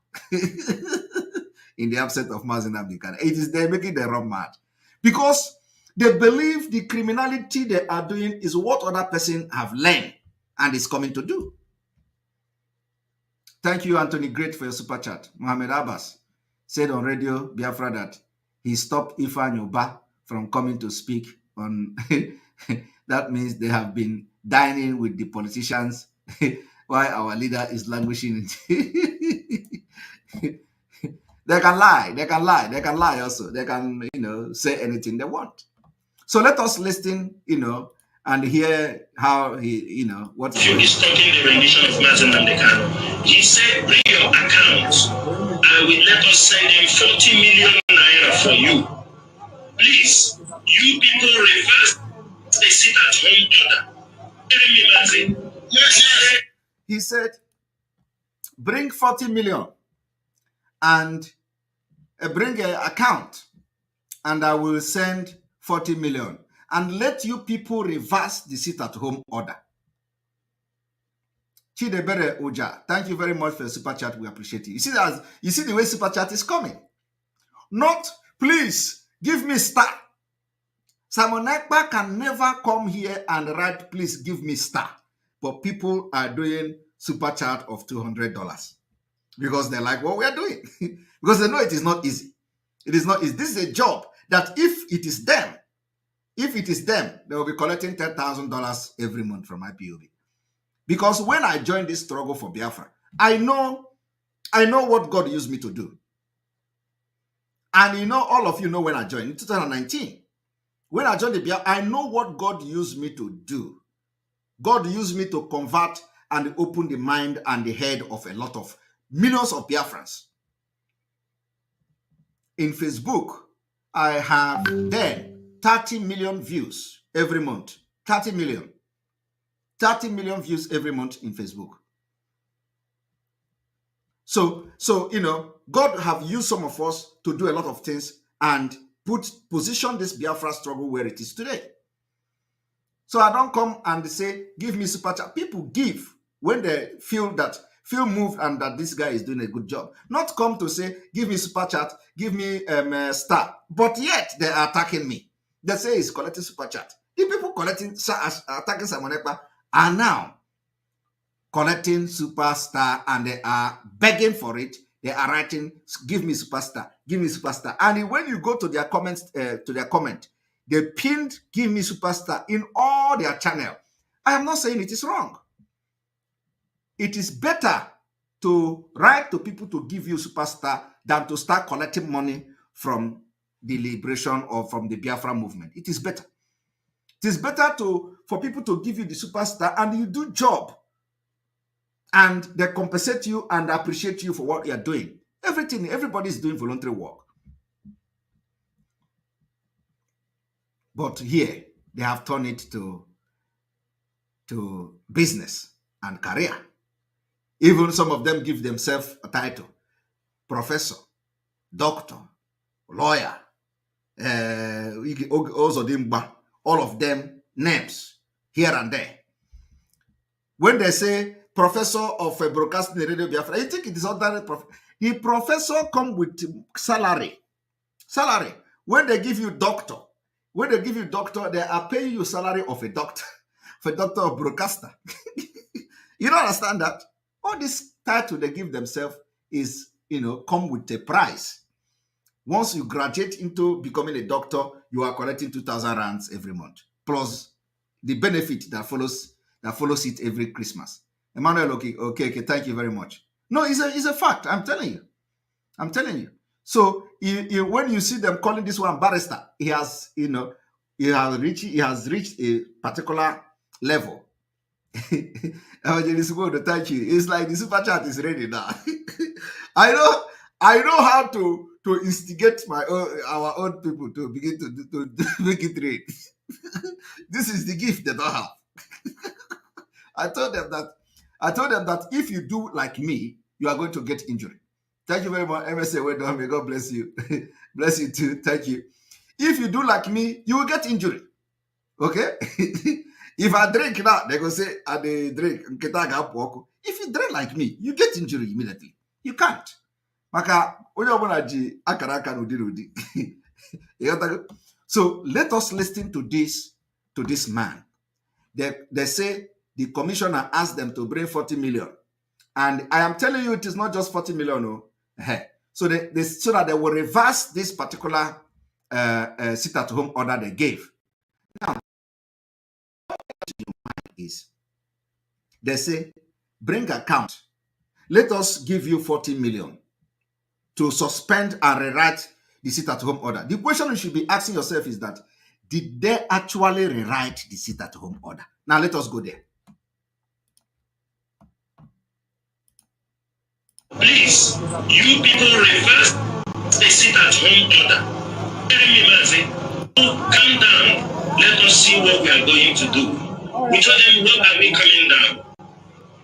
In the absence of Mazi Nnamdi Kanu. It is they're making them run mad. Because they believe the criminality they are doing is what other person have learned and is coming to do. Thank you, Anthony Great, for your super chat. Mohammed Abbas said on Radio Biafra that he stopped Ifeanyi Ubah from coming to speak on... That means they have been dining with the politicians while our leader is languishing. They can lie also. They can, you know, say anything they want. So let us listen, you know, and hear how he, you know, what is talking the rendition of Mazi Nnamdi Kanu. He said, bring your accounts. I will let us send him 40 million naira for you. Please, you people reverse the sit at home order. Yes. He said, bring 40 million and bring an account, and I will send 40 million. and let you people reverse the sit-at-home order. Chidebere Oja, thank you very much for the super chat. We appreciate it. You see the way super chat is coming. Not, please, give me star. Simon Ekpa can never come here and write, please give me star. But people are doing super chat of $200 because they like what we are doing. Because they know it is not easy. It is not easy. This is a job that if it is them, they will be collecting $10,000 every month from IPOB. Because when I joined this struggle for Biafra, I know what God used me to do. And all of you know when I joined in 2019. When I joined the Biafra, I know what God used me to do. God used me to convert and open the mind and the head of a lot of millions of Biafrans. In Facebook, I have then 30 million views every month. 30 million. 30 million views every month in Facebook. So God have used some of us to do a lot of things and position this Biafra struggle where it is today. So I don't come and say, give me super chat. People give when they feel moved and that this guy is doing a good job. Not come to say, give me super chat, give me star. But yet they are attacking me. They say he's collecting super chat. The people attacking Simon Ekpa are now collecting superstar and they are begging for it. They are writing, give me superstar, give me superstar. And when you go to their comments, they pinned give me superstar in all their channel. I am not saying it is wrong. It is better to write to people to give you superstar than to start collecting money from the liberation or from the Biafra movement. It is better. It is better for people to give you the superstar and you do job. And they compensate you and appreciate you for what you are doing. Everybody is doing voluntary work. But here, they have turned it to business and career. Even some of them give themselves a title. Professor, doctor, lawyer, all of them names here and there. When they say professor of broadcasting the radio Biafra, I think it is ordinary. The professor come with salary. Salary. When they give you doctor, they are paying you salary of a doctor, for a doctor of broadcaster. You don't understand that? All this title they give themselves is, come with a price. Once you graduate into becoming a doctor, you are collecting 2,000 rands every month, plus the benefit that follows it every Christmas. Emmanuel, okay, thank you very much. No, it's a fact. I'm telling you. So when you see them calling this one barrister, he has reached a particular level. Thank you. It's like the super chat is ready now. I know how to instigate our own people to begin to make it read. This is the gift they don't have. I told them that if you do like me, you are going to get injury. Thank you very much. MSA, well done. May God bless you. Bless you too. Thank you. If you do like me, you will get injury. Okay? If I drink now, they go say, I drink. If you drink like me, you get injury immediately. You can't. So let us listen to this man. They say the commissioner asked them to bring 40 million. And I am telling you, it is not just 40 million. No. So so that they will reverse this particular sit-at-home order they gave. Now, is they say, bring account. Let us give you 40 million to suspend and rewrite the sit-at-home order. The question you should be asking yourself is that, did they actually rewrite the sit-at-home order? Now let us go there. Please, you people reverse the sit-at-home order. Tell me, Mazi, calm down. Let us see what we are going to do. We told them, what are we coming down?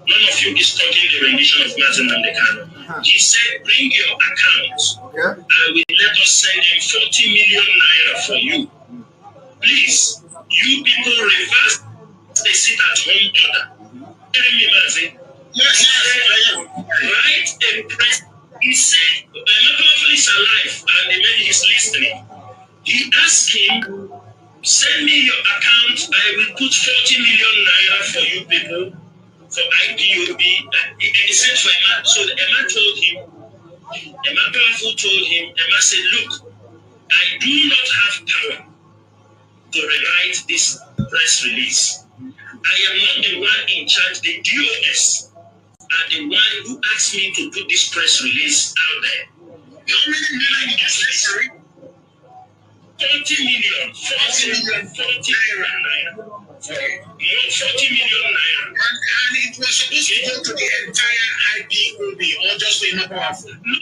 None of you is talking the rendition of Mazi Namdekano. He said, bring your accounts. And let us send him 40 million naira for you. Please, you people reverse the sit at home order. Hearing me, Mazi? Yes, I am. Write a press. He said, Michael is alive, and the man is listening. He asked him, send me your account. I will put 40 million naira for you people for IPOB. He said for Emma. So Emma told him, Emma Powerful told him, Emma said, look, I do not have power to rewrite this press release. I am not the one in charge. The DOS are the one who asked me to put this press release out there. How many million did you say, sorry? 40 million, 40 million, 40 naira. Okay. No, 40 million naira. And it was supposed to go to the entire IPOB or just to Emma Powerful? No.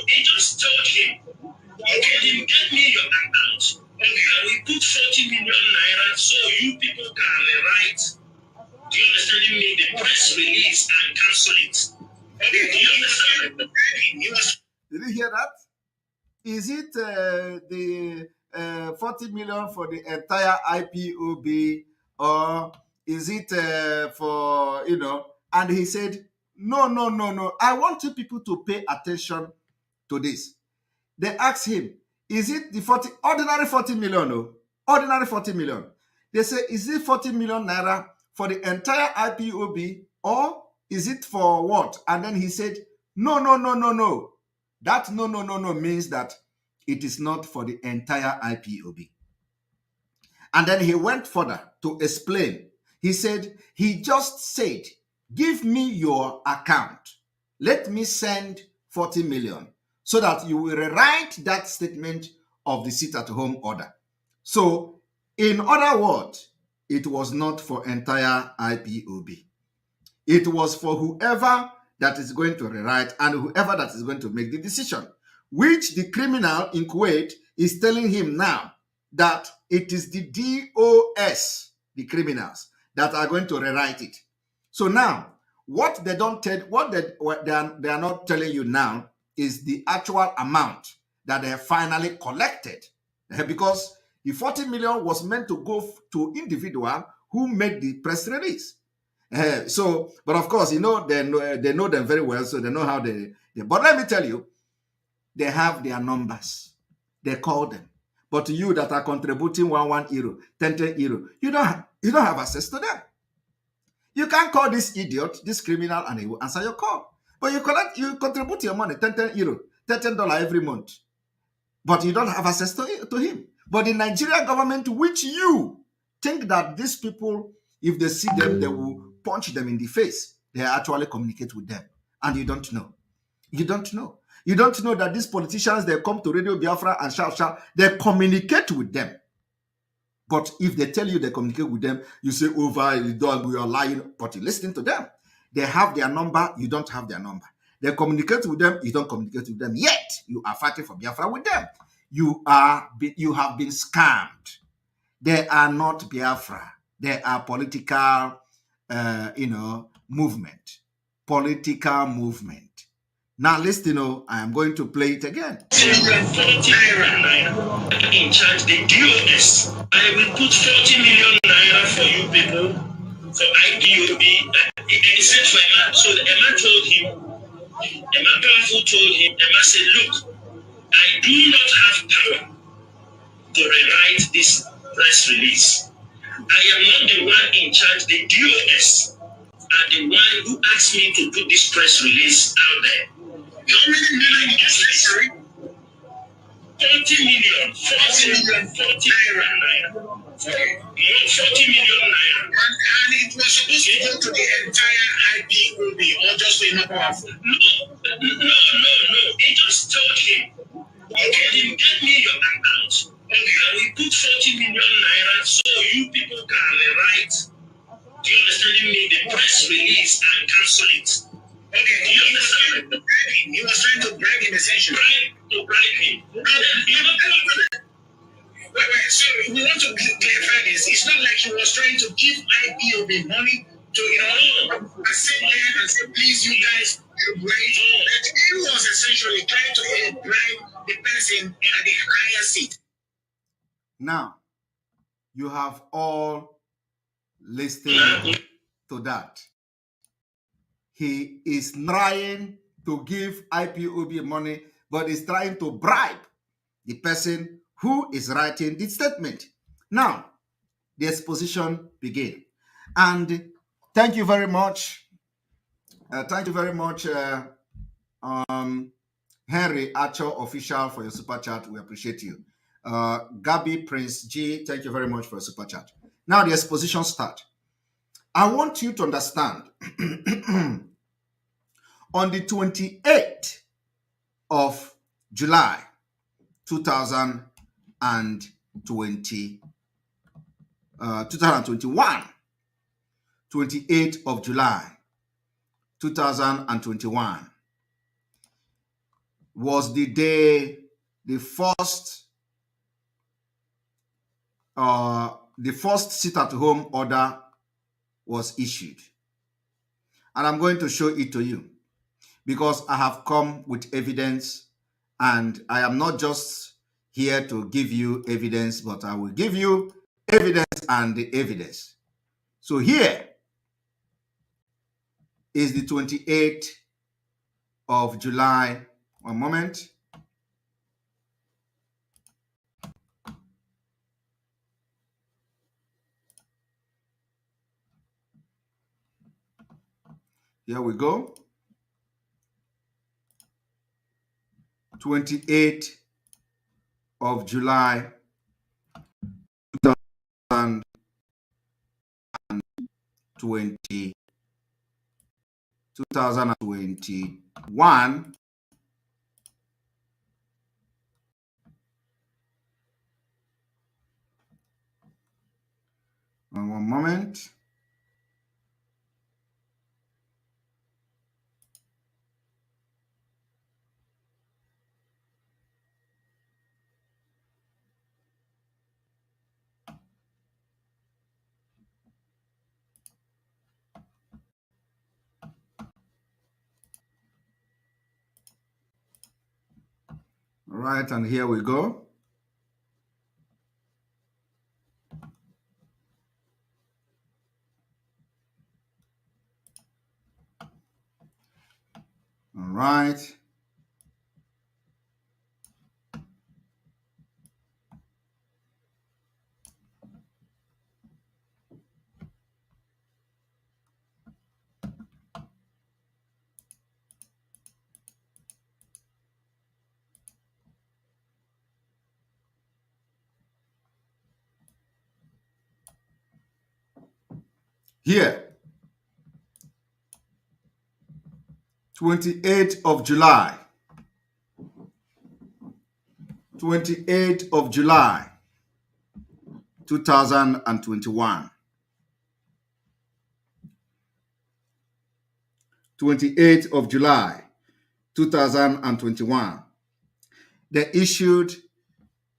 He just told him, okay, get me your account. Okay, I will put 40 million naira so you people can rewrite. Do you understand me? The press release and cancel it. Okay, do you understand? Did you hear that? Is it the 40 million for the entire IPOB, or is it for, and he said, no. I want you people to pay attention to this. They asked him, is it the ordinary 40 million? No, ordinary 40 million. They say, is it 40 million naira for the entire IPOB, or is it for what? And then he said, no. That no means that it is not for the entire IPOB. And then he went further to explain. He said, he just said, give me your account. Let me send 40 million so that you will rewrite that statement of the sit-at-home order. So, in other words, it was not for entire IPOB. It was for whoever that is going to rewrite and whoever that is going to make the decision, which the criminal in Kuwait is telling him now that it is the DOS, the criminals, that are going to rewrite it. So now, what they don't tell, what they are not telling you now is the actual amount that they have finally collected, because the 40 million was meant to go to individual who made the press release. But of course, they know them very well, so they know how they. But let me tell you, they have their numbers. They call them. But you that are contributing 1 euro, 10 euro, you don't have access to them. You can't call this idiot, this criminal, and he will answer your call. But you contribute your money, 10 euro, $10 every month. But you don't have access to him. But the Nigerian government, which you think that these people, if they see them, they will punch them in the face. They actually communicate with them. And you don't know. You don't know. You don't know that these politicians, they come to Radio Biafra and shout, they communicate with them. But if they tell you they communicate with them, you say, over, you are lying. But you listen to them. They have their number, you don't have their number. They communicate with them, you don't communicate with them. Yet, you are fighting for Biafra with them. You have been scammed. They are not Biafra. They are political, movement. Political movement. Now, listen, I am going to play it again. In charge, the DOS. I will put 40 million naira for you people for IPOB. He said for Emma. So Emma told him, Emma Powerful told him, Emma said, look, I do not have power to rewrite this press release. I am not the one in charge. The DOS are the one who asked me to put this press release out there. How many million did you say, sorry? 40 million, 40 naira. Okay. No, 40 million naira. And it was supposed to go to the entire IPOB or just to Emma Powerful? No. He just told him, okay, get me your account. Okay, I will put 40 million naira so you people can rewrite. Do you understand me? The press release and cancel it. Okay, do you understand? He was trying to bribe him, essentially. To bribe him. Wait, so we want to clarify this. It's not like he was trying to give IPOB money to, and sit there and say, please, you guys, you're great. But he was essentially trying to bribe the person at the higher seat. Now, You have all listened to that. He is trying to give IPOB money, but is trying to bribe the person who is writing the statement. Now, the exposition begins. And thank you very much. Henry Acho Official, for your super chat. We appreciate you. Gabby Prince G, thank you very much for your super chat. Now the exposition starts. I want you to understand on the 28th of July 2021, 28th of July 2021 was the day the first sit-at-home order was issued. And I'm going to show it to you because I have come with evidence, and I am not just here to give you evidence, but I will give you evidence and the evidence. So here is the 28th of July. One moment. Here we go. 28th of July 2021. One moment. All right, and here we go. All right. Here, 28th of July, 28th of July, 2021. 28th of July, 2021. They issued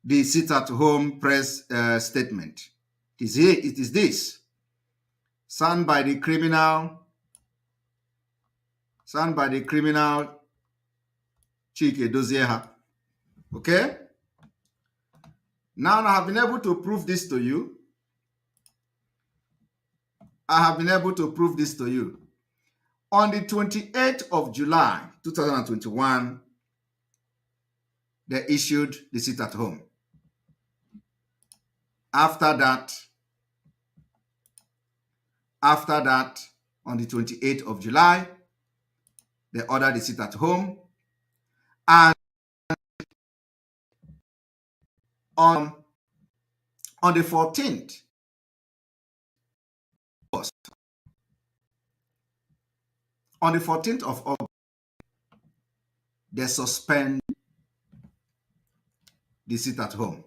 the sit-at-home press statement. It is this, signed by the criminal Chike Dozieha. Okay? Now I have been able to prove this to you. On the 28th of July, 2021, they issued the sit-at-home. After that, on the 28th of July, they ordered the sit-at-home. And on the 14th of August, they suspend the sit-at-home.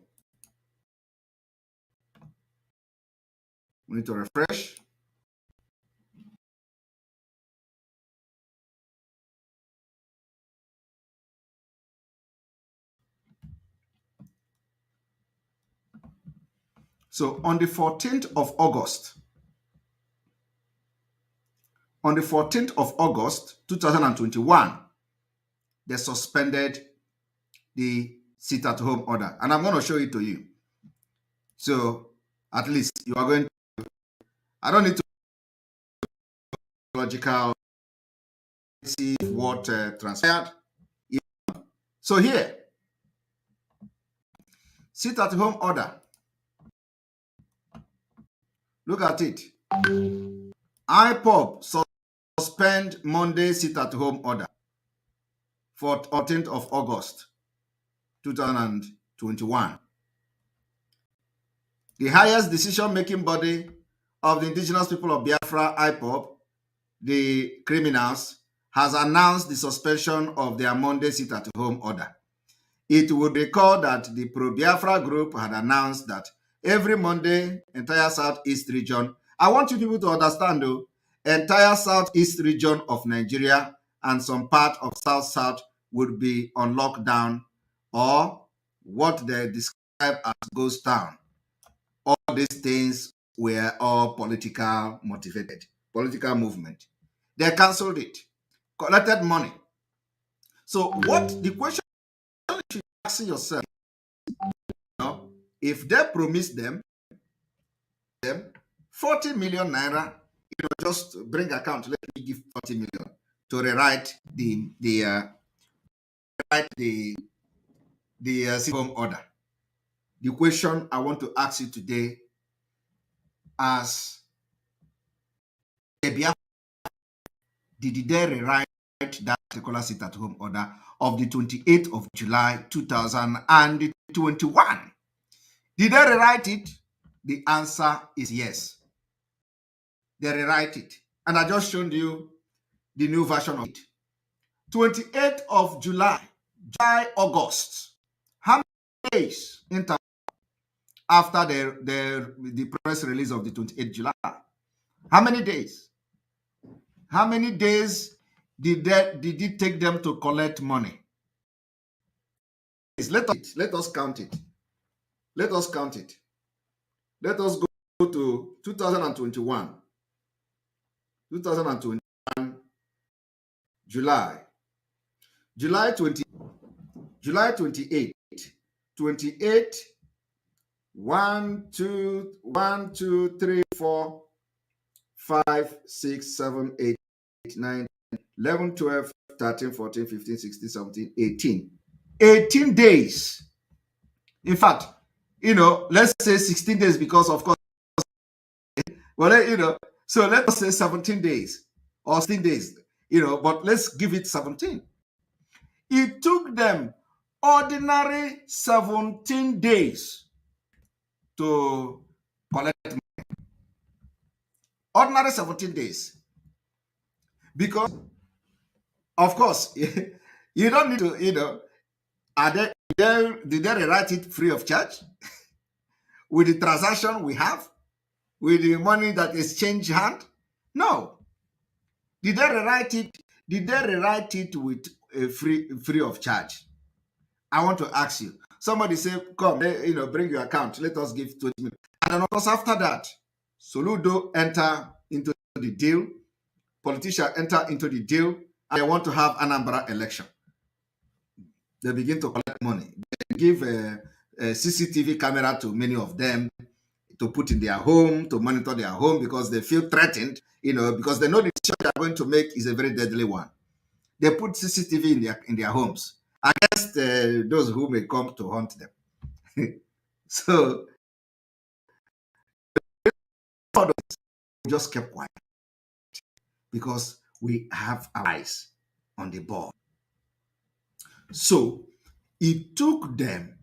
We need to refresh. So on the 14th of August, 2021, they suspended the sit-at-home order. And I'm going to show it to you. So At least you are going to, I don't need to logical see what transpired. So here, sit at home order. Look at it. IPOB suspend Monday sit at home order for 14th of August 2021. The highest decision-making body of the indigenous people of Biafra, IPOB, the criminals, has announced the suspension of their Monday sit-at-home order. It would recall that the pro-Biafra group had announced that every Monday, entire Southeast region, I want you people to understand though, entire Southeast region of Nigeria and some part of South-South would be on lockdown, or what they describe as ghost town. All these things were all political motivated, political movement. They cancelled it, collected money. So what the question you should ask yourself, if they promise them 40 million naira, just bring account, let me give 40 million to rewrite the home order. The question I want to ask you today, as did they rewrite that particular sit-at-home order of the 28th of July 2021? Did they rewrite it? The answer is yes. They rewrite it. And I just showed you the new version of it. 28th of July, August. How many days after the press release of the 28th July? How many days? How many days did it take them to collect money? Let us count it. Let us count it. Let us go to 2021. 2021, July 28, 1, 2, 3, 4, 5, 6, 7, 8, 9, 11, 12, 13, 14, 15, 16, 17, 18. 18 days. In fact, let's say 16 days because, of course, well, so let us say 17 days or 16 days, but let's give it 17. It took them ordinary 17 days to collect money. Ordinary 17 days. Because, of course, you don't need to, did they rewrite it free of charge? With the transaction we have? With the money that is changed hand? No. Did they rewrite it? Did they rewrite it with a free of charge? I want to ask you. Somebody say, come, bring your account. Let us give 20 million. And then of course, after that, Soludo enter into the deal. Politicians enter into the deal. And they want to have an Anambra election. They begin to collect money. They give a CCTV camera to many of them to put in their home, to monitor their home because they feel threatened, because they know the decision they are going to make is a very deadly one. They put CCTV in their homes against those who may come to hunt them. So, we just kept quiet because we have our eyes on the ball. So, it took them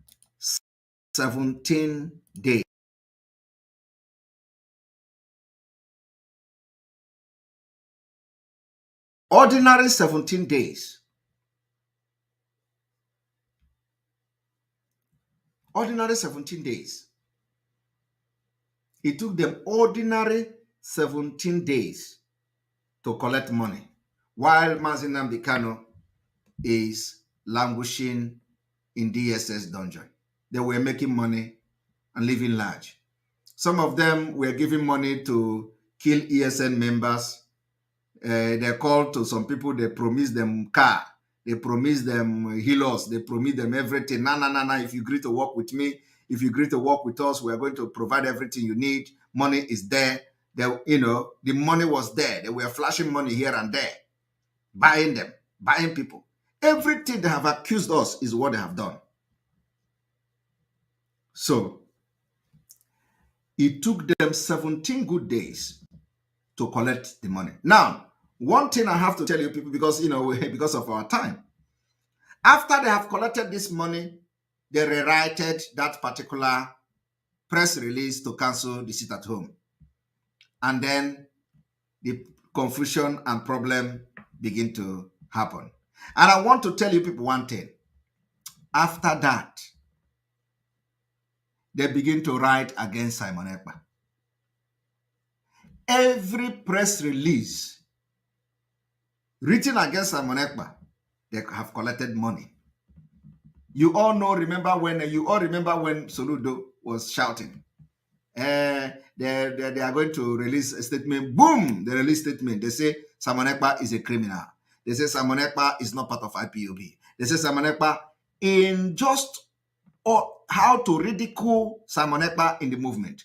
17 days. Ordinary 17 days. Ordinary 17 days. It took them ordinary 17 days to collect money, while Mazi Nnamdi Kanu is languishing in DSS dungeon. They were making money and living large. Some of them were giving money to kill ESN members. They called to some people, they promised them car, they promised them healers, they promised them everything. Nah, if you agree to work with me, if you agree to work with us, we are going to provide everything you need. Money is there. The money was there. They were flashing money here and there, buying them, buying people. Everything they have accused us is what they have done. So it took them 17 good days to collect the money. Now, one thing I have to tell you people, because because of our time, after they have collected this money, they rewrited that particular press release to cancel the sit at home. And then the confusion and problem begin to happen. And I want to tell you people one thing. After that, they begin to write against Simon Ekpa. Every press release written against Simon Ekpa, they have collected money. You all remember when Soludo was shouting, they are going to release a statement. Boom! They release statement. They say Simon Ekpa is a criminal. They say Simon Ekpa is not part of IPOB. They say Simon Ekpa in just how to ridicule Simon Ekpa in the movement.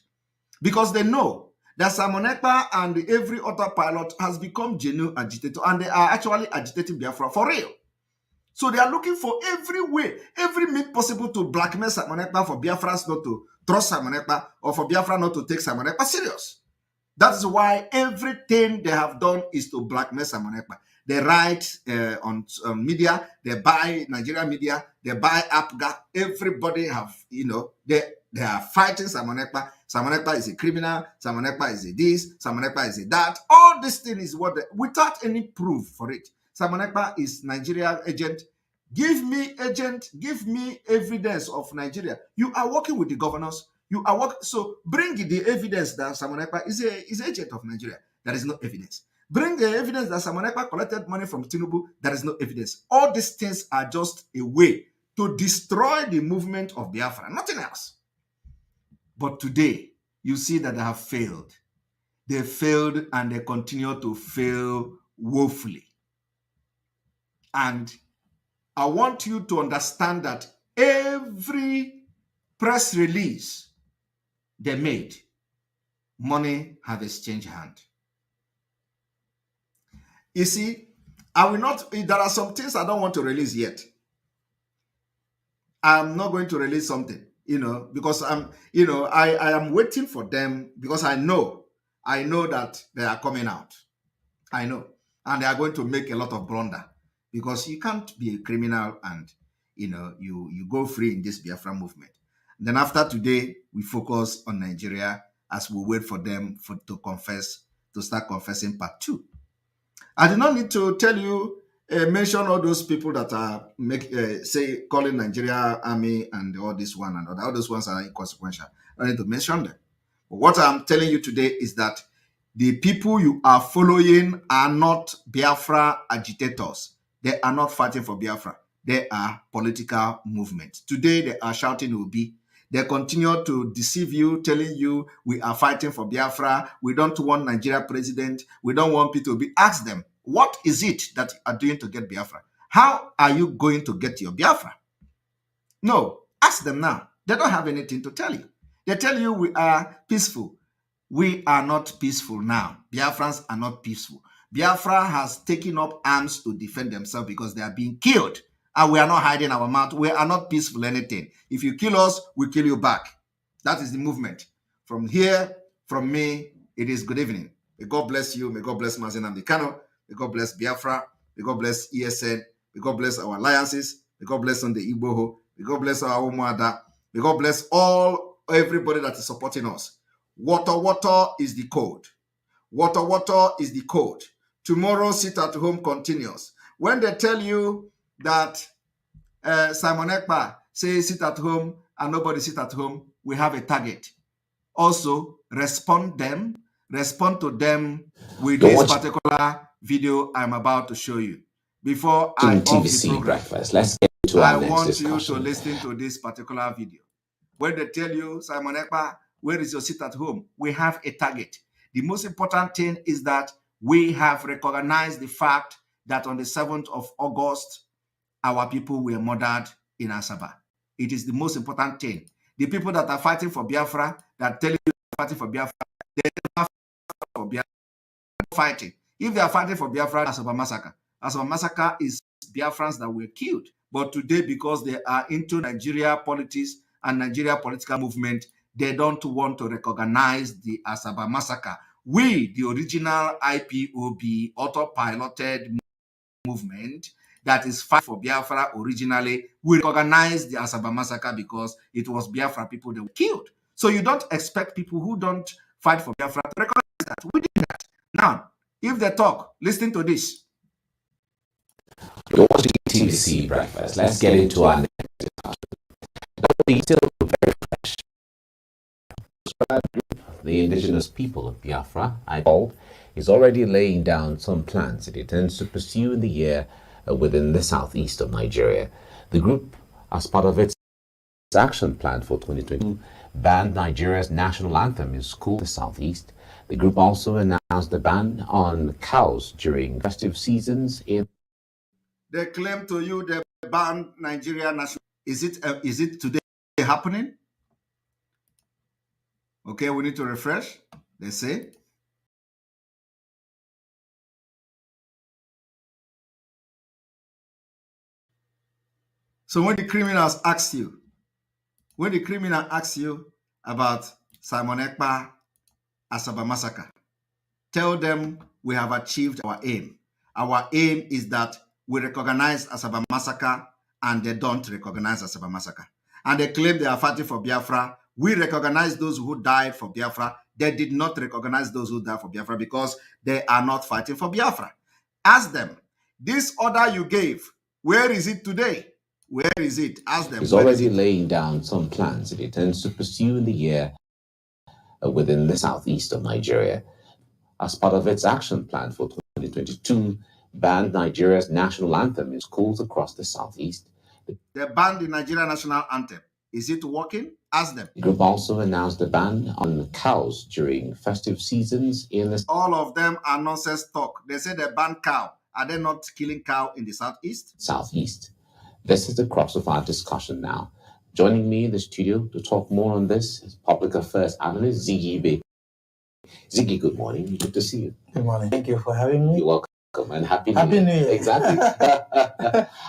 Because they know that Simon Ekpa and every other pilot has become genuine agitator, and they are actually agitating Biafra for real. So they are looking for every way, every means possible to blackmail Simon Ekpa for Biafrans not to trust Simon Ekpa, or for Biafra not to take Simon Ekpa serious. That is why everything they have done is to blackmail Simon Ekpa. They write on media, they buy Nigerian media, they buy APGA. Everybody have, they are fighting Simon Ekpa. Simon Ekpa is a criminal. Simon Ekpa is a this. Simon Ekpa is a that. All this thing is without any proof for it. Simon Ekpa is Nigeria agent. Give me agent. Give me evidence of Nigeria. You are working with the governors. You are working. So bring the evidence that Simon Ekpa is agent of Nigeria. There is no evidence. Bring the evidence that Simon Ekpa collected money from Tinubu. There is no evidence. All these things are just a way to destroy the movement of Biafra. Nothing else. But today, you see that they have failed. They failed and they continue to fail woefully. And I want you to understand that every press release they made, money have exchanged hand. You see, there are some things I don't want to release yet. I'm not going to release something, because I am waiting for them, because I know that they are coming out. I know. And they are going to make a lot of blunder, because you can't be a criminal and, you go free in this Biafra movement. Then after today, we focus on Nigeria as we wait for them to start confessing part 2. I do not need to tell you, mention all those people that are calling Nigeria army and all this one and all those ones are inconsequential. I don't need to mention them. But what I'm telling you today is that the people you are following are not Biafra agitators. They are not fighting for Biafra. They are political movements. Today they are shouting Obi. They continue to deceive you, telling you we are fighting for Biafra. We don't want Nigeria president. We don't want P2B. Ask them, what is it that you are doing to get Biafra? How are you going to get your Biafra? No, ask them now. They don't have anything to tell you. They tell you we are peaceful. We are not peaceful now. Biafrans are not peaceful. Biafra has taken up arms to defend themselves because they are being killed. And we are not hiding our mouth. We are not peaceful anything. If you kill us, we kill you back. That is the movement. From here, from me, it is good evening. May God bless you. May God bless Mazen Amdekano. May God bless Biafra. May God bless ESN. May God bless our alliances. May God bless on the Igboho. May God bless our Umuada. May God bless everybody that is supporting us. Water is the code. Water is the code. Tomorrow, sit at home continues. When they tell you that Simon Ekpa says sit at home and nobody sit at home, we have a target. Also, respond to them with this particular video I'm about to show you. Before I off the program, breakfast. Let's get to our next discussion. I want you to listen to this particular video. When they tell you, Simon Ekpa, where is your sit at home? We have a target. The most important thing is that we have recognized the fact that on the 7th of August, our people were murdered in Asaba. It is the most important thing. The people that are fighting for Biafra, that tell you they're fighting for Biafra, they never fight for Biafra. Fighting. If they are fighting for Biafra, Asaba massacre. Asaba massacre is Biafrans that were killed. But today, because they are into Nigeria politics and Nigeria political movement, they don't want to recognize the Asaba massacre. We, the original IPOB, autopiloted movement that is fight for Biafra originally, we recognize the Asaba massacre because it was Biafra people that were killed. So you don't expect people who don't fight for Biafra to recognize that. We did that. Now, if they talk, listen to this. You're watching TVC Breakfast. Let's get into our next discussion. Still very fresh. The indigenous people of Biafra, IPOB, is already laying down some plans it intends to pursue in the year within the southeast of Nigeria. The group, as part of its action plan for 2022, banned Nigeria's national anthem in schools in the southeast. The group also announced the ban on cows during festive seasons in. They claim to you they banned Nigeria national. Is it today happening? Okay, we need to refresh. They say. So when the criminals ask you, about Simon Ekpa Asaba massacre, tell them we have achieved our aim. Our aim is that we recognize Asaba massacre and they don't recognize Asaba massacre. And they claim they are fighting for Biafra. We recognize those who died for Biafra. They did not recognize those who died for Biafra because they are not fighting for Biafra. Ask them, this order you gave, where is it today? Where is it? Ask them. Is already laying down some plans it intends to pursue in the year within the southeast of Nigeria. As part of its action plan for 2022, banned Nigeria's national anthem in schools across the southeast. They banned the Nigerian national anthem. Is it working? Ask them. The group also announced a ban on cows during festive seasons in the... All of them are nonsense talk. They say they banned cow. Are they not killing cow in the southeast? Southeast. This is the crux of our discussion now. Joining me in the studio to talk more on this is Public Affairs Analyst Ziggy Baker. Ziggy, good morning. Good to see you. Good morning. Thank you for having me. You're welcome and Happy New Year. Exactly.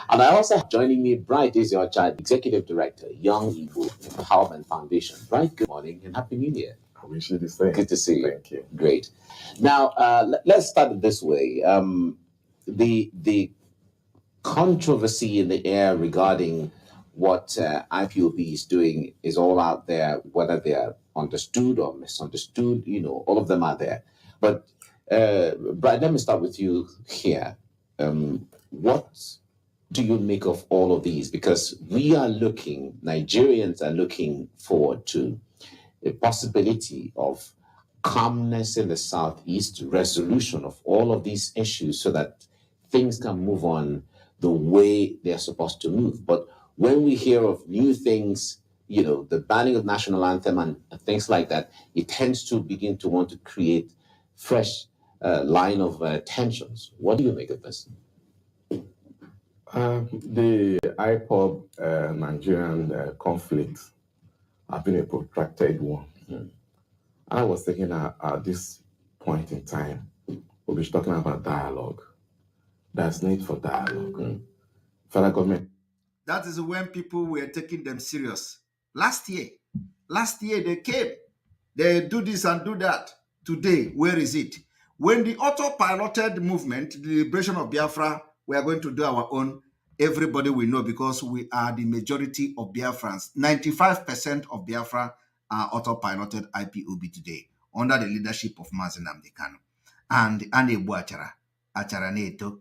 And I also have joining me Bright is your child, Executive Director, Young Igbo Empowerment Foundation. Bright, good morning and Happy New Year. I wish you the same. Good to see you. Thank you. Great. Now, let's start it this way. The controversy in the air regarding what IPOB is doing is all out there, whether they are understood or misunderstood, all of them are there. But Brian, let me start with you here. What do you make of all of these? Because Nigerians are looking forward to a possibility of calmness in the southeast, resolution of all of these issues so that things can move on the way they're supposed to move. But when we hear of new things, the banning of national anthem and things like that, it tends to begin to want to create fresh line of tensions. What do you make of this? The IPOB Nigerian conflict has been a protracted one. I was thinking at this point in time, we'll be talking about dialogue. There's need for dialogue. Federal government. That is when people were taking them serious. Last year they came. They do this and do that. Today, where is it? When the autopiloted movement, the liberation of Biafra, we are going to do our own, everybody will know because we are the majority of Biafrans. 95% of Biafra are autopiloted IPOB today under the leadership of Mazi Nnamdi Kanu and Egbu Achara Neto.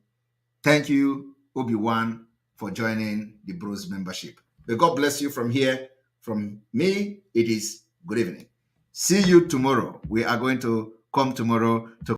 Thank you, Obi-Wan, for joining the Bros membership. May God bless you from here. From me, it is good evening. See you tomorrow. We are going to come tomorrow to